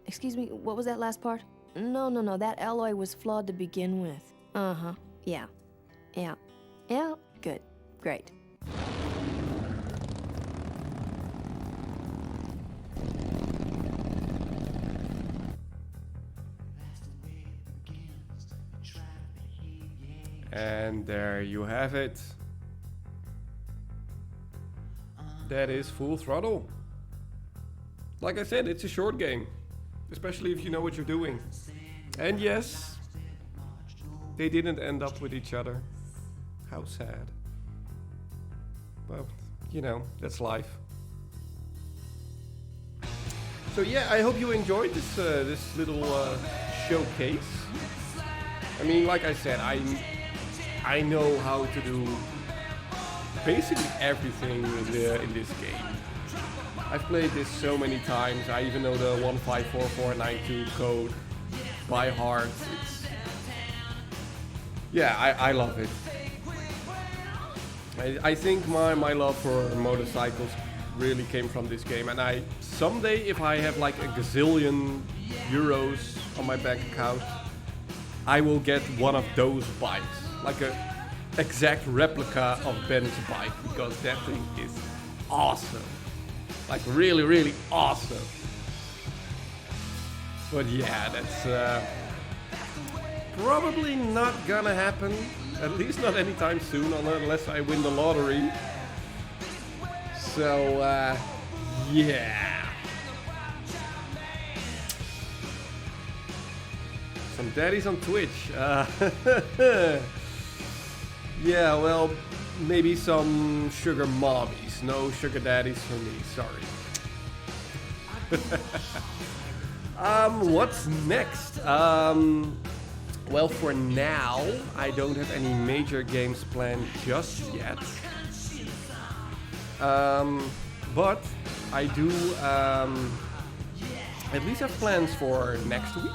Excuse me, what was that last part? No, that alloy was flawed to begin with. Uh-huh, yeah, good, great. And there you have it. That is Full Throttle. Like I said, it's a short game. Especially if you know what you're doing. And yes, they didn't end up with each other. How sad. Well, you know, that's life. So yeah, I hope you enjoyed this this little showcase. I mean, like I said, I know how to do basically everything in this game. I've played this so many times. I even know the 154492 code by heart. Yeah, I love it. I think my love for motorcycles really came from this game, and someday if I have like a gazillion euros on my bank account, I will get one of those bikes, like a exact replica of Ben's bike, because that thing is awesome, like really, really awesome. But yeah, that's probably not gonna happen, at least not anytime soon, unless I win the lottery. So yeah, some daddies on Twitch. Yeah, well, maybe some sugar mommies. No sugar daddies for me, sorry. What's next? Well, for now, I don't have any major games planned just yet. But I do at least have plans for next week.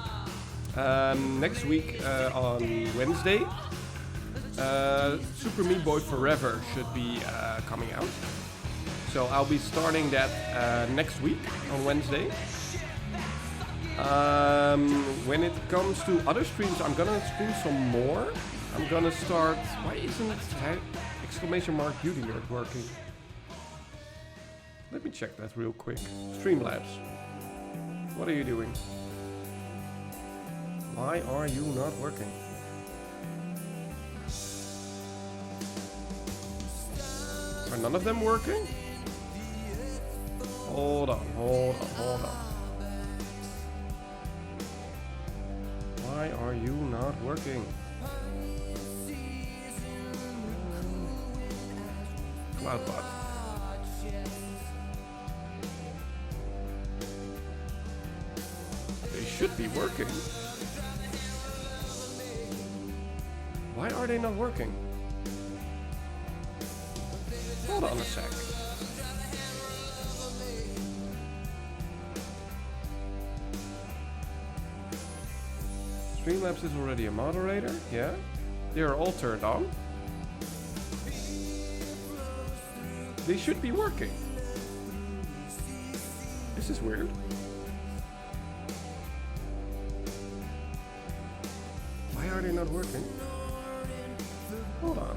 Next week on Wednesday, Super Meat Boy Forever should be coming out. So I'll be starting that next week on Wednesday. When it comes to other streams, I'm gonna stream some more. I'm gonna start... Why isn't exclamation mark Beauty Nerd working? Let me check that real quick. Streamlabs. What are you doing? Why are you not working? Are none of them working? Hold on. Why are you not working? Cloudbot. They should be working. Why are they not working? Hold on a sec. Streamlabs is already a moderator, yeah? They are all turned on. They should be working. This is weird. Why are they not working? Hold on.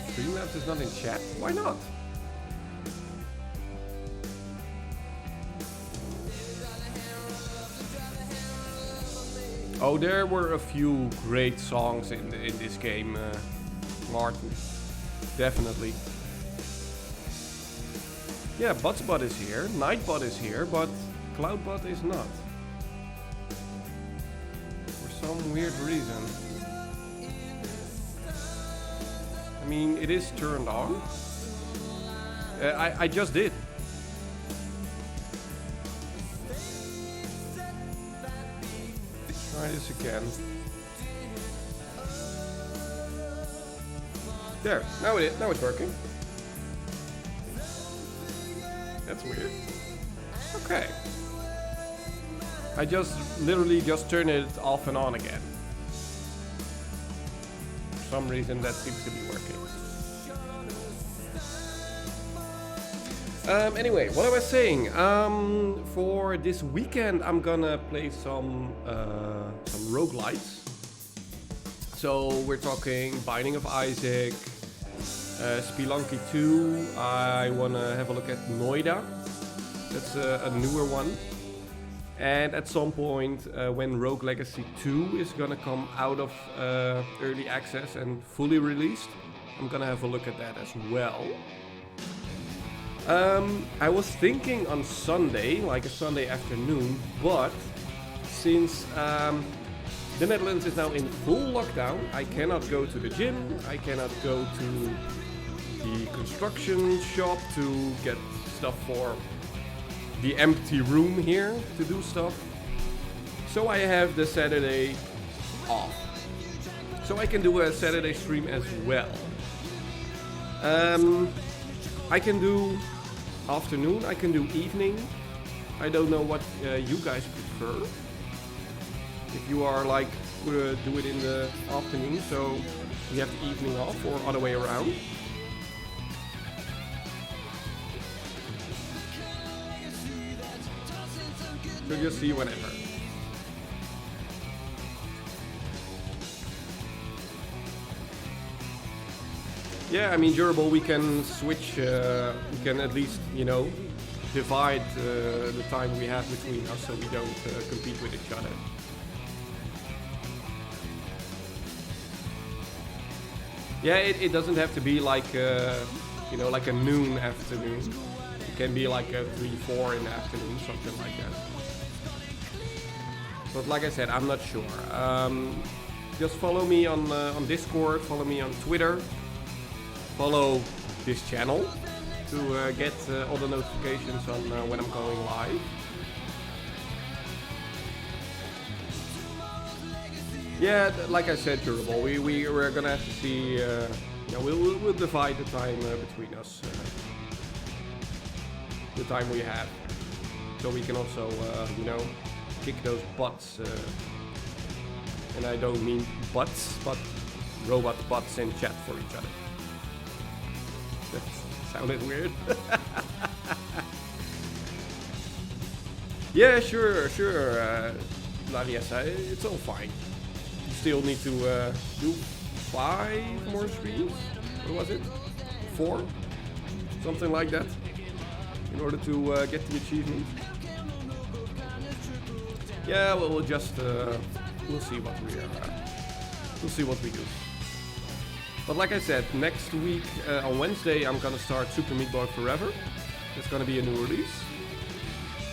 Streamlabs is not in chat? Why not? Oh, there were a few great songs in this game, Martin. Definitely. Yeah, Butsbot is here, Nightbot is here, but Cloudbot is not. For some weird reason. I mean, it is turned on. I just did. Try this again. There, now it's working. That's weird. Okay. I literally just turned it off and on again. For some reason that seems to be working. Anyway, what I was saying, for this weekend I'm gonna play some roguelites. So we're talking Binding of Isaac, Spelunky 2, I wanna have a look at Noida, that's a newer one. And at some point, when Rogue Legacy 2 is gonna come out of early access and fully released, I'm gonna have a look at that as well. I was thinking on Sunday, like a Sunday afternoon, but since the Netherlands is now in full lockdown, I cannot go to the gym, I cannot go to the construction shop to get stuff for the empty room here to do stuff. So I have the Saturday off. So I can do a Saturday stream as well. I can do afternoon, I can do evening. I don't know what you guys prefer. If you are like, do it in the afternoon, so you have the evening off, or other way around. So just see whenever. Yeah, I mean, durable, we can switch, we can at least, you know, divide the time we have between us so we don't compete with each other. Yeah, it doesn't have to be like, you know, like a noon afternoon. It can be like a 3-4 in the afternoon, something like that. But like I said, I'm not sure. Just follow me on Discord, follow me on Twitter, follow this channel to get all the notifications on when I'm going live. Yeah, like I said, durable. We're gonna have to see. You know, we'll divide the time between us, the time we have, so we can also, you know, kick those butts. And I don't mean butts, but robot butts in chat for each other. That sounded weird. Yeah, sure. Lariessa, it's all fine. You still need to do 5 more streams. What was it? 4? Something like that. In order to get the achievement. Yeah, well, we'll just we'll see what we'll see what we do. But like I said, next week on Wednesday I'm gonna start Super Meat Boy Forever. It's gonna be a new release.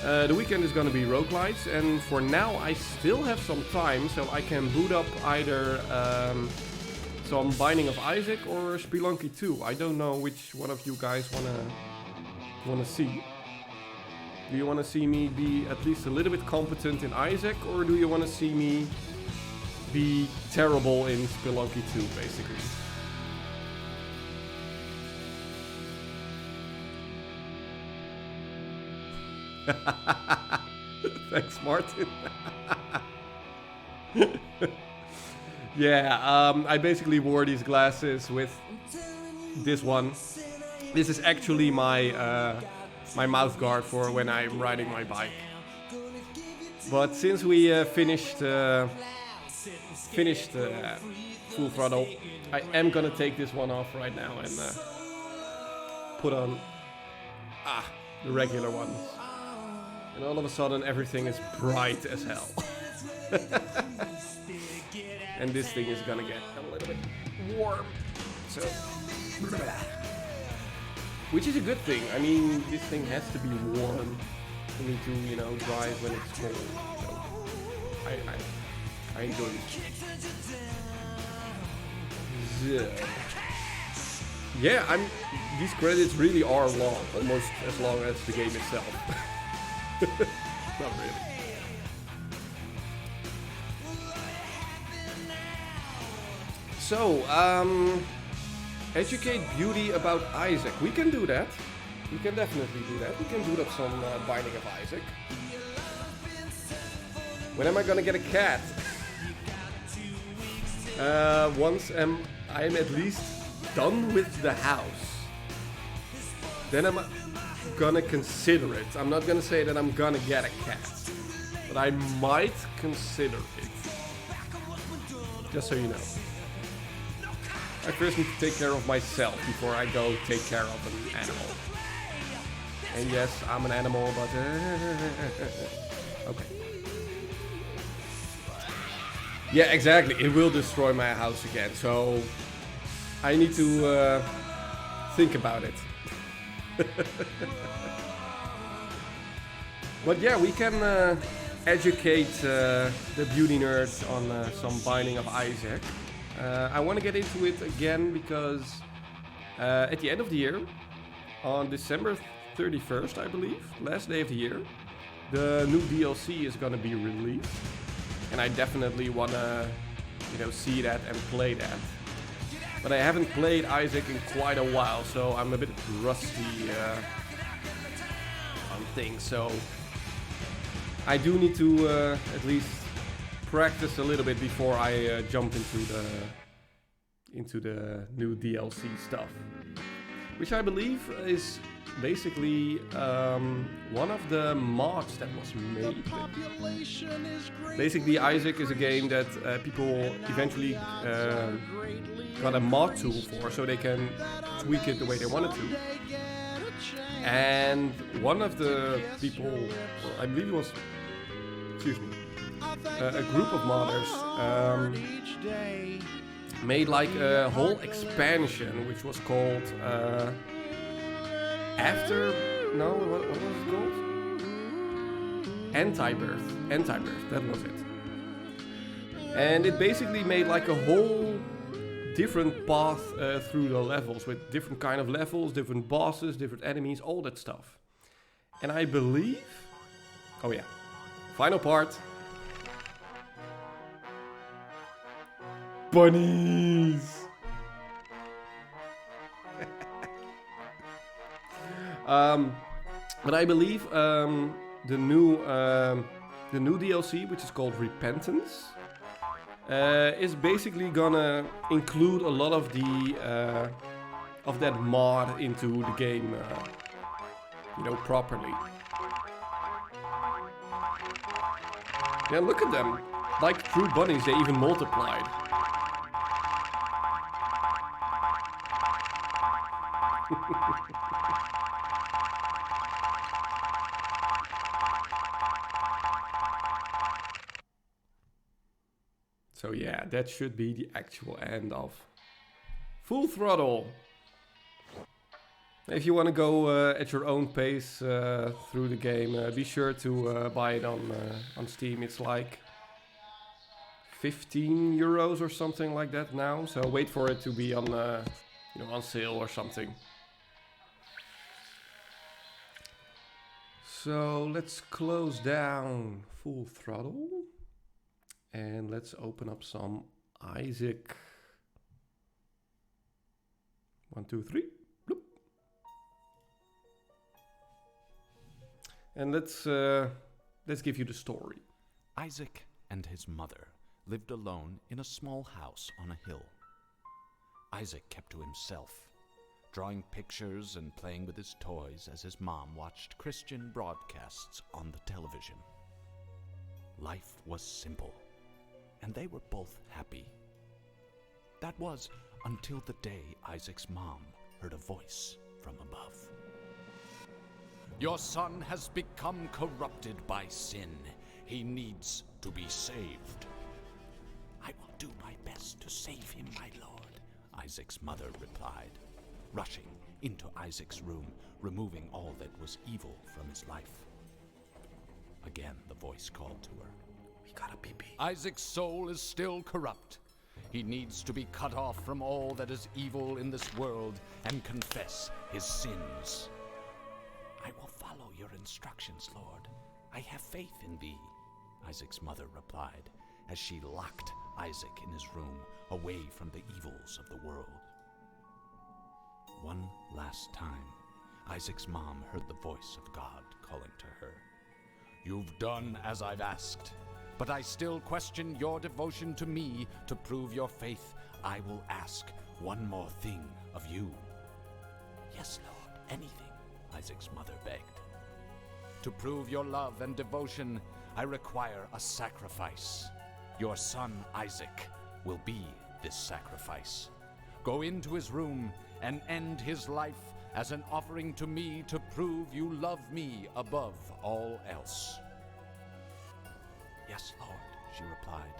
The weekend is gonna be roguelites, and for now I still have some time, so I can boot up either some Binding of Isaac or Spelunky 2. I don't know which one of you guys wanna see. Do you want to see me be at least a little bit competent in Isaac, or do you want to see me be terrible in Spelunky 2, basically? Thanks, Martin. Yeah, I basically wore these glasses with this one. This is actually my my mouth guard for when I'm riding my bike. But since we finished Full Throttle, I am gonna take this one off right now and put on the regular ones. And all of a sudden everything is bright as hell. And this thing is gonna get a little bit warm. So, which is a good thing. I mean, this thing has to be warm for me to, you know, drive when it's cold. So I enjoy it. Yeah, these credits really are long, almost as long as the game itself. Not really. So, educate Beauty about Isaac. We can do that. We can definitely do that. We can do up some Binding of Isaac. When am I gonna get a cat? Once I'm at least done with the house. Then I'm gonna consider it. I'm not gonna say that I'm gonna get a cat. But I might consider it. Just so you know. I first need to take care of myself before I go take care of an animal. And yes, I'm an animal, but okay. Yeah, exactly. It will destroy my house again, so I need to think about it. But yeah, we can educate the beauty nerds on some Binding of Isaac. I want to get into it again because at the end of the year, on December 31st, I believe, last day of the year, the new DLC is going to be released, and I definitely want to, you know, see that and play that. But I haven't played Isaac in quite a while, so I'm a bit rusty thing, so I do need to at least practice a little bit before I jump into the new DLC stuff, which I believe is basically one of the mods that was made. Basically, Isaac is a game that people eventually got a mod tool for, so they can tweak it the way they wanted to. And one of the people, well, I believe it was, excuse me, a group of modders made like a whole expansion, which was called what was it called? Anti-Birth, that was it. And it basically made like a whole different path through the levels, with different kind of levels, different bosses, different enemies, all that stuff. And I believe, oh yeah, final part. Bunnies! But I believe the new DLC, which is called Repentance, is basically gonna include a lot of the of that mod into the game, properly. Yeah, look at them. Like true bunnies, they even multiplied. So yeah, that should be the actual end of Full Throttle. If you want to go at your own pace through the game, be sure to buy it on Steam. It's like 15 euros or something like that now. So wait for it to be on on sale or something. So let's close down Full Throttle and let's open up some Isaac. 1, 2, 3. Bloop. And let's give you the story. Isaac and his mother lived alone in a small house on a hill. Isaac kept to himself, drawing pictures and playing with his toys as his mom watched Christian broadcasts on the television. Life was simple, and they were both happy. That was until the day Isaac's mom heard a voice from above. "Your son has become corrupted by sin. He needs to be saved." "I will do my best to save him, my lord," Isaac's mother replied, rushing into Isaac's room, removing all that was evil from his life. Again, the voice called to her. "We got a pee-pee." "Isaac's soul is still corrupt. He needs to be cut off from all that is evil in this world and confess his sins." "I will follow your instructions, Lord. I have faith in thee," Isaac's mother replied, as she locked Isaac in his room, away from the evils of the world. One last time, Isaac's mom heard the voice of God calling to her. "You've done as I've asked, but I still question your devotion to me. To prove your faith, I will ask one more thing of you." "Yes, Lord, anything," Isaac's mother begged. "To prove your love and devotion, I require a sacrifice. Your son, Isaac, will be this sacrifice. Go into his room and end his life as an offering to me to prove you love me above all else." "Yes, Lord," she replied,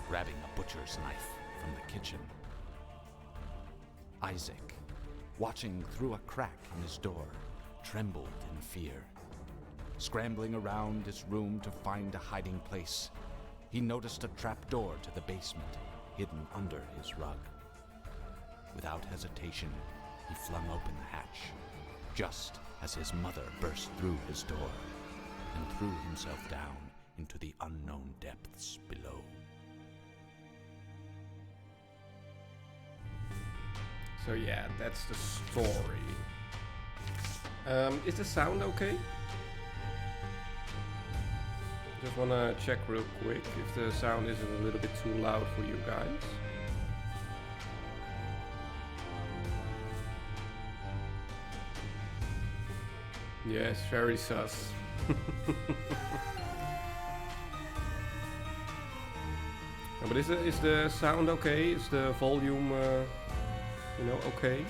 grabbing a butcher's knife from the kitchen. Isaac, watching through a crack in his door, trembled in fear. Scrambling around his room to find a hiding place, he noticed a trapdoor to the basement hidden under his rug. Without hesitation, he flung open the hatch, just as his mother burst through his door and threw himself down into the unknown depths below. So yeah, that's the story. Is the sound okay? Just wanna check real quick if the sound isn't a little bit too loud for you guys. Yes, very sus. No, but is the sound okay? Is the volume, you know, okay?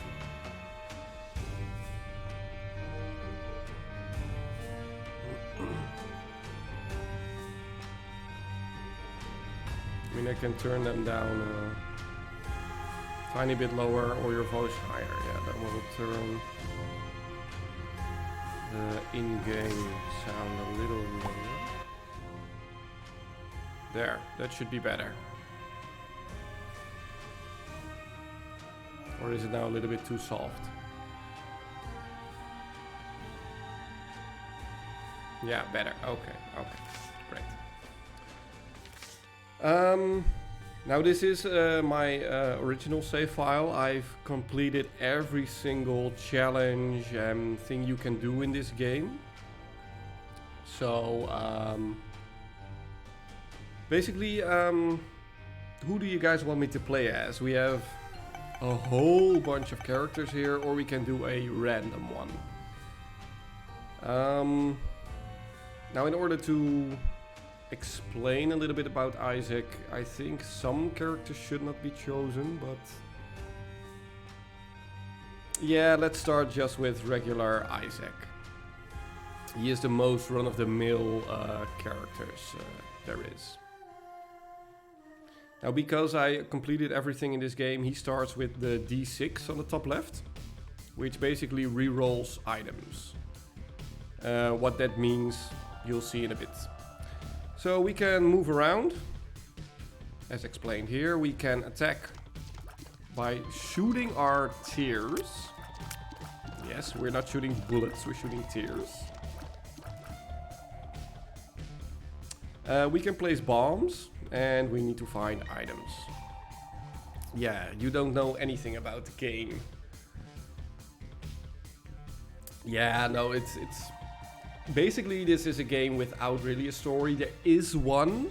I mean, I can turn them down a tiny bit lower or your voice higher. Yeah, that will turn the in-game sound a little lower. There, that should be better. Or is it now a little bit too soft? Yeah, better. Okay, great. Now this is my original save file. I've completed every single challenge and thing you can do in this game. So, basically, who do you guys want me to play as? We have a whole bunch of characters here, or we can do a random one. Now, in order to explain a little bit about Isaac, I think some characters should not be chosen, but yeah, let's start just with regular Isaac. He is the most run-of-the-mill characters there is. Now, because I completed everything in this game, he starts with the D6 on the top left, which basically re-rolls items. What that means, you'll see in a bit. So we can move around, as explained here. We can attack by shooting our tears. Yes, we're not shooting bullets, we're shooting tears. We can place bombs, and we need to find items. Yeah, you don't know anything about the game. Yeah, no, it's basically this is a game without really a story. There is one,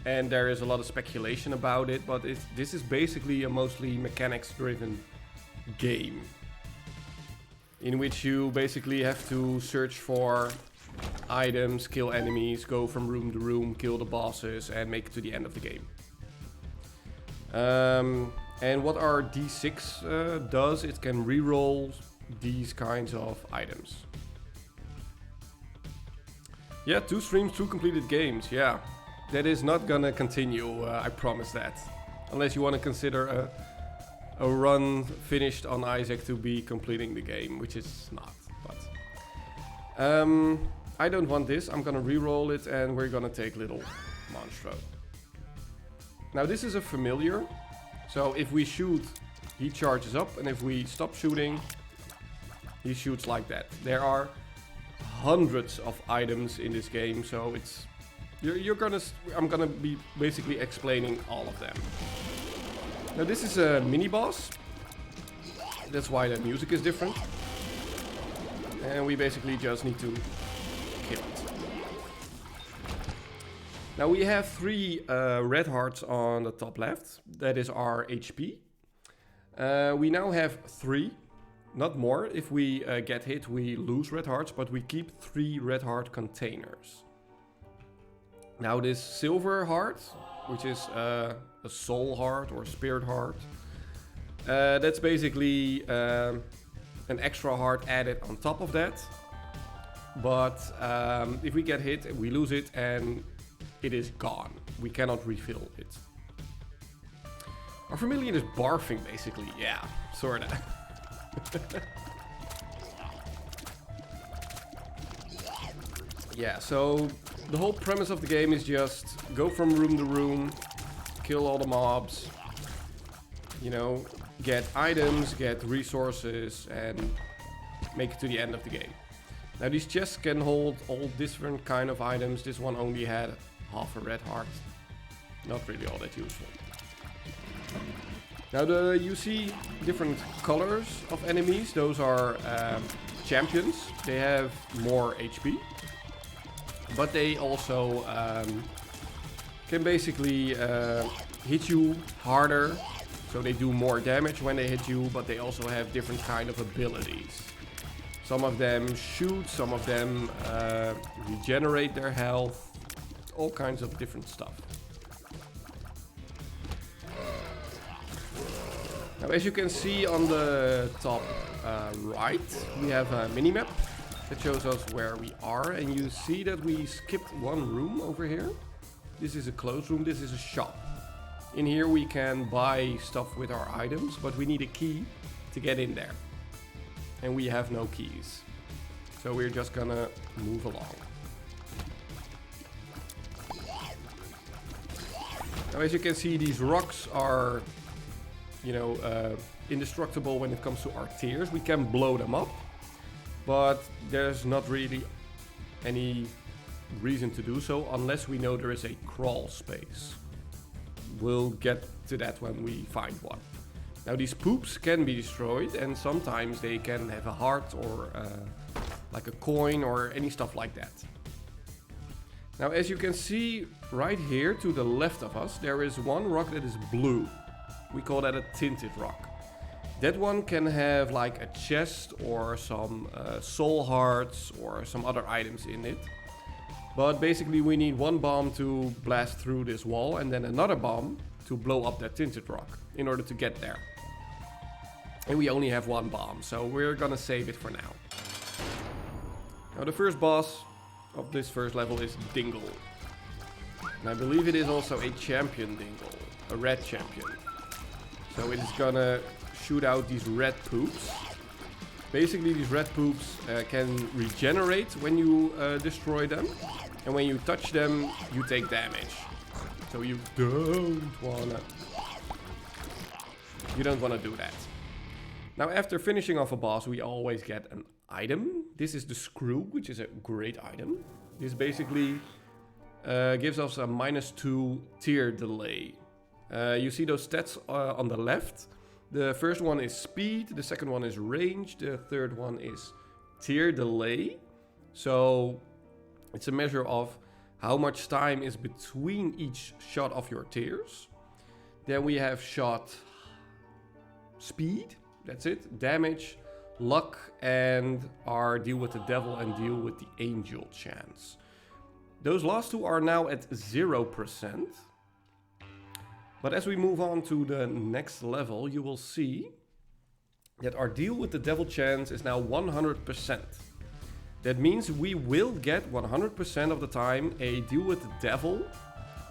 and there is a lot of speculation about it, but this is basically a mostly mechanics-driven game, in which you basically have to search for items, kill enemies, go from room to room, kill the bosses, and make it to the end of the game. And what our D6 does, it can reroll these kinds of items. Yeah, 2 streams, 2 completed games. Yeah, that is not gonna continue, I promise that. Unless you want to consider a run finished on Isaac to be completing the game, which is not. But I don't want this. I'm gonna re-roll it, and we're gonna take little Monstro. Now this is a familiar, so if we shoot, he charges up, and if we stop shooting, he shoots like that. There are hundreds of items in this game, so it's I'm gonna be basically explaining all of them. Now this is a mini boss. That's why the music is different. And we basically just need to kill it. Now we have 3 red hearts on the top left. That is our HP. We now have 3, not more. If we get hit, we lose red hearts, but we keep 3 red heart containers. Now this silver heart, which is a soul heart or spirit heart, that's basically an extra heart added on top of that. But if we get hit, we lose it and it is gone. We cannot refill it. Our familiar is barfing basically, yeah, sorta. Yeah, so the whole premise of the game is just go from room to room, kill all the mobs, you know, get items, get resources, and make it to the end of the game. Now these chests can hold all different kind of items. This one only had half a red heart. Not really all that useful. Now you see different colors of enemies. Those are champions. They have more HP. but they also can basically hit you harder. So they do more damage when they hit you, but they also have different kind of abilities. Some of them shoot, some of them regenerate their health, all kinds of different stuff. Now, as you can see on the top right, we have a minimap that shows us where we are, and you see that we skipped one room over here. This is a closed room, this is a shop. In here we can buy stuff with our items, but we need a key to get in there. And we have no keys. So we're just gonna move along. Now, as you can see, these rocks are, you know, indestructible when it comes to our tiers. We can blow them up, but there's not really any reason to do so unless we know there is a crawl space. We'll get to that when we find one. Now, these poops can be destroyed, and sometimes they can have a heart or like a coin or any stuff like that. Now, as you can see right here to the left of us, there is one rock that is blue. We call that a tinted rock. That one can have like a chest or some soul hearts or some other items in it. But basically we need one bomb to blast through this wall and then another bomb to blow up that tinted rock in order to get there. And we only have one bomb, so we're gonna save it for now. Now, the first boss of this first level is Dingle. And I believe it is also a champion Dingle, a red champion. So it is gonna shoot out these red poops. Basically, these red poops can regenerate when you destroy them. And when you touch them, you take damage. So you don't wanna do that. Now, after finishing off a boss, we always get an item. This is the screw, which is a great item. This basically gives us a -2 tier delay. You see those stats on the left. The first one is speed, the second one is range, the third one is tier delay. So it's a measure of how much time is between each shot of your tiers. Then we have shot speed, that's it, damage, luck, and our deal with the devil and deal with the angel chance. Those last two are now at 0%. But as we move on to the next level, you will see that our deal with the devil chance is now 100%. That means we will get 100% of the time a deal with the devil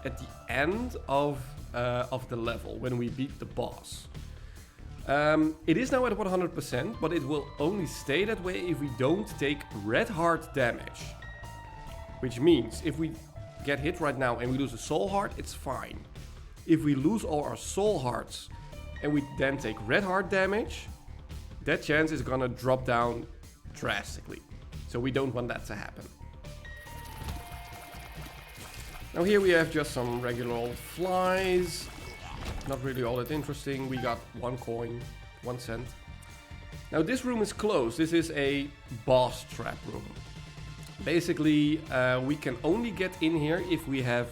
at the end of the level when we beat the boss. It is now at 100%, but it will only stay that way if we don't take red heart damage. Which means if we get hit right now and we lose a soul heart, it's fine. If we lose all our soul hearts and we then take red heart damage, that chance is gonna drop down drastically. So we don't want that to happen. Now here we have just some regular old flies. Not really all that interesting. We got 1 coin, 1 cent. Now this room is closed. This is a boss trap room. Basically, we can only get in here if we have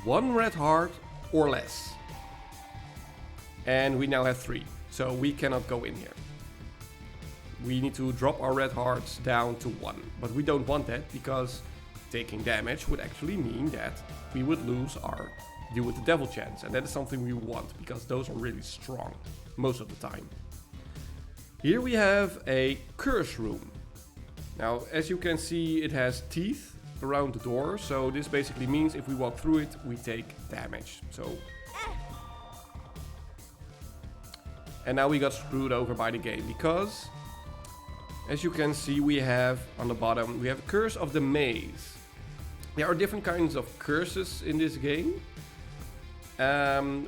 1 red heart or less. And we now have 3, so we cannot go in here. We need to drop our red hearts down to 1, but we don't want that because taking damage would actually mean that we would lose our deal with the devil chance, and that is something we want because those are really strong most of the time. Here we have a curse room. Now, as you can see, it has teeth around the door, so this basically means if we walk through it, we take damage. And now we got screwed over by the game because, as you can see, we have on the bottom, we have a Curse of the Maze. There are different kinds of curses in this game,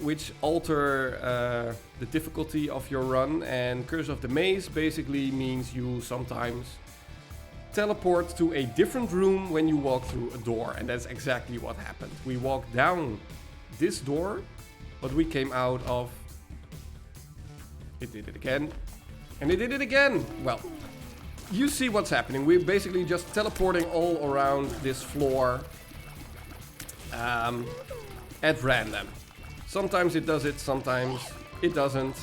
which alter the difficulty of your run, and Curse of the Maze basically means you sometimes teleport to a different room when you walk through a door, and that's exactly what happened. We walked down this door, but we came out of... It did it again, and it did it again! Well, you see what's happening. We're basically just teleporting all around this floor at random. Sometimes it does it, sometimes it doesn't.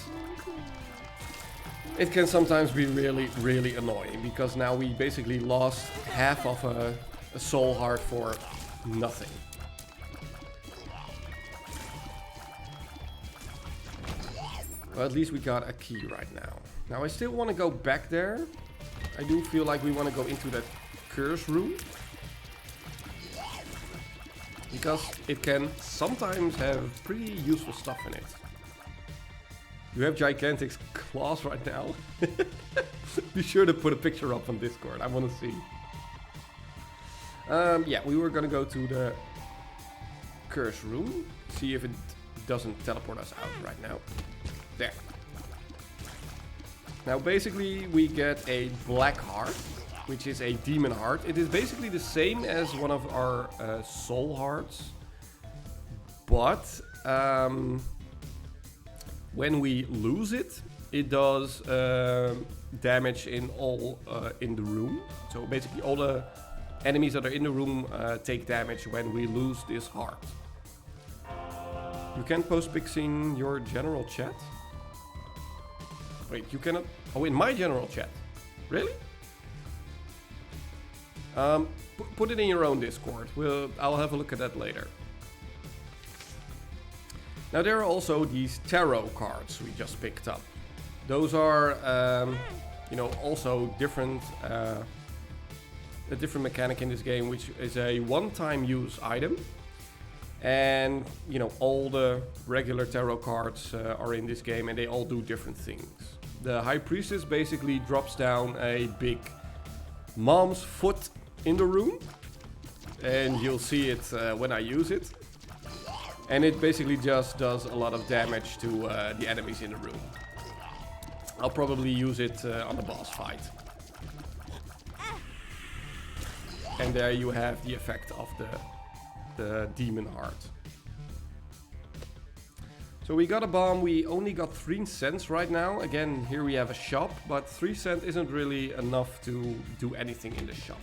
It can sometimes be really, really annoying because now we basically lost half of a soul heart for nothing. Well, at least we got a key right now. Now I still want to go back there. I do feel like we want to go into that curse room. Because it can sometimes have pretty useful stuff in it. You have gigantic claws right now. Be sure to put a picture up on Discord. I want to see. Yeah, we were gonna go to the curse room. See if it doesn't teleport us out right now. There. Now basically we get a black heart, which is a demon heart. It is basically the same as one of our soul hearts. But when we lose it, it does damage in all in the room. So basically all the enemies that are in the room take damage when we lose this heart. You can post pics in your general chat? Wait, you cannot... Oh, in my general chat. Really? Put it in your own Discord. I'll have a look at that later. Now there are also these tarot cards we just picked up. Those are, you know, also different... a different mechanic in this game, which is a one-time use item. And, you know, all the regular tarot cards are in this game and they all do different things. The High Priestess basically drops down a big mom's foot in the room. And you'll see it when I use it. And it basically just does a lot of damage to the enemies in the room. I'll probably use it on the boss fight. And there you have the effect of the demon heart. So we got a bomb. We only got 3 cents right now. Again, here we have a shop, but 3 cents isn't really enough to do anything in the shop.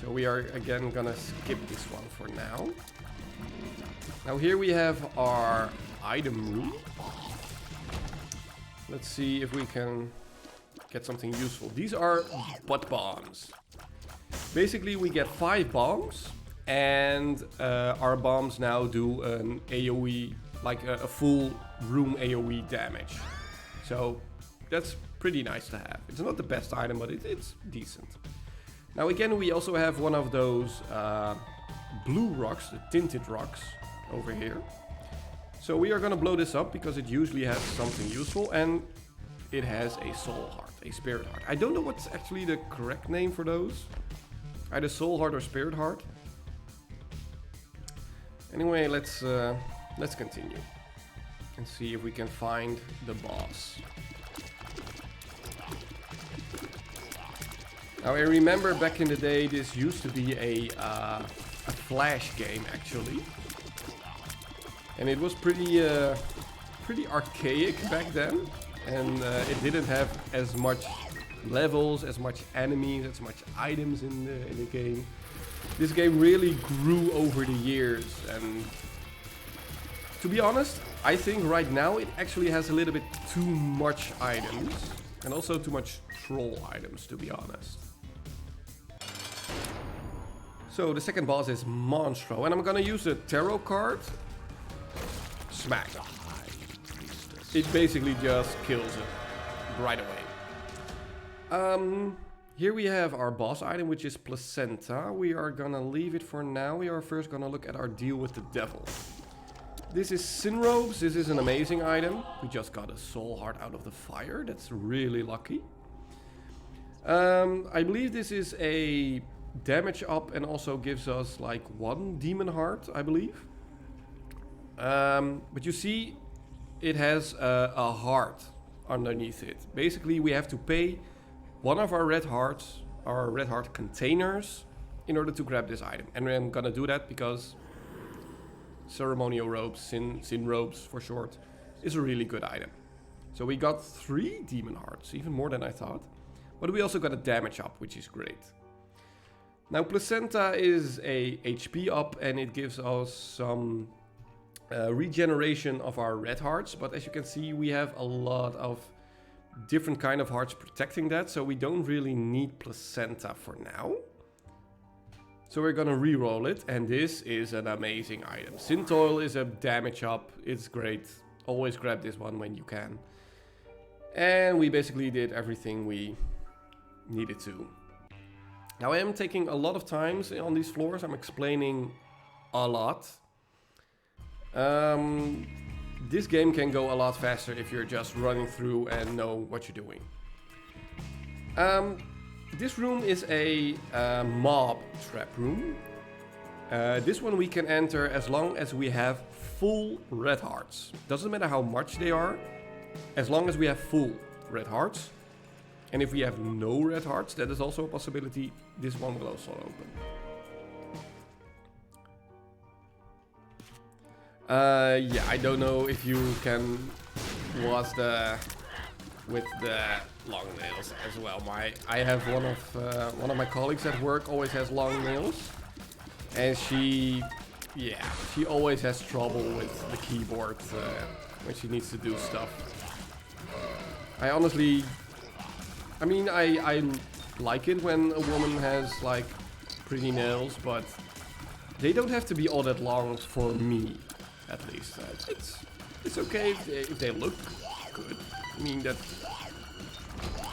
So we are again gonna skip this one for now. Now here we have our item room. Let's see if we can get something useful. These are butt bombs. Basically we get 5 bombs and our bombs now do an AoE, like a full room AoE damage. So that's pretty nice to have. It's not the best item, but it's decent. Now again, we also have one of those blue rocks, the tinted rocks over here. So we are gonna blow this up because it usually has something useful and it has a soul heart, a spirit heart. I don't know what's actually the correct name for those. Either soul heart or spirit heart. Anyway, let's continue and see if we can find the boss. Now I remember back in the day this used to be a Flash game actually, and it was pretty archaic back then, and it didn't have as much levels, as much enemies, as much items in the game. This game really grew over the years, and to be honest, I think right now it actually has a little bit too much items, and also too much troll items, to be honest. So the second boss is Monstro, and I'm gonna use the tarot card. Smack. It basically just kills it right away. Here we have our boss item, which is Placenta. We are gonna leave it for now. We are first gonna look at our deal with the devil. This is Sin Robes. This is an amazing item. We just got a soul heart out of the fire. That's really lucky. I believe this is a damage up and also gives us like 1 demon heart, I believe. But you see, it has a heart underneath it. Basically, we have to pay one of our red heart containers in order to grab this item. And I'm gonna do that because ceremonial robes, sin robes for short, is a really good item. So we got 3 demon hearts, even more than I thought. But we also got a damage up, which is great. Now Placenta is a HP up and it gives us some regeneration of our red hearts. But as you can see, we have a lot of different kind of hearts protecting that. So we don't really need Placenta for now. So we're gonna re-roll it, and this is an amazing item. Syntoil is a damage up, it's great. Always grab this one when you can. And we basically did everything we needed to. Now I am taking a lot of times on these floors, I'm explaining a lot. This game can go a lot faster if you're just running through and know what you're doing. This room is a mob trap room. This one we can enter as long as we have full red hearts. Doesn't matter how much they are, as long as we have full red hearts. And if we have no red hearts, that is also a possibility. This one will also open. Yeah, I don't know if you can watch with the long nails as well. I have one of my colleagues at work always has long nails, and she always has trouble with the keyboard when she needs to do stuff. I like it when a woman has like pretty nails, but they don't have to be all that long for me, at least. It's okay if they look good. I mean that.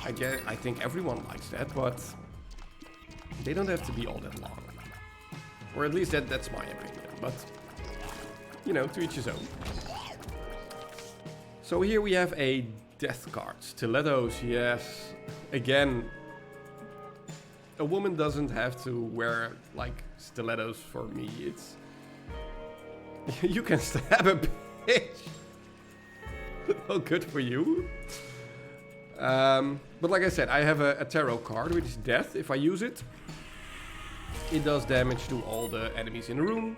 I think everyone likes that, but they don't have to be all that long. Or at least that's my opinion. But you know, to each his own. So here we have a death card. Stilettos, yes. Again, a woman doesn't have to wear like stilettos for me. It's you can stab a bitch. Oh, good for you. But like I said, I have a tarot card, which is death. If I use it, it does damage to all the enemies in the room,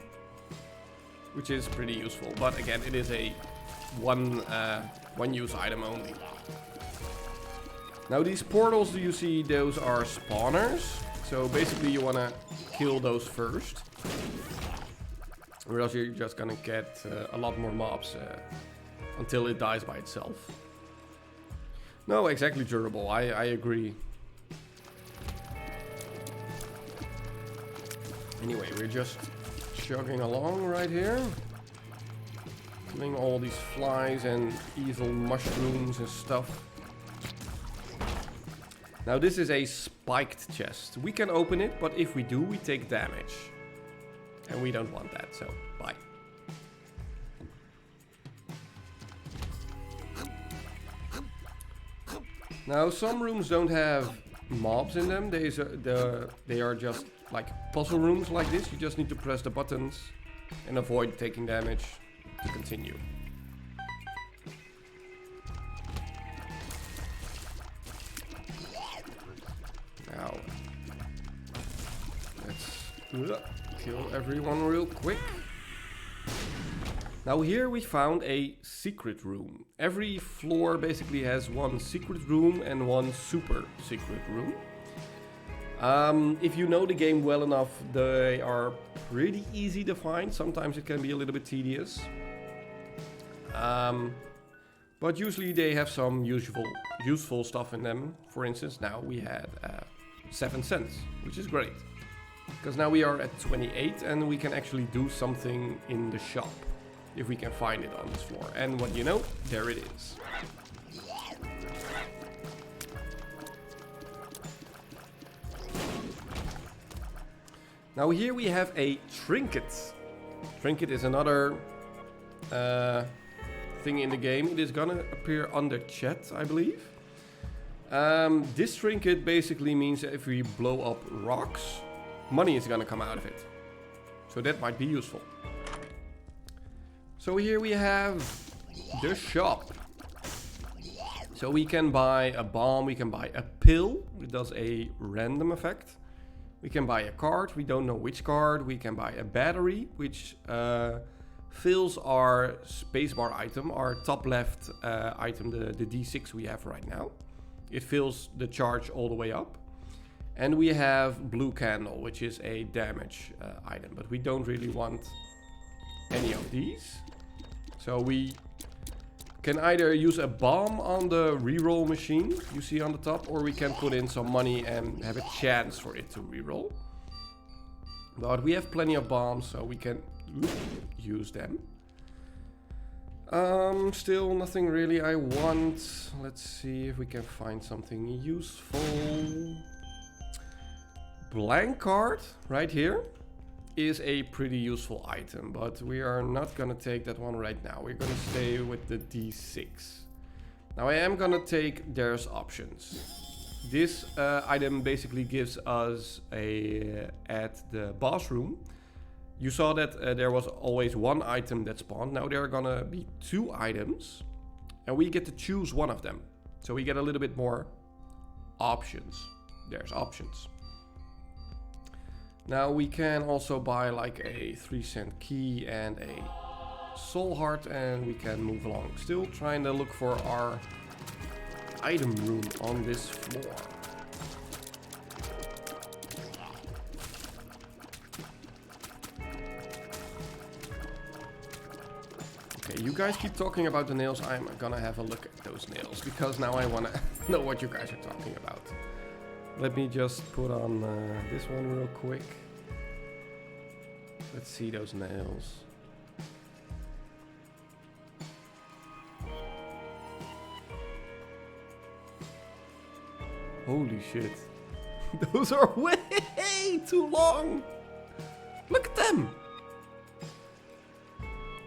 which is pretty useful. But again, it is a one-use item only. Now these portals, do you see? Those are spawners. So basically, you want to kill those first, or else you're just gonna get a lot more mobs until it dies by itself. No, exactly, durable. I agree. Anyway, we're just chugging along right here. Killing all these flies and evil mushrooms and stuff. Now this is a spiked chest. We can open it, but if we do, we take damage. And we don't want that, so bye. Now some rooms don't have mobs in them. They are just like puzzle rooms like this. You just need to press the buttons and avoid taking damage to continue. Now let's kill everyone real quick. Now here we found a secret room. Every floor basically has one secret room and one super secret room. If you know the game well enough, they are pretty easy to find. Sometimes it can be a little bit tedious. But usually they have some useful stuff in them. For instance, now we had 7 cents, which is great. Because now we are at 28 and we can actually do something in the shop. If we can find it on this floor. And what you know, there it is. Now here we have a trinket. Trinket is another thing in the game. It is gonna appear under chat, I believe. This trinket basically means that if we blow up rocks, money is gonna come out of it. So that might be useful. So here we have the shop. So we can buy a bomb, we can buy a pill, it does a random effect. We can buy a card, we don't know which card. We can buy a battery, which fills our spacebar item, our top left item, the D6 we have right now. it fills the charge all the way up. And we have blue candle, which is a damage item, but we don't really want any of these. So we can either use a bomb on the reroll machine you see on the top, or we can put in some money and have a chance for it to reroll. But we have plenty of bombs, so we can use them. Still nothing really I want. Let's see if we can find something useful. Blank card right here is a pretty useful item, but we are not gonna take that one right now. We're gonna stay with the D6. Now I am gonna take there's options. This item basically gives us at the boss room. You saw that there was always one item that spawned. Now there are gonna be 2 items, and we get to choose one of them. So we get a little bit more options. There's options. Now we can also buy like a 3-cent key and a soul heart, and we can move along. Still trying to look for our item room on this floor. Okay, you guys keep talking about the nails. I'm gonna have a look at those nails, because now I wanna know what you guys are talking about. Let me just put on this one real quick. Let's see those nails. Holy shit. Those are way too long. Look at them.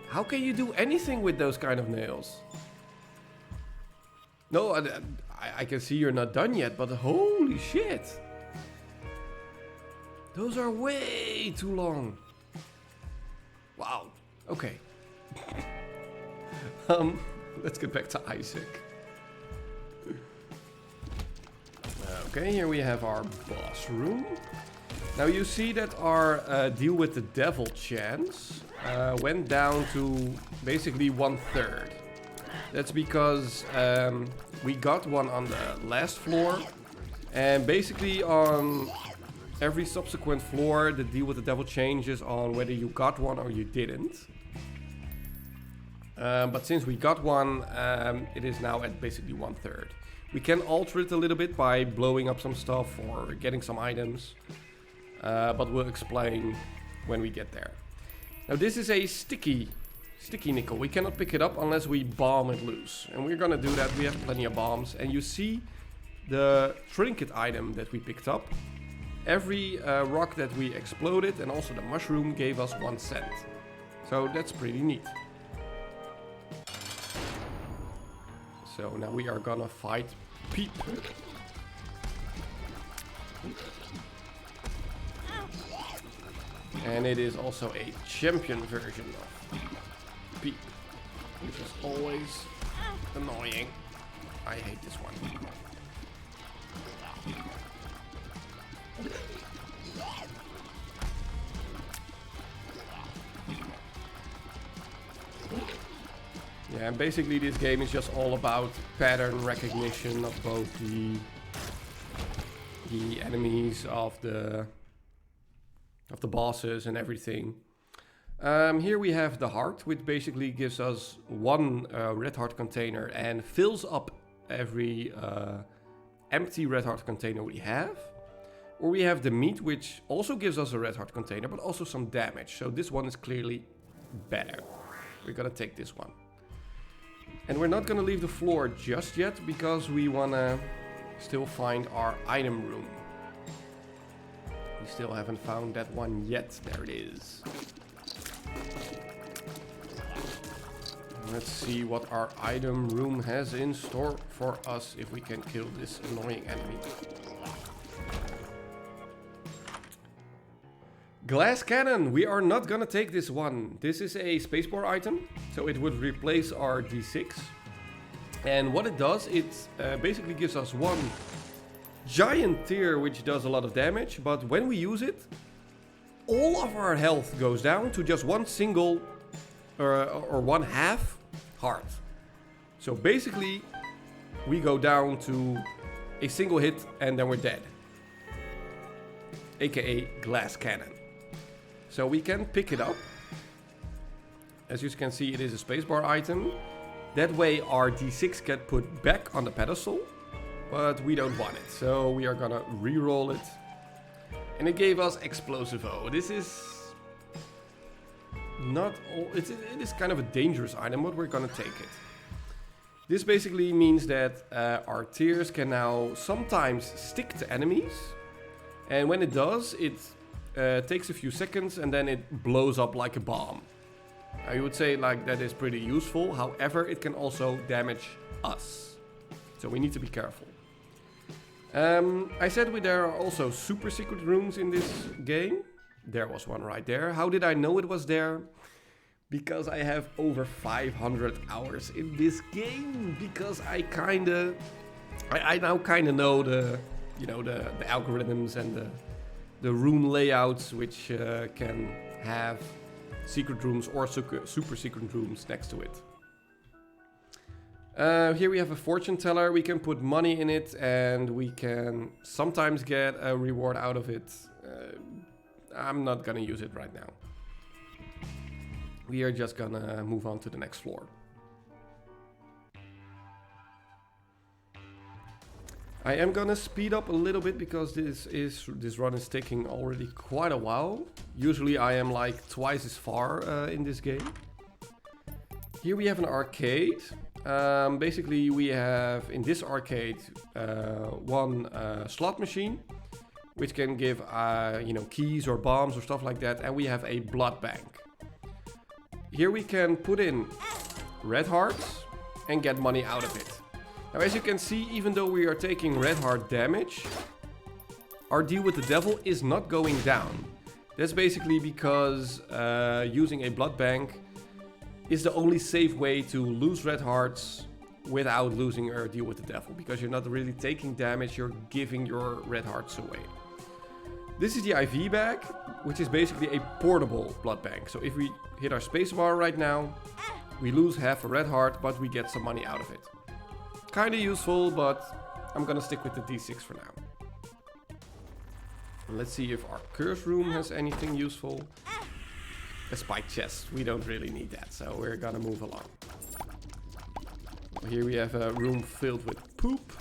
How can you do anything with those kind of nails? No, I can see you're not done yet, but holy shit. Those are way too long. Wow. Okay. Let's get back to Isaac. Okay, here we have our boss room. Now you see that our deal with the devil chance went down to basically 1/3. That's because we got one on the last floor, and basically on every subsequent floor the deal with the devil changes on whether you got one or you didn't. But since we got one, it is now at basically 1/3. We can alter it a little bit by blowing up some stuff or getting some items, but we'll explain when we get there. Now this is a sticky nickel. We cannot pick it up unless we bomb it loose, and we're gonna do that. We have plenty of bombs, and you see the trinket item that we picked up. Every rock that we exploded and also the mushroom gave us 1 cent. So that's pretty neat. So now we are gonna fight Peep. And it is also a champion version of Peep, which is always annoying. I hate this one. Yeah, and basically this game is just all about pattern recognition of both the enemies, of the bosses and everything. Here we have the heart, which basically gives us 1 red heart container and fills up every empty red heart container we have. Or we have the meat, which also gives us a red heart container, but also some damage. So this one is clearly better. We're gonna take this one. And we're not gonna leave the floor just yet, because we wanna still find our item room. We still haven't found that one yet. There it is. Let's see what our item room has in store for us if we can kill this annoying enemy. Glass cannon. We are not gonna take this one. This is a spacebar item, so it would replace our D6. And what it does, it basically gives us 1 giant tear, which does a lot of damage. But when we use it, all of our health goes down to just 1 single or 1/2 heart. So basically, we go down to a single hit and then we're dead. AKA glass cannon. So we can pick it up. As you can see, it is a spacebar item. That way our D6 get put back on the pedestal, but we don't want it. So we are gonna re-roll it. And it gave us Explosivo. This is not all, it is kind of a dangerous item, but we're gonna take it. This basically means that our tears can now sometimes stick to enemies. And when it does, it takes a few seconds and then it blows up like a bomb. I would say like that is pretty useful. However, it can also damage us. So we need to be careful. I said there are also super secret rooms in this game. There was one right there. How did I know it was there? Because I have over 500 hours in this game. Because I now kinda know the, you know, the algorithms and the room layouts, which can have secret rooms or super secret rooms next to it. Here we have a fortune teller. We can put money in it and we can sometimes get a reward out of it. I'm not gonna use it right now. We are just gonna move on to the next floor. I am gonna speed up a little bit because this run is taking already quite a while. Usually I am like twice as far in this game. Here we have an arcade. Basically we have in this arcade one slot machine, which can give you know, keys or bombs or stuff like that, and we have a blood bank. Here we can put in red hearts and get money out of it. Now as you can see, even though we are taking red heart damage, our deal with the devil is not going down. That's basically because using a blood bank is the only safe way to lose red hearts without losing your deal with the devil. Because you're not really taking damage, you're giving your red hearts away. This is the IV bag, which is basically a portable blood bank. So if we hit our spacebar right now, we lose half a red heart, but we get some money out of it. Kinda useful, but I'm gonna stick with the D6 for now. And let's see if our curse room has anything useful. A spike chest, we don't really need that, so we're gonna move along. Here we have a room filled with poop.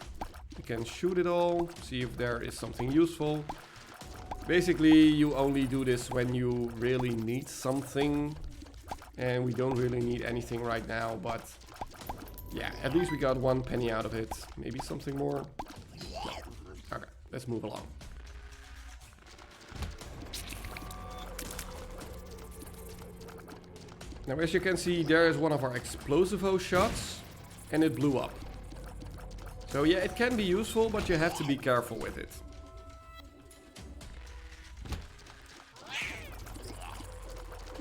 We can shoot it all, see if there is something useful. Basically, you only do this when you really need something. And we don't really need anything right now, but yeah, at least we got 1 penny out of it. Maybe something more? No. Okay, let's move along. Now, as you can see, there is one of our Explosivo shots, and it blew up. So yeah, it can be useful, but you have to be careful with it.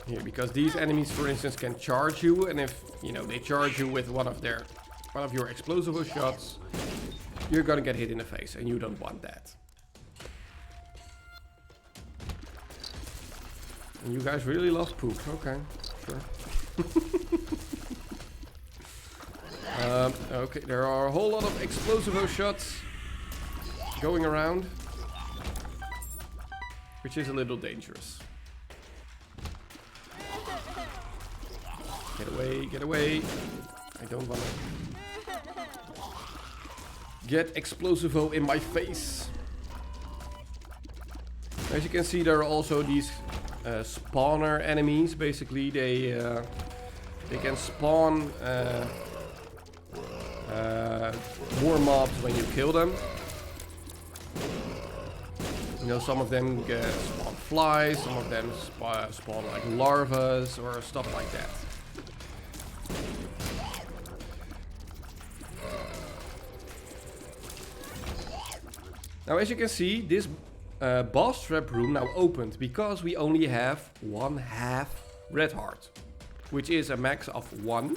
Here, because these enemies, for instance, can charge you, and if you know they charge you with one of your Explosivo shots, you're gonna get hit in the face, and you don't want that. And you guys really love poop. Okay, sure. Okay, there are a whole lot of Explosivo shots going around, which is a little dangerous. Get away, get away. I don't want to get Explosivo in my face. As you can see, there are also these spawner enemies. Basically, they can spawn more mobs when you kill them. You know, some of them spawn flies, some of them spawn like larvas or stuff like that. Now, as you can see, this boss trap room now opened because we only have 1/2 red heart, which is a max of 1.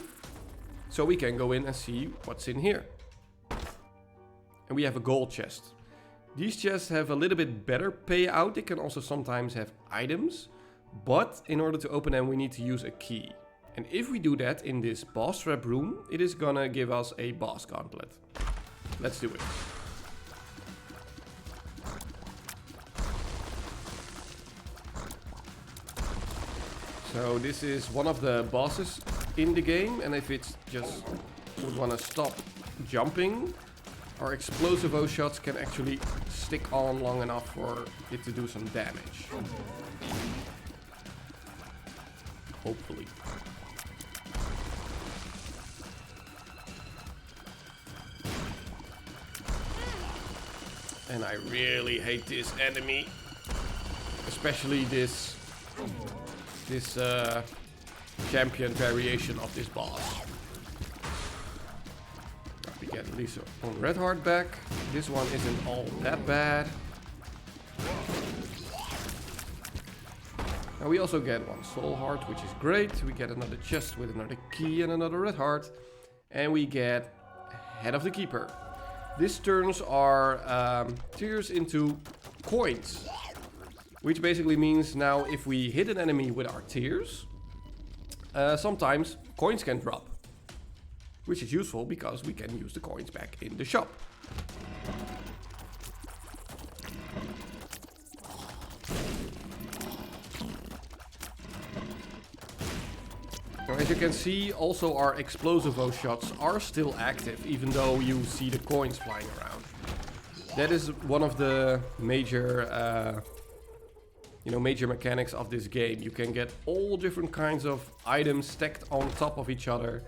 So we can go in and see what's in here. And we have a gold chest. These chests have a little bit better payout. They can also sometimes have items, but in order to open them, we need to use a key. And if we do that in this boss trap room, it is gonna give us a boss gauntlet. Let's do it. So this is one of the bosses in the game, and if it's just would want to stop jumping, our explosive O shots can actually stick on long enough for it to do some damage. Hopefully. And I really hate this enemy, especially this champion variation of this boss. We get at least one red heart back. This one isn't all that bad. And we also get one soul heart, which is great. We get another chest with another key and another red heart. And we get Head of the Keeper. This turns our tears into coins. Which basically means now if we hit an enemy with our tears, sometimes coins can drop. Which is useful because we can use the coins back in the shop. Now, as you can see, also our explosive O shots are still active, even though you see the coins flying around. That is one of the major major mechanics of this game. You can get all different kinds of items stacked on top of each other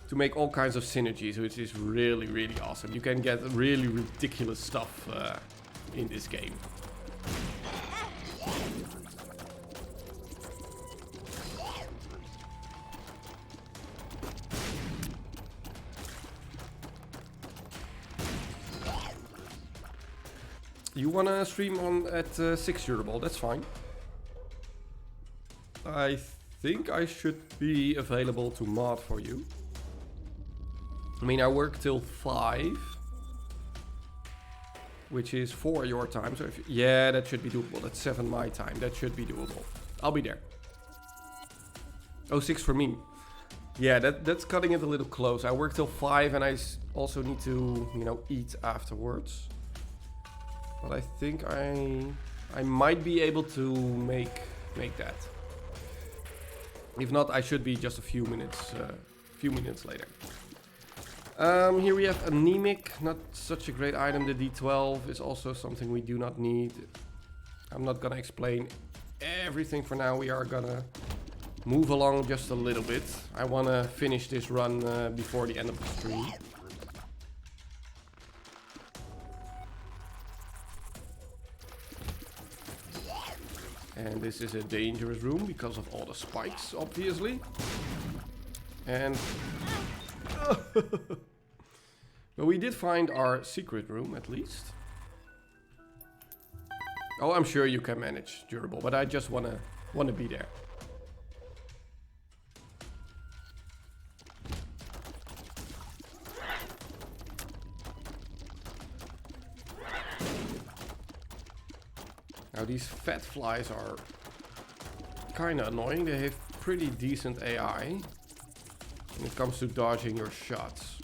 to make all kinds of synergies, which is really, really awesome. You can get really ridiculous stuff in this game. You wanna stream on at 6 durable, that's fine. I think I should be available to mod for you. I mean, I work till 5, which is 4 your time. So if yeah, that should be doable. That's 7 my time. That should be doable. I'll be there. Oh, 6 for me. Yeah, that's cutting it a little close. I work till 5 and I also need to, eat afterwards. But I think I might be able to make that. If not, I should be just a few minutes later. Here we have anemic, not such a great item. The D12 is also something we do not need. I'm not gonna explain everything for now. We are gonna move along just a little bit. I wanna finish this run before the end of the stream. And this is a dangerous room because of all the spikes, obviously. And but we did find our secret room, at least. Oh, I'm sure you can manage durable, but I just wanna be there. Now these fat flies are kinda annoying. They have pretty decent AI when it comes to dodging your shots.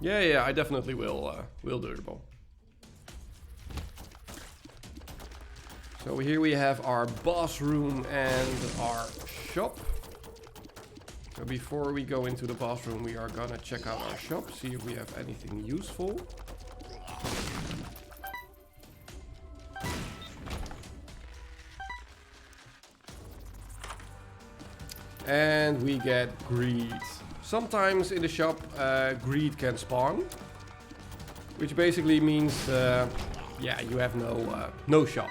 Yeah, I definitely will durable. So here we have our boss room and our shop. So before we go into the boss room, we are gonna check out our shop, see if we have anything useful. And we get greed. Sometimes in the shop, greed can spawn, which basically means, yeah, you have no shop.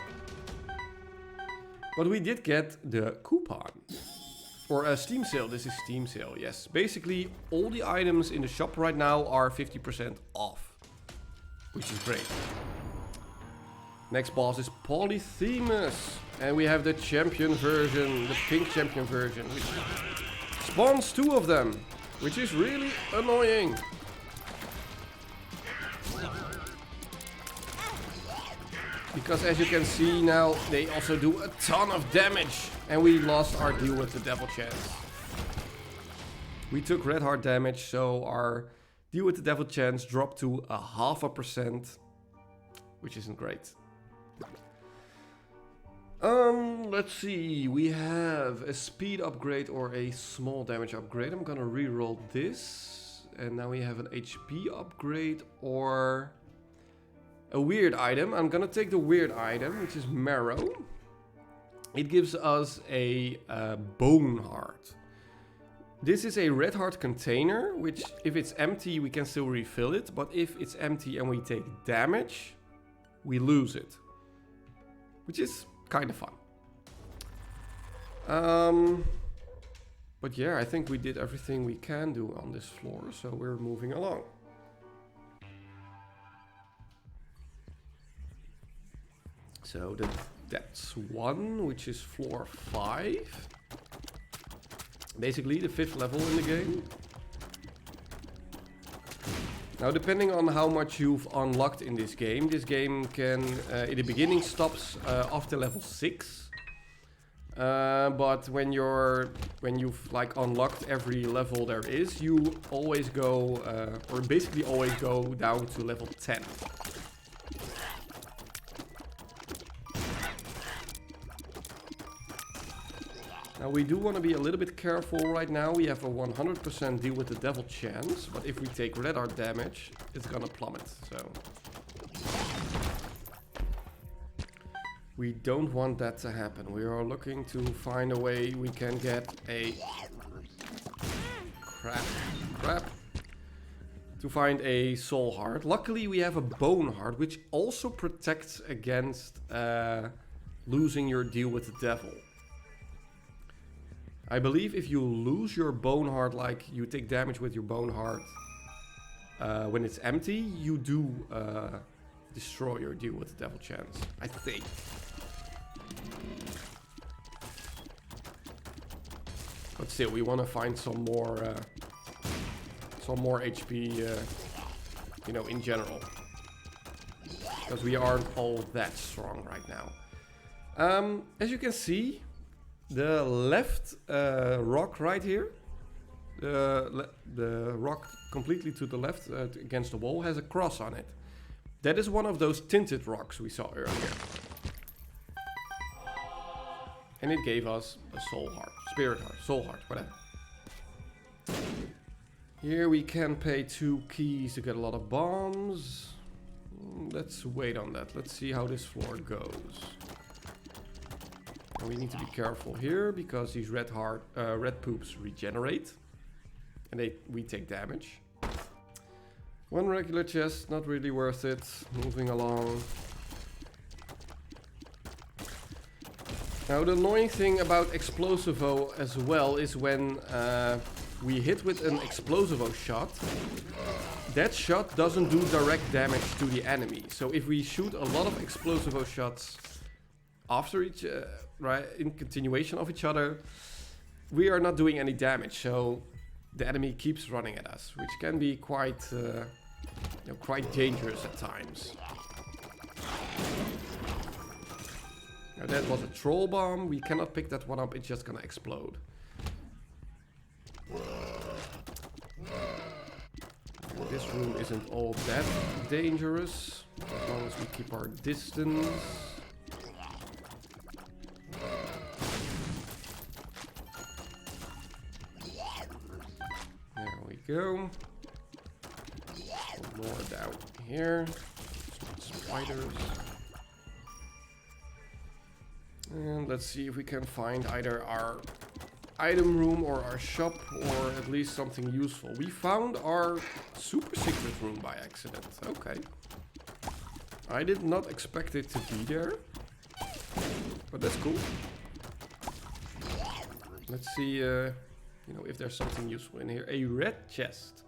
But we did get the coupon, or a Steam sale. This is Steam sale, yes. Basically, all the items in the shop right now are 50% off, which is great. Next boss is Polyphemus. And we have the champion version, the pink champion version, which spawns 2 of them, which is really annoying. Because as you can see now, they also do a ton of damage. And we lost our deal with the devil chance. We took red heart damage, so our deal with the devil chance dropped to 0.5%, which isn't great. Let's see. We have a speed upgrade or a small damage upgrade. I'm gonna reroll this. And now we have an HP upgrade or a weird item. I'm gonna take the weird item, which is Marrow. It gives us a bone heart. This is a red heart container, which if it's empty, we can still refill it. But if it's empty and we take damage, we lose it. Which is kind of fun. But yeah, I think we did everything we can do on this floor, so we're moving along. So that's 1, which is floor 5. Basically the 5th level in the game. Now, depending on how much you've unlocked in this game can, in the beginning, stops after level 6. But when you've like unlocked every level there is, you always go, or basically always go down to level 10. Now we do want to be a little bit careful right now. We have a 100% deal with the devil chance, but if we take red art damage, it's gonna plummet, so. We don't want that to happen. We are looking to find a way we can get a... Crap. To find a soul heart. Luckily we have a bone heart, which also protects against losing your deal with the devil. I believe if you lose your bone heart, like you take damage with your bone heart when it's empty, you do destroy your deal with the devil chance, I think. But still, we want to find some more HP, you know, in general, because we aren't all that strong right now. As you can see, the left rock right here, the rock completely to the left against the wall has a cross on it. That is one of those tinted rocks we saw earlier. And it gave us a soul heart, spirit heart, soul heart, whatever. Here we can pay 2 keys to get a lot of bombs. Let's wait on that. Let's see how this floor goes. And we need to be careful here because these red poops regenerate. And we take damage. 1 regular chest, not really worth it. Moving along. Now the annoying thing about Explosivo as well is when we hit with an Explosivo shot, that shot doesn't do direct damage to the enemy. So if we shoot a lot of Explosivo shots after each, right, in continuation of each other, we are not doing any damage. So the enemy keeps running at us, which can be quite, you know, quite dangerous at times. Now that was a troll bomb. We cannot pick that one up. It's just gonna explode. This room isn't all that dangerous as long as we keep our distance. There we go. Some more down here. Spiders. And let's see if we can find either our item room or our shop, or at least something useful. We found our super secret room by accident. Okay. I did not expect it to be there, but that's cool. Let's see, you know, if there's something useful in here. A red chest.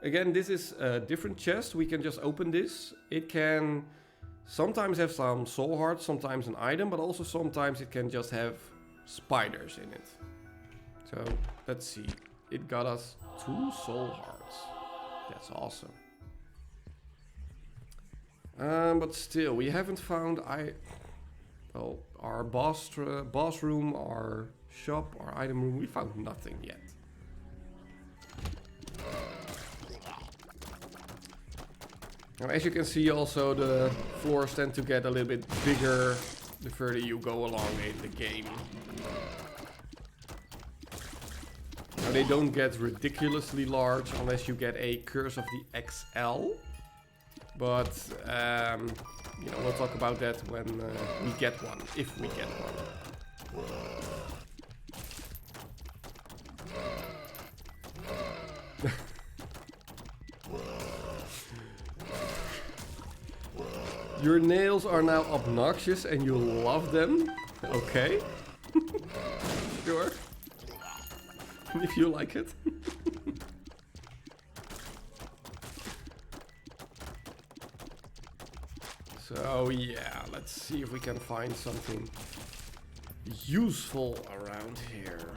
Again, this is a different chest. We can just open this. It can sometimes have some soul hearts, sometimes an item, but also sometimes it can just have spiders in it. So let's see. It got us 2 soul hearts. That's awesome. But still, we haven't found our boss room, our shop, our item room. We found nothing yet. Now, as you can see, also the floors tend to get a little bit bigger the further you go along in the game. Now they don't get ridiculously large unless you get a Curse of the XL. But, you know, we'll talk about that when we get one, if we get one. Your nails are now obnoxious and you love them? Okay. Sure. If you like it. So yeah, let's see if we can find something useful around here.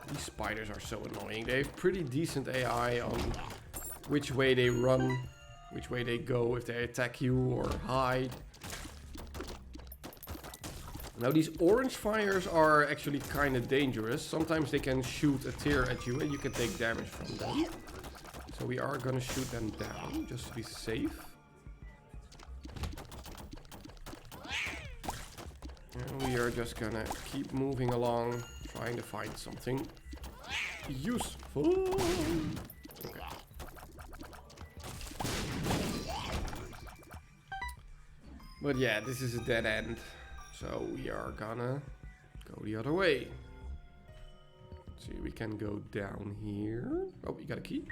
These spiders are so annoying. They have pretty decent AI on which way they run, which way they go, if they attack you or hide. Now these orange fires are actually kind of dangerous. Sometimes they can shoot a tear at you and you can take damage from them. So we are gonna shoot them down, just to be safe. And we are just gonna keep moving along, trying to find something useful. Okay. But yeah, this is a dead end. So we are gonna go the other way. Let's see, we can go down here. Oh, we got a key.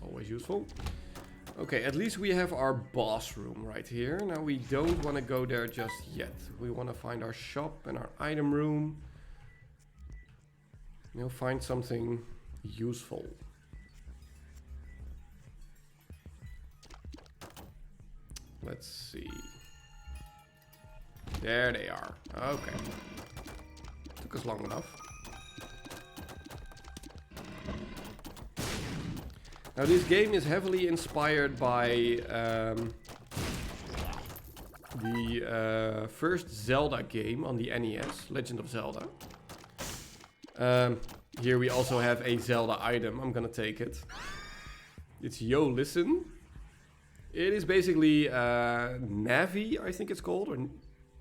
Always useful. Okay, at least we have our boss room right here. Now we don't want to go there just yet. We want to find our shop and our item room. We'll find something useful. Let's see. There they are. Okay. Took us long enough. Now this game is heavily inspired by the first Zelda game on the NES, Legend of Zelda. Here we also have a Zelda item. I'm gonna take it. It's Yo Listen. It is basically Navi, I think it's called, or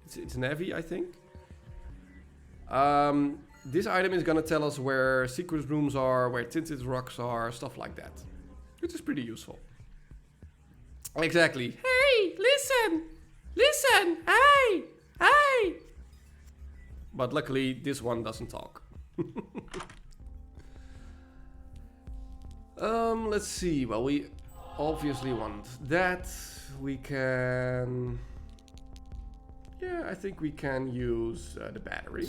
it's Navi, I think. This item is gonna tell us where secret rooms are, where tinted rocks are, stuff like that. Which is pretty useful. Exactly. Hey, listen! Listen! Hey! Hey! But luckily, this one doesn't talk. Let's see. Well, we obviously want that. We can... Yeah, I think we can use the battery.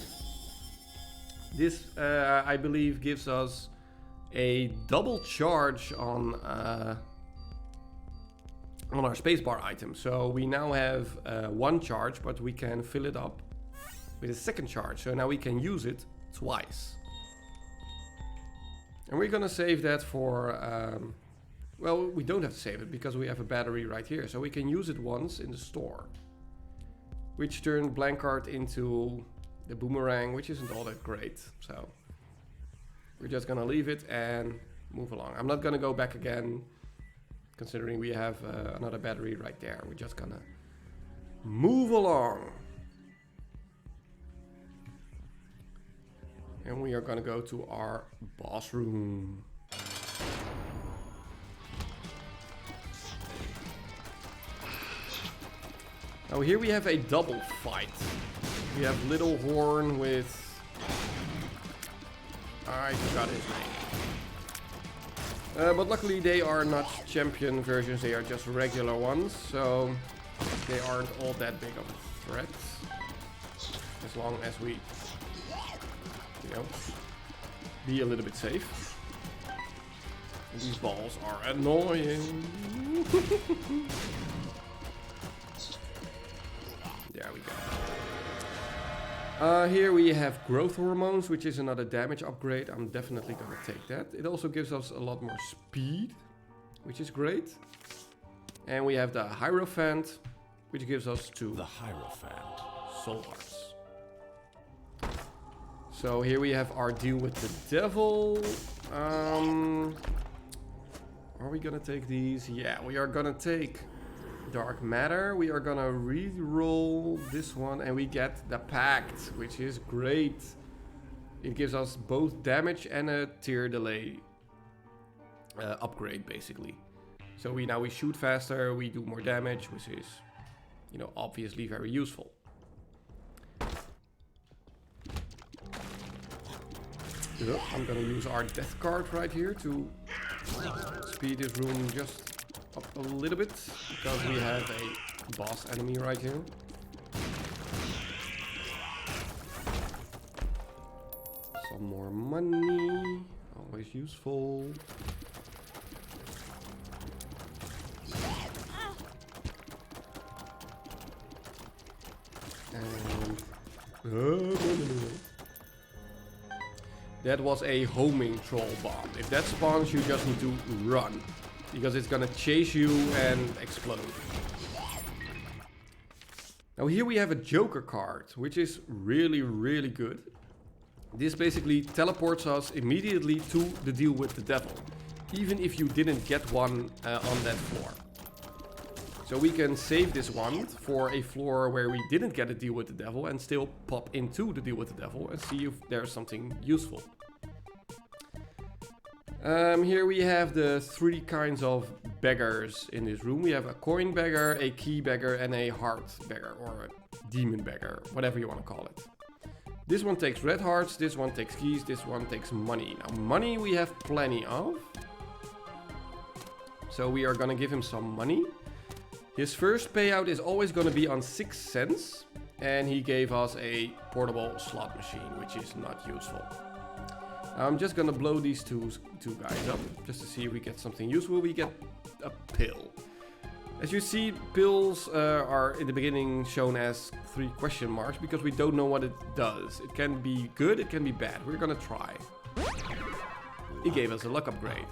This, I believe, gives us a double charge on our spacebar item. So we now have one charge, but we can fill it up with a second charge. So now we can use it twice. And we're gonna save that for... well, we don't have to save it because we have a battery right here. So we can use it once in the store. Which turned Blankard into the boomerang, which isn't all that great. So we're just gonna leave it and move along. I'm not gonna go back again, considering we have another battery right there. We're just gonna move along. And we are gonna go to our boss room. Now here we have a double fight. We have Little Horn with... I forgot his name. But luckily they are not champion versions, they are just regular ones. So they aren't all that big of a threat. As long as we, you know, be a little bit safe. And these balls are annoying. There we go. Here we have growth hormones, which is another damage upgrade. I'm definitely gonna take that. It also gives us a lot more speed, which is great. And we have the Hierophant, which gives us two. The Hierophant. Soul Hearts. So here we have our deal with the devil. Are we gonna take these? Yeah, we are gonna take dark matter. We are gonna re-roll this one and we get the Pact, which is great. It gives us both damage and a tier delay upgrade, basically. So now we shoot faster, we do more damage, which is, you know, obviously very useful. I'm gonna use our death card right here to speed this room just up a little bit, because we have a boss enemy right here. Some more money, always useful. And that was a homing troll bomb. If that spawns, you just need to run, because it's gonna chase you and explode. Now here we have a Joker card, which is really, really good. This basically teleports us immediately to the deal with the devil, even if you didn't get one on that floor. So we can save this one for a floor where we didn't get a deal with the devil and still pop into the deal with the devil and see if there's something useful. Here we have the 3 kinds of beggars in this room. We have a coin beggar, a key beggar, and a heart beggar, or a demon beggar, whatever you want to call it. This one takes red hearts, this one takes keys, this one takes money. Now money we have plenty of, so we are gonna give him some money. His first payout is always gonna be on 6 cents, and he gave us a portable slot machine, which is not useful. I'm just gonna blow these two guys up, just to see if we get something useful. We get a pill. As you see, pills are in the beginning shown as 3 question marks, because we don't know what it does. It can be good, it can be bad. We're gonna try. It gave us a luck upgrade.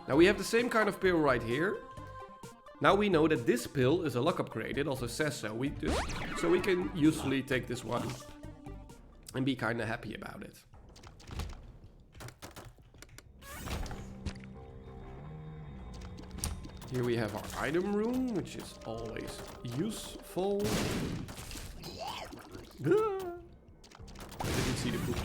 Now we have the same kind of pill right here. Now we know that this pill is a luck upgrade. It also says so. So we can usefully take this one and be kind of happy about it. Here we have our item room, which is always useful. I didn't see the poop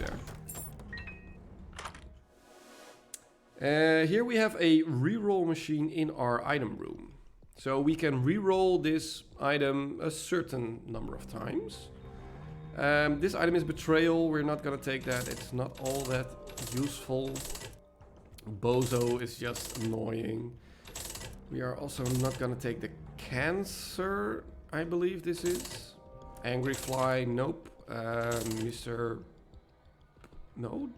there. Here we have a reroll machine in our item room. So we can reroll this item a certain number of times. This item is betrayal. We're not gonna take that. It's not all that useful. Bozo is just annoying. We are also not gonna take the cancer, I believe this is. Angry fly, nope. Mr. No?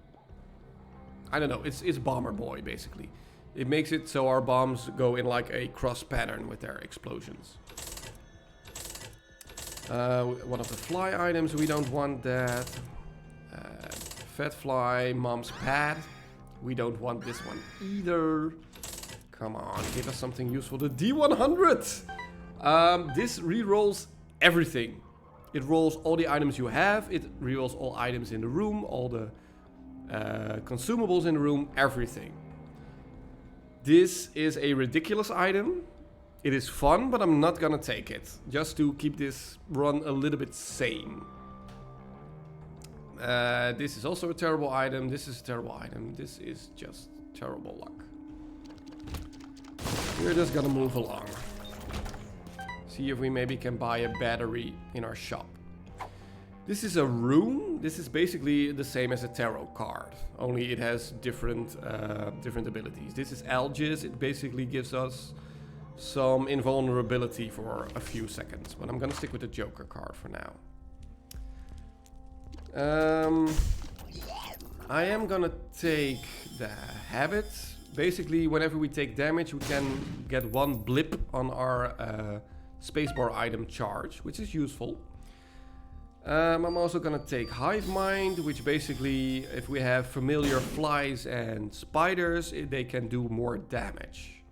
I don't know, it's bomber boy basically. It makes it so our bombs go in like a cross pattern with their explosions. One of the fly items, we don't want that. Fat fly, mom's pad. We don't want this one either. Come on, give us something useful. The D100! This re-rolls everything. It rolls all the items you have. It re-rolls all items in the room. All the consumables in the room. Everything. This is a ridiculous item. It is fun, but I'm not gonna take it. Just to keep this run a little bit sane. This is also a terrible item. This is a terrible item. This is just terrible luck. We're just gonna move along. See if we maybe can buy a battery in our shop. This is a rune. This is basically the same as a tarot card, only it has different abilities. This is Algis. It basically gives us some invulnerability for a few seconds, but I'm gonna stick with the Joker card for now. I am gonna take the habit. Basically, whenever we take damage, we can get 1 blip on our spacebar item charge, which is useful. I'm also gonna take Hive Mind, which basically, if we have familiar flies and spiders, they can do more damage.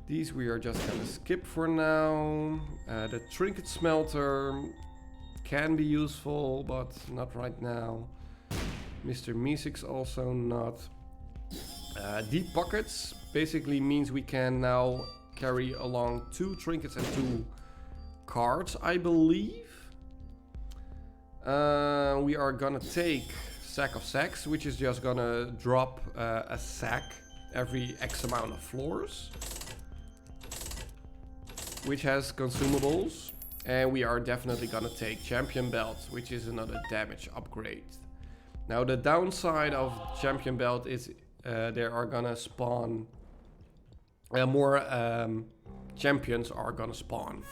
These we are just gonna skip for now. The Trinket Smelter can be useful, but not right now. Mr. Meeseeks also not. Deep Pockets basically means we can now carry along 2 trinkets and 2 cards, I believe. We are gonna take Sack of Sacks, which is just gonna drop a sack every X amount of floors, which has consumables. And we are definitely gonna take Champion Belt, which is another damage upgrade. Now the downside of Champion Belt is there are gonna spawn more champions are gonna spawn.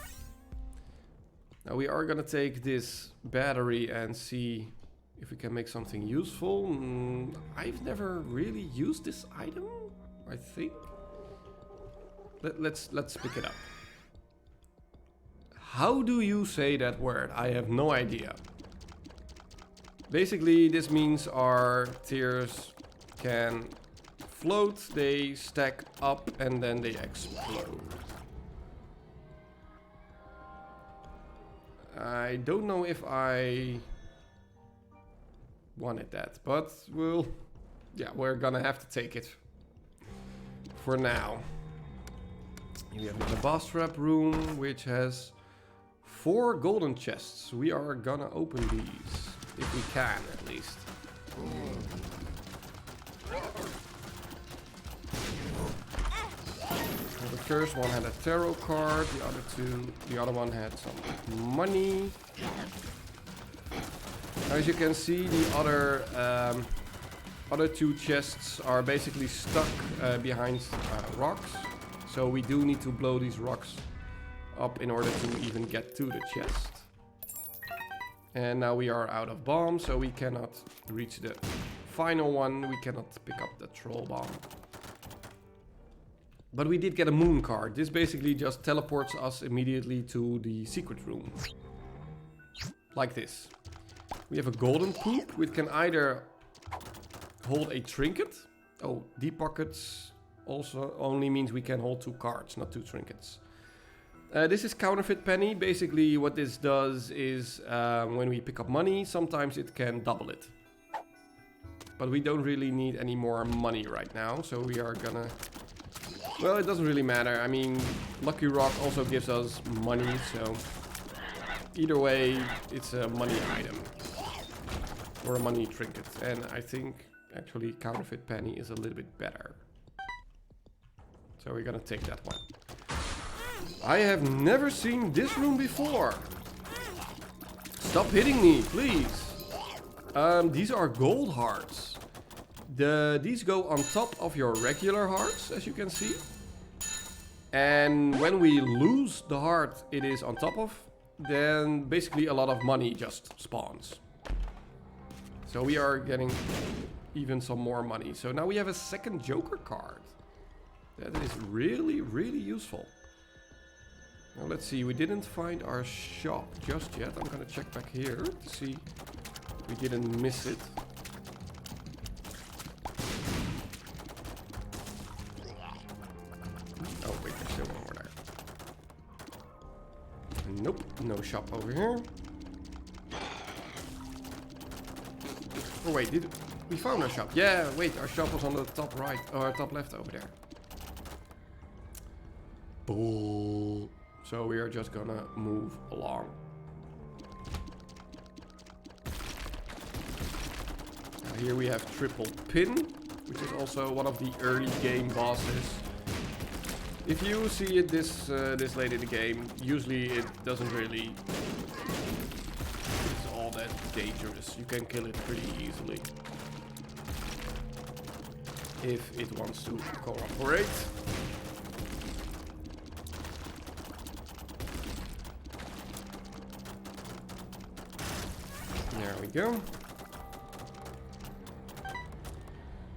Now we are gonna take this battery and see if we can make something useful. I've never really used this item, I think. Let's pick it up. How do you say that word? I have no idea. Basically, this means our tiers can float, they stack up, and then they explode. I don't know if I wanted that, but we're gonna have to take it for now. We have the boss trap room, which has 4 golden chests. We are gonna open these, if we can at least. The first one had a tarot card, the other one had some money. As you can see, the other 2 chests are basically stuck behind rocks. So we do need to blow these rocks up in order to even get to the chest. And now we are out of bombs, so we cannot reach the final one. We cannot pick up the troll bomb. But we did get a moon card. This basically just teleports us immediately to the secret room. Like this. We have a golden poop, which can either hold a trinket. Oh, deep pockets also only means we can hold 2 cards, not 2 trinkets. This is counterfeit penny. Basically what this does is when we pick up money, sometimes it can double it. But we don't really need any more money right now, so we are gonna... Well, it doesn't really matter. I mean, Lucky Rock also gives us money, so... Either way, it's a money item. Or a money trinket. And I think, actually, counterfeit penny is a little bit better. So we're gonna take that one. I have never seen this room before. Stop hitting me, please. These are gold hearts. These go on top of your regular hearts, as you can see. And when we lose the heart it is on top of, then basically a lot of money just spawns. So we are getting even some more money. So now we have a second Joker card. That is really, really useful. Now let's see, we didn't find our shop just yet. I'm gonna check back here to see if we didn't miss it. Oh wait, there's still one more there. Nope, no shop over here. Oh wait, we found our shop? Yeah, wait, our shop was on the top right, or top left over there. Bull. So we are just gonna move along. Now here we have Triple Pin, which is also one of the early game bosses. If you see it this late in the game, usually it doesn't really... It's all that dangerous. You can kill it pretty easily. If it wants to cooperate. There we go.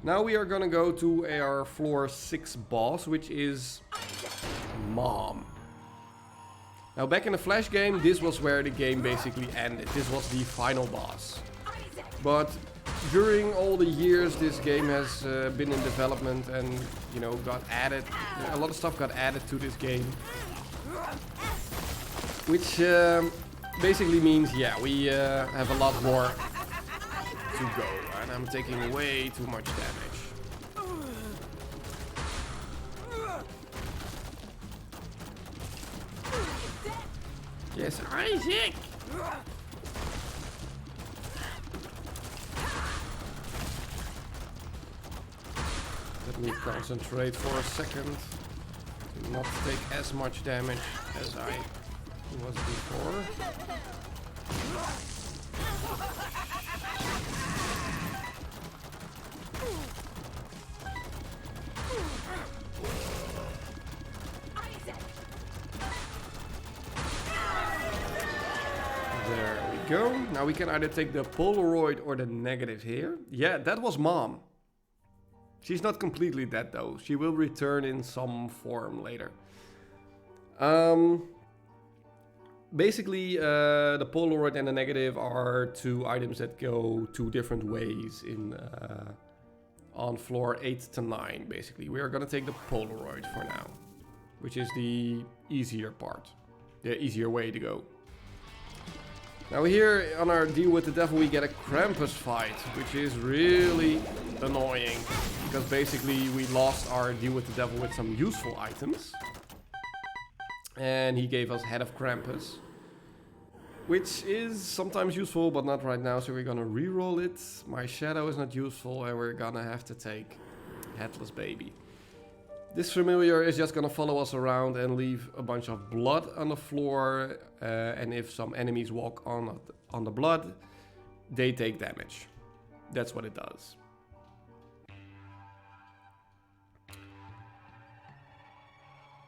Now we are gonna go to our floor 6 boss, which is Mom. Now back in the Flash game, this was where the game basically ended. This was the final boss. But during all the years this game has been in development and, you know, got added, a lot of stuff got added to this game. Which basically means, yeah, we have a lot more to go. And I'm taking way too much damage. Yes, Isaac! Let me concentrate for a second. To not take as much damage as I was before. There we go. Now we can either take the Polaroid or the negative here. Yeah, that was Mom. She's not completely dead though. She will return in some form later. Basically, the Polaroid and the negative are two items that go two different ways in on floor 8 to 9. Basically, we are gonna take the Polaroid for now, which is the easier part, the easier way to go. Now here on our Deal with the Devil we get a Krampus fight, which is really annoying. Because basically we lost our Deal with the Devil with some useful items. And he gave us Head of Krampus. Which is sometimes useful, but not right now. So we're gonna re-roll it. My Shadow is not useful and we're gonna have to take Headless Baby. This familiar is just gonna follow us around and leave a bunch of blood on the floor. And if some enemies walk on the blood, they take damage. That's what it does.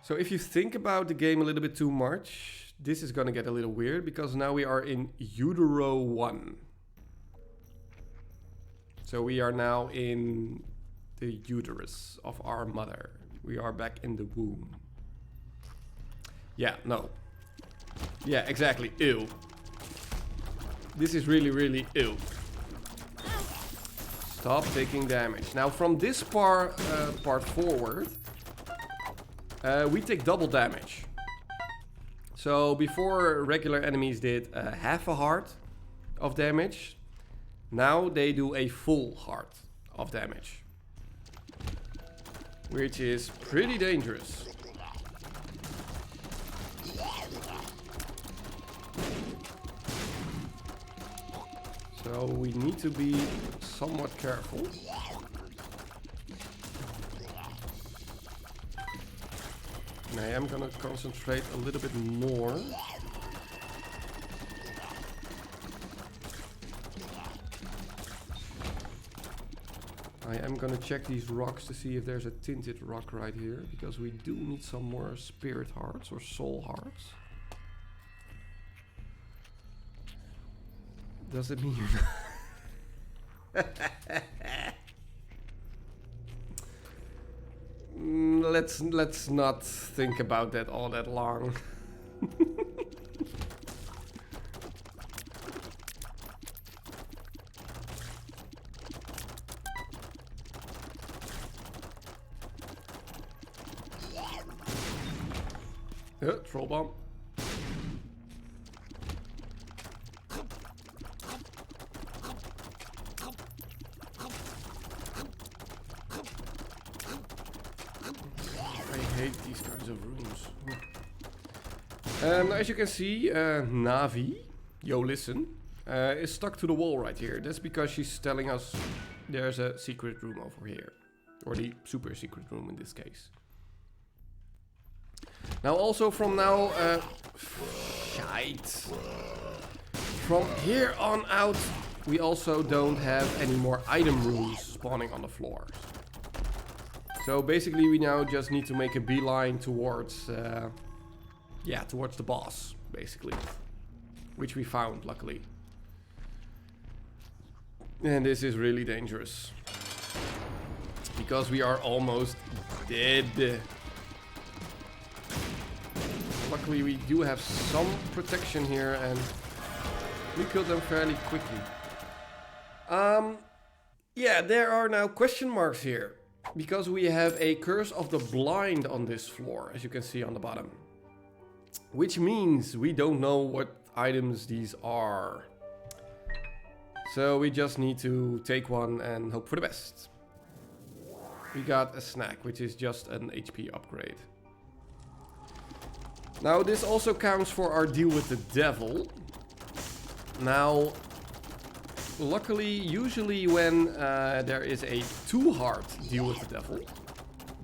So if you think about the game a little bit too much, this is gonna get a little weird because now we are in Utero 1. So we are now in the uterus of our mother. We are back in the womb. Yeah, no. Yeah, exactly. Ew. This is really, really ew. Stop taking damage. Now from this part forward, we take double damage. So before regular enemies did half a heart of damage, now they do a full heart of damage. Which is pretty dangerous. So we need to be somewhat careful. And I am gonna concentrate a little bit more. I am gonna check these rocks to see if there's a tinted rock right here, because we do need some more spirit hearts or soul hearts. Does it mean you're not? Let's not think about that all that long. Troll bomb. I hate these kinds of rooms. As you can see, Navi, yo listen, is stuck to the wall right here. That's because she's telling us there's a secret room over here. Or the super secret room in this case. Now also from now, shite. From here on out, we also don't have any more item rooms spawning on the floors. So basically we now just need to make a beeline towards, towards the boss, basically. Which we found, luckily. And this is really dangerous. Because we are almost dead. Luckily we do have some protection here and we killed them fairly quickly. Yeah, there are now question marks here. Because we have a Curse of the Blind on this floor, as you can see on the bottom. Which means we don't know what items these are. So we just need to take one and hope for the best. We got a snack, which is just an HP upgrade. Now this also counts for our deal with the devil. Now, luckily, usually when there is a too hard deal with the devil,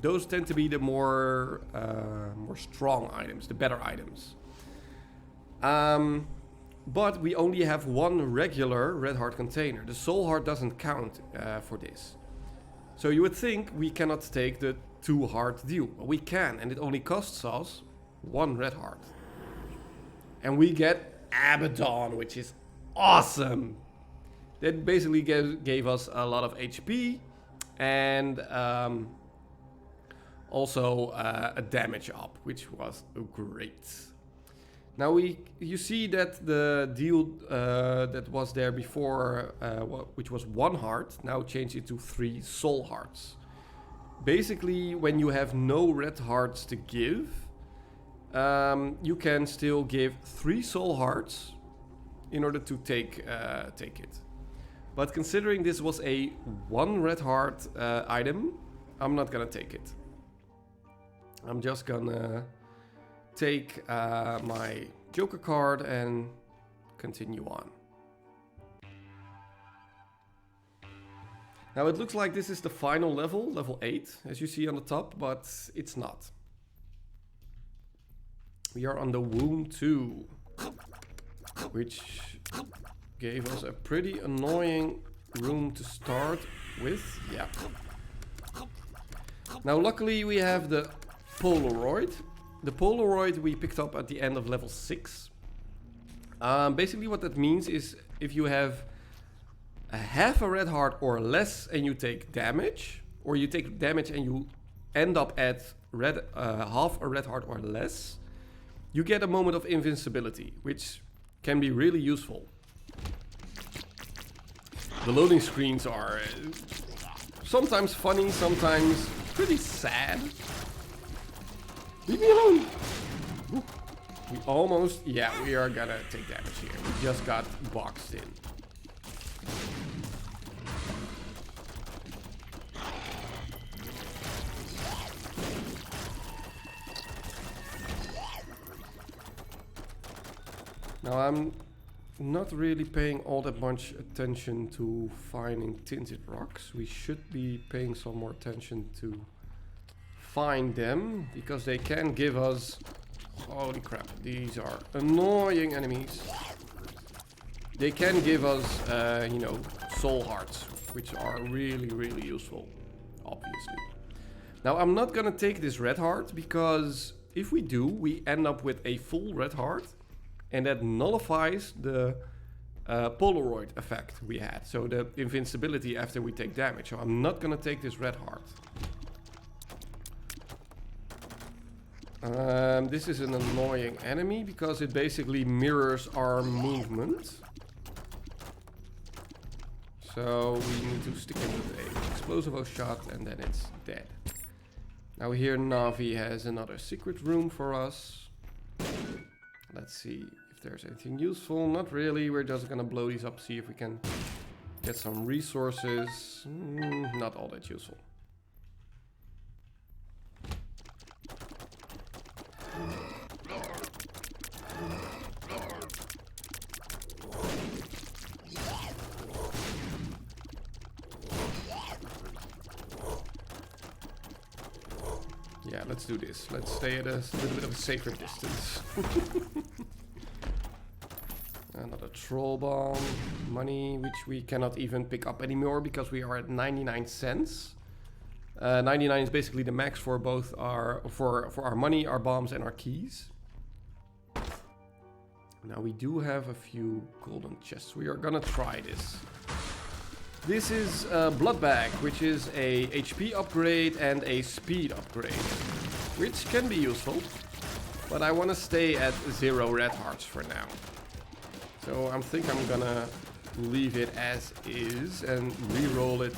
those tend to be the more strong items, the better items. But we only have one regular red heart container. The soul heart doesn't count for this. So you would think we cannot take the too hard deal. But we can, and it only costs us one red heart. And we get Abaddon, which is awesome. That basically gave us a lot of HP and also a damage up, which was great. Now you see that the deal that was there before, which was 1 heart, now changed it to 3 soul hearts. Basically, when you have no red hearts to give, you can still give 3 soul hearts in order to take it. But considering this was a 1 red heart item, I'm not gonna take it. I'm just gonna take my Joker card and continue on. Now it looks like this is the final level, level 8, as you see on the top, but it's not. We are on the Womb 2, which gave us a pretty annoying room to start with. Yeah. Now luckily we have the Polaroid. The Polaroid we picked up at the end of level 6. Basically what that means is if you have a half a red heart or less and you take damage, or you take damage and you end up at half a red heart or less, you get a moment of invincibility, which can be really useful. The loading screens are sometimes funny, sometimes pretty sad. Leave me alone! Ooh. We almost, yeah, we are gonna take damage here. We just got boxed in. Now I'm not really paying all that much attention to finding tinted rocks. We should be paying some more attention to find them, because they can give us, holy crap, these are annoying enemies. They can give us, you know, soul hearts, which are really, really useful, obviously. Now I'm not gonna take this red heart, because if we do, we end up with a full red heart, and that nullifies the Polaroid effect we had. So the invincibility after we take damage. So I'm not gonna take this red heart. This is an annoying enemy because it basically mirrors our movement. So we need to stick it with an explosive shot and then it's dead. Now here Navi has another secret room for us. Let's see if there's anything useful. Not really, we're just gonna blow these up, see if we can get some resources. Not all that useful. Yeah, let's do this. Let's stay at a little bit of a safer distance. Another troll bomb. Money, which we cannot even pick up anymore because we are at 99 cents. 99 is basically the max for both our for our money, our bombs, and our keys. Now we do have a few golden chests. We are gonna try this. This is Blood Bag, which is a HP upgrade and a speed upgrade, which can be useful, but I want to stay at 0 red hearts for now. So I think I'm gonna leave it as is and re-roll it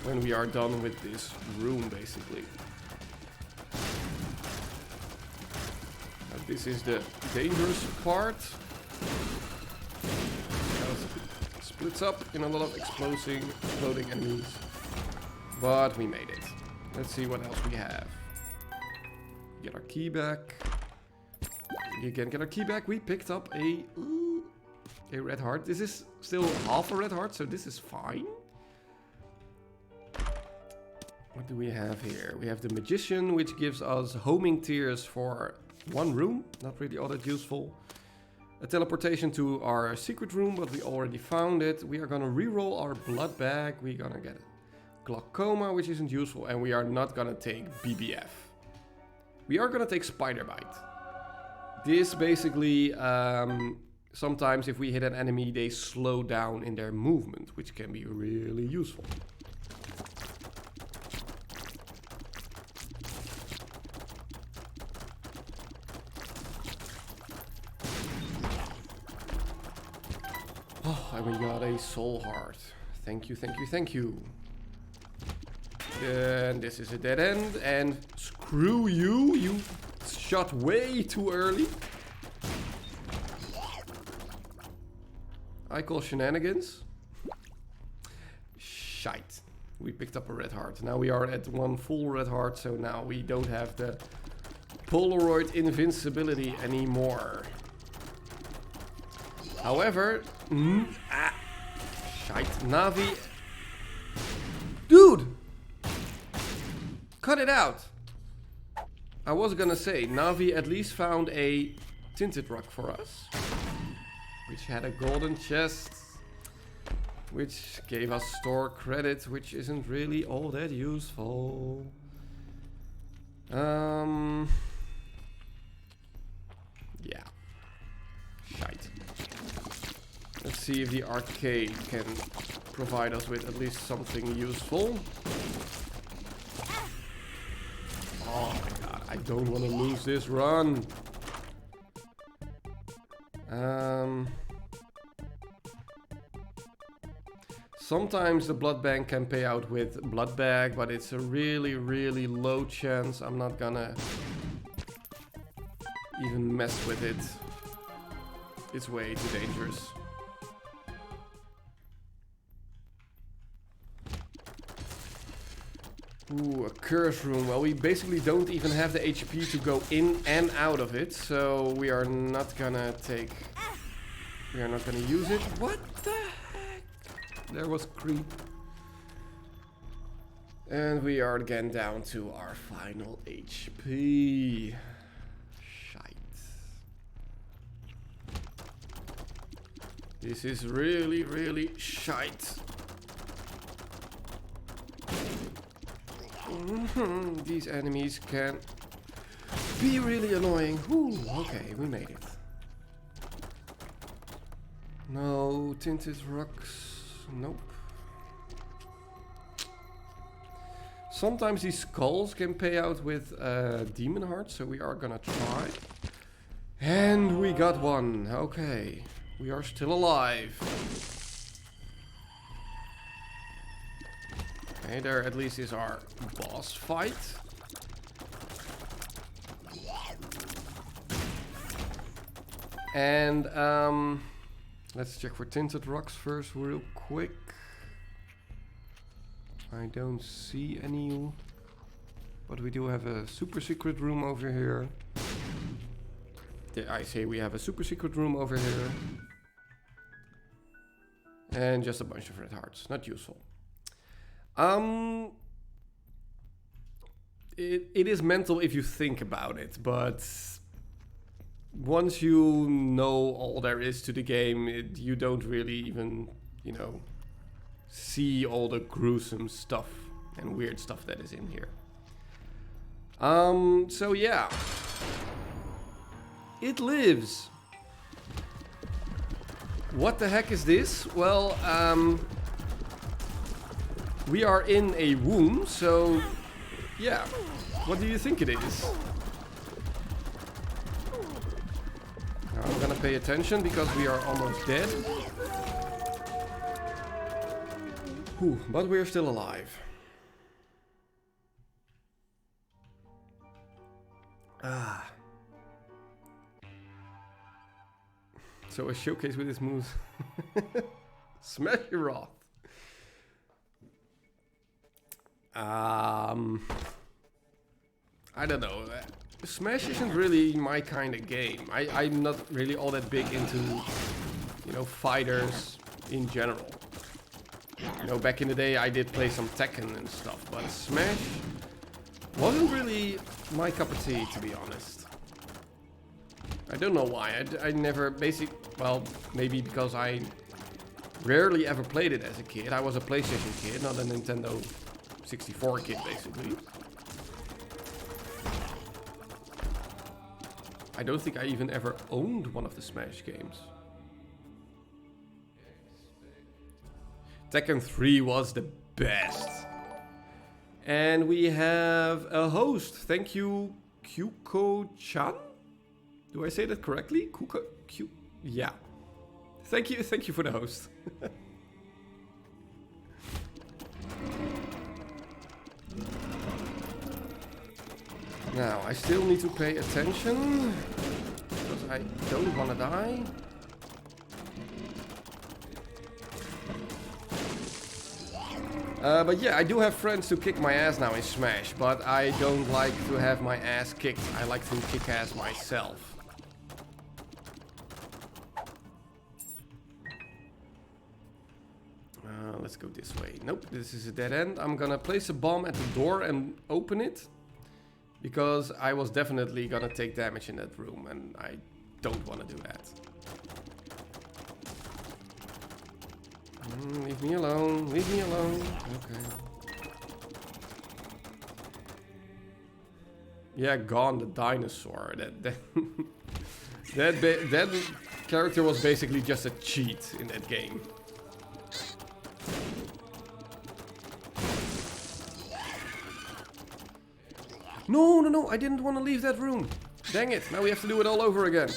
when we are done with this room, basically. Now, this is the dangerous part. Splits up in a lot of exploding enemies. But we made it. Let's see what else we have. Get our key back. We again get our key back. We picked up a red heart. This is still half a red heart, so this is fine. What do we have here? We have the Magician, which gives us homing tears for 1 room. Not really all that useful. A teleportation to our secret room, but we already found it. We are gonna reroll our blood bag. We're gonna get glaucoma, which isn't useful, and we are not gonna take BBF. We are gonna take Spider Bite. This basically, sometimes if we hit an enemy, they slow down in their movement, which can be really useful. Oh, and we got a soul heart. Thank you, thank you, thank you. And this is a dead end, and screw you, you shot way too early. I call shenanigans. Shite. We picked up a red heart. Now we are at 1 full red heart, so now we don't have the Polaroid invincibility anymore. However, shite, Navi. Dude! Cut it out! I was gonna say, Navi at least found a tinted rock for us, which had a golden chest, which gave us store credit, which isn't really all that useful. Yeah. Shite. Let's see if the arcade can provide us with at least something useful. Oh my god, I don't want to lose this run. Sometimes the blood bank can pay out with blood bag, but it's a really, really low chance. I'm not gonna even mess with it. It's way too dangerous. Ooh, a curse room. Well, we basically don't even have the HP to go in and out of it, so we are not gonna take... We are not gonna use it. What the heck? There was creep. And we are again down to our final HP. Shite. This is really, really shite. These enemies can be really annoying. Ooh, okay, we made it. No tinted rocks. Nope. Sometimes these skulls can pay out with demon hearts, so we are gonna try. And we got one. Okay, we are still alive. Okay, there at least is our boss fight. And let's check for tinted rocks first real quick. I don't see any, but we do have a super secret room over here. I say we have a super secret room over here. And just a bunch of red hearts, not useful. It is mental if you think about it, but once you know all there is to the game, you don't really even, you know, see all the gruesome stuff and weird stuff that is in here. So yeah. It lives. What the heck is this? Well, we are in a womb, so yeah. What do you think it is? I'm gonna pay attention because we are almost dead. Whew, but we're still alive. Ah. So a showcase with his moves. Smash your Wrath. I don't know. Smash isn't really my kind of game. I'm not really all that big into, you know, fighters in general. You know, back in the day I did play some Tekken and stuff, but Smash wasn't really my cup of tea, to be honest. I don't know why. I never well, maybe because I rarely ever played it as a kid. I was a PlayStation kid, not a Nintendo 64 kid, basically. I don't think I even ever owned one of the Smash games. Tekken 3 was the best. And we have a host. Thank you, Kyuko-chan? Do I say that correctly? Yeah. Thank you for the host. Now, I still need to pay attention, because I don't want to die. But yeah, I do have friends who kick my ass now in Smash, but I don't like to have my ass kicked. I like to kick ass myself. Let's go this way. Nope, this is a dead end. I'm gonna place a bomb at the door and open it, because I was definitely gonna take damage in that room, and I don't want to do that. Leave me alone. Leave me alone. Okay. Yeah, Gone the dinosaur. That character was basically just a cheat in that game. No, I didn't want to leave that room. Dang it, now we have to do it all over again.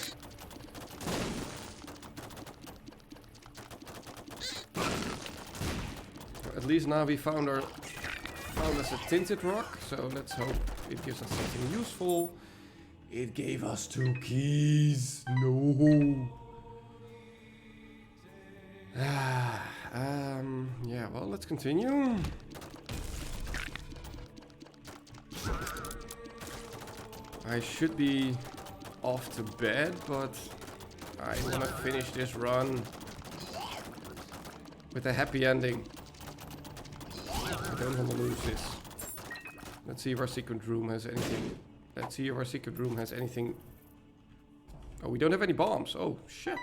At least now we found us a tinted rock, so let's hope it gives us something useful. It gave us 2 keys. No. Yeah, well, let's continue. I should be off to bed, but I want to finish this run with a happy ending. I don't want to lose this. Let's see if our secret room has anything. Let's see if our secret room has anything. Oh, we don't have any bombs. Oh, shit.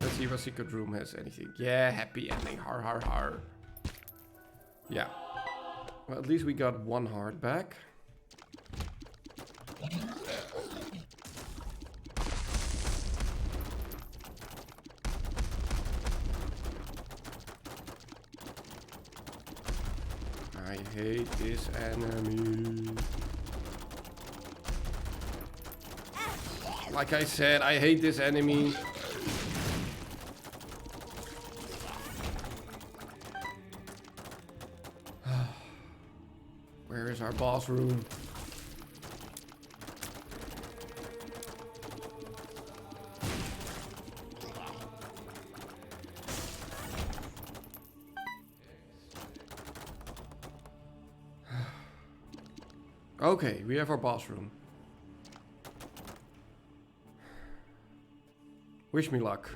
Let's see if our secret room has anything. Yeah, happy ending. Har, har, har. Yeah. Well, at least we got 1 heart back. I hate this enemy. Like I said, I hate this enemy. Where is our boss room? Okay, we have our boss room. Wish me luck.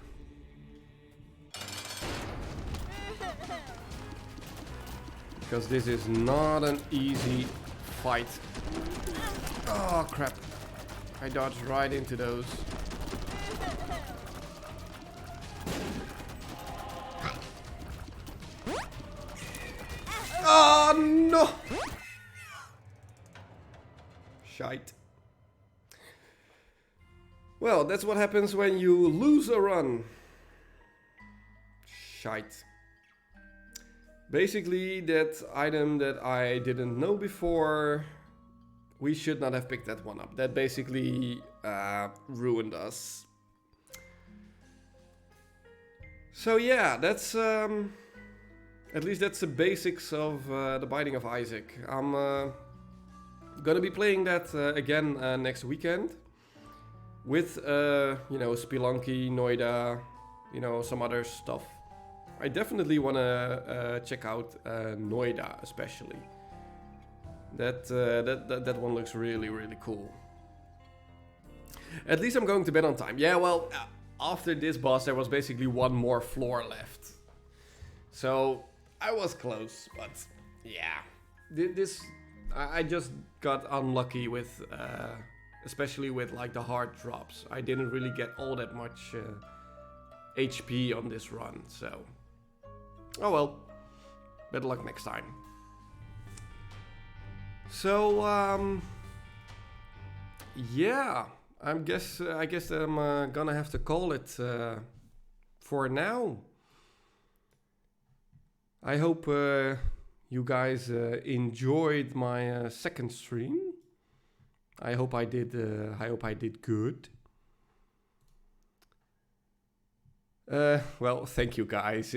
Because this is not an easy fight. Oh crap. I dodged right into those. Oh no! Shite. Well, that's what happens when you lose a run. Shite. Basically, that item that I didn't know before, we should not have picked that one up. That basically ruined us. So yeah, that's at least that's the basics of the Binding of Isaac. I'm gonna be playing that again next weekend with you know, Spelunky, Noida, you know, some other stuff. I definitely want to check out Noida especially. That one looks really, really cool. At least I'm going to bed on time. Yeah, well, after this boss, there was basically one more floor left. So, I was close, but yeah. I just got unlucky with, especially with like the hard drops. I didn't really get all that much HP on this run, so. Oh well, better luck next time. So, yeah, I guess I'm gonna have to call it for now. I hope you guys enjoyed my second stream. I hope I did. I hope I did good. Well, thank you guys.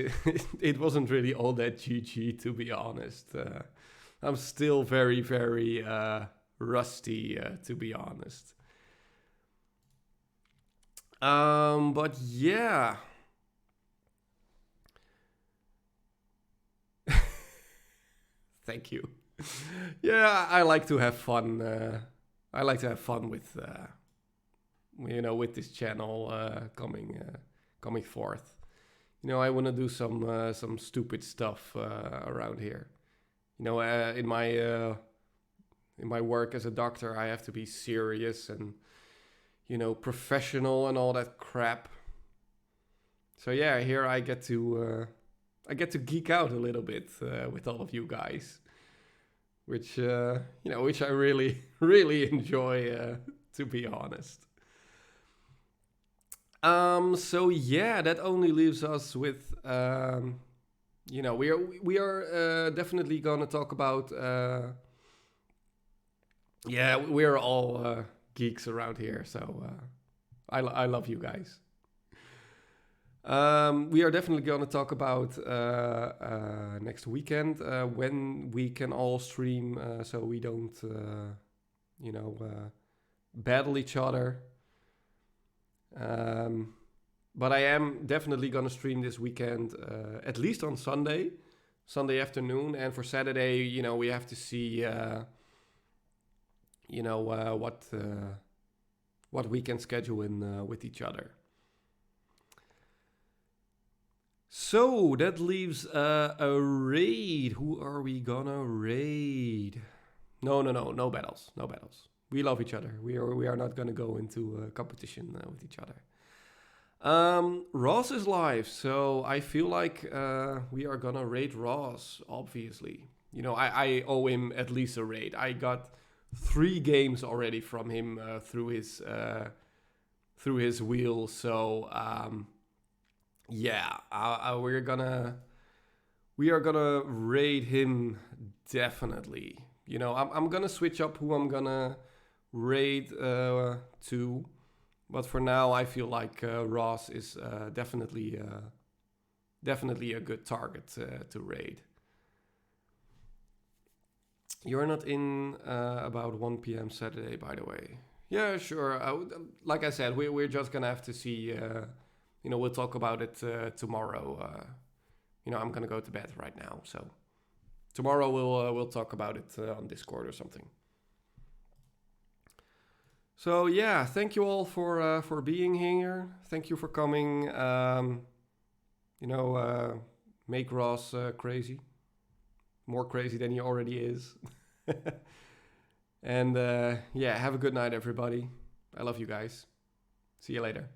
It wasn't really all that GG, to be honest. I'm still very, very rusty, to be honest. But yeah. Thank you. Yeah, I like to have fun. I like to have fun with, with this channel coming forth. You know, I want to do some stupid stuff around here. You know, in my work as a doctor, I have to be serious and, you know, professional and all that crap. So yeah, here I get to geek out a little bit with all of you guys, which which I really, really enjoy, to be honest. So yeah, that only leaves us with. We are definitely gonna talk about. Yeah, we're all geeks around here, so I love you guys. We are definitely gonna talk about next weekend when we can all stream, so we don't, battle each other. But I am definitely gonna stream this weekend, at least on Sunday afternoon, and for Saturday, you know, we have to see, what we can schedule in with each other. So that leaves a raid. Who are we gonna raid? No battles. We love each other. We are not gonna go into a competition with each other. Ross is live, so I feel like we are gonna raid Ross, obviously. You know, I owe him at least a raid. I got 3 games already from him through his wheel, so yeah, we are gonna raid him definitely. You know, I'm gonna switch up who I'm gonna raid to. But for now, I feel like Ross is definitely a good target to raid. You're not in about 1 p.m. Saturday, by the way. Yeah, sure. Like I said, we're just gonna have to see. We'll talk about it tomorrow. I'm gonna go to bed right now, so tomorrow we'll talk about it on Discord or something. So yeah, thank you all for being here. Thank you for coming. Make Ross crazy, more crazy than he already is. And yeah, have a good night, everybody. I love you guys. See you later.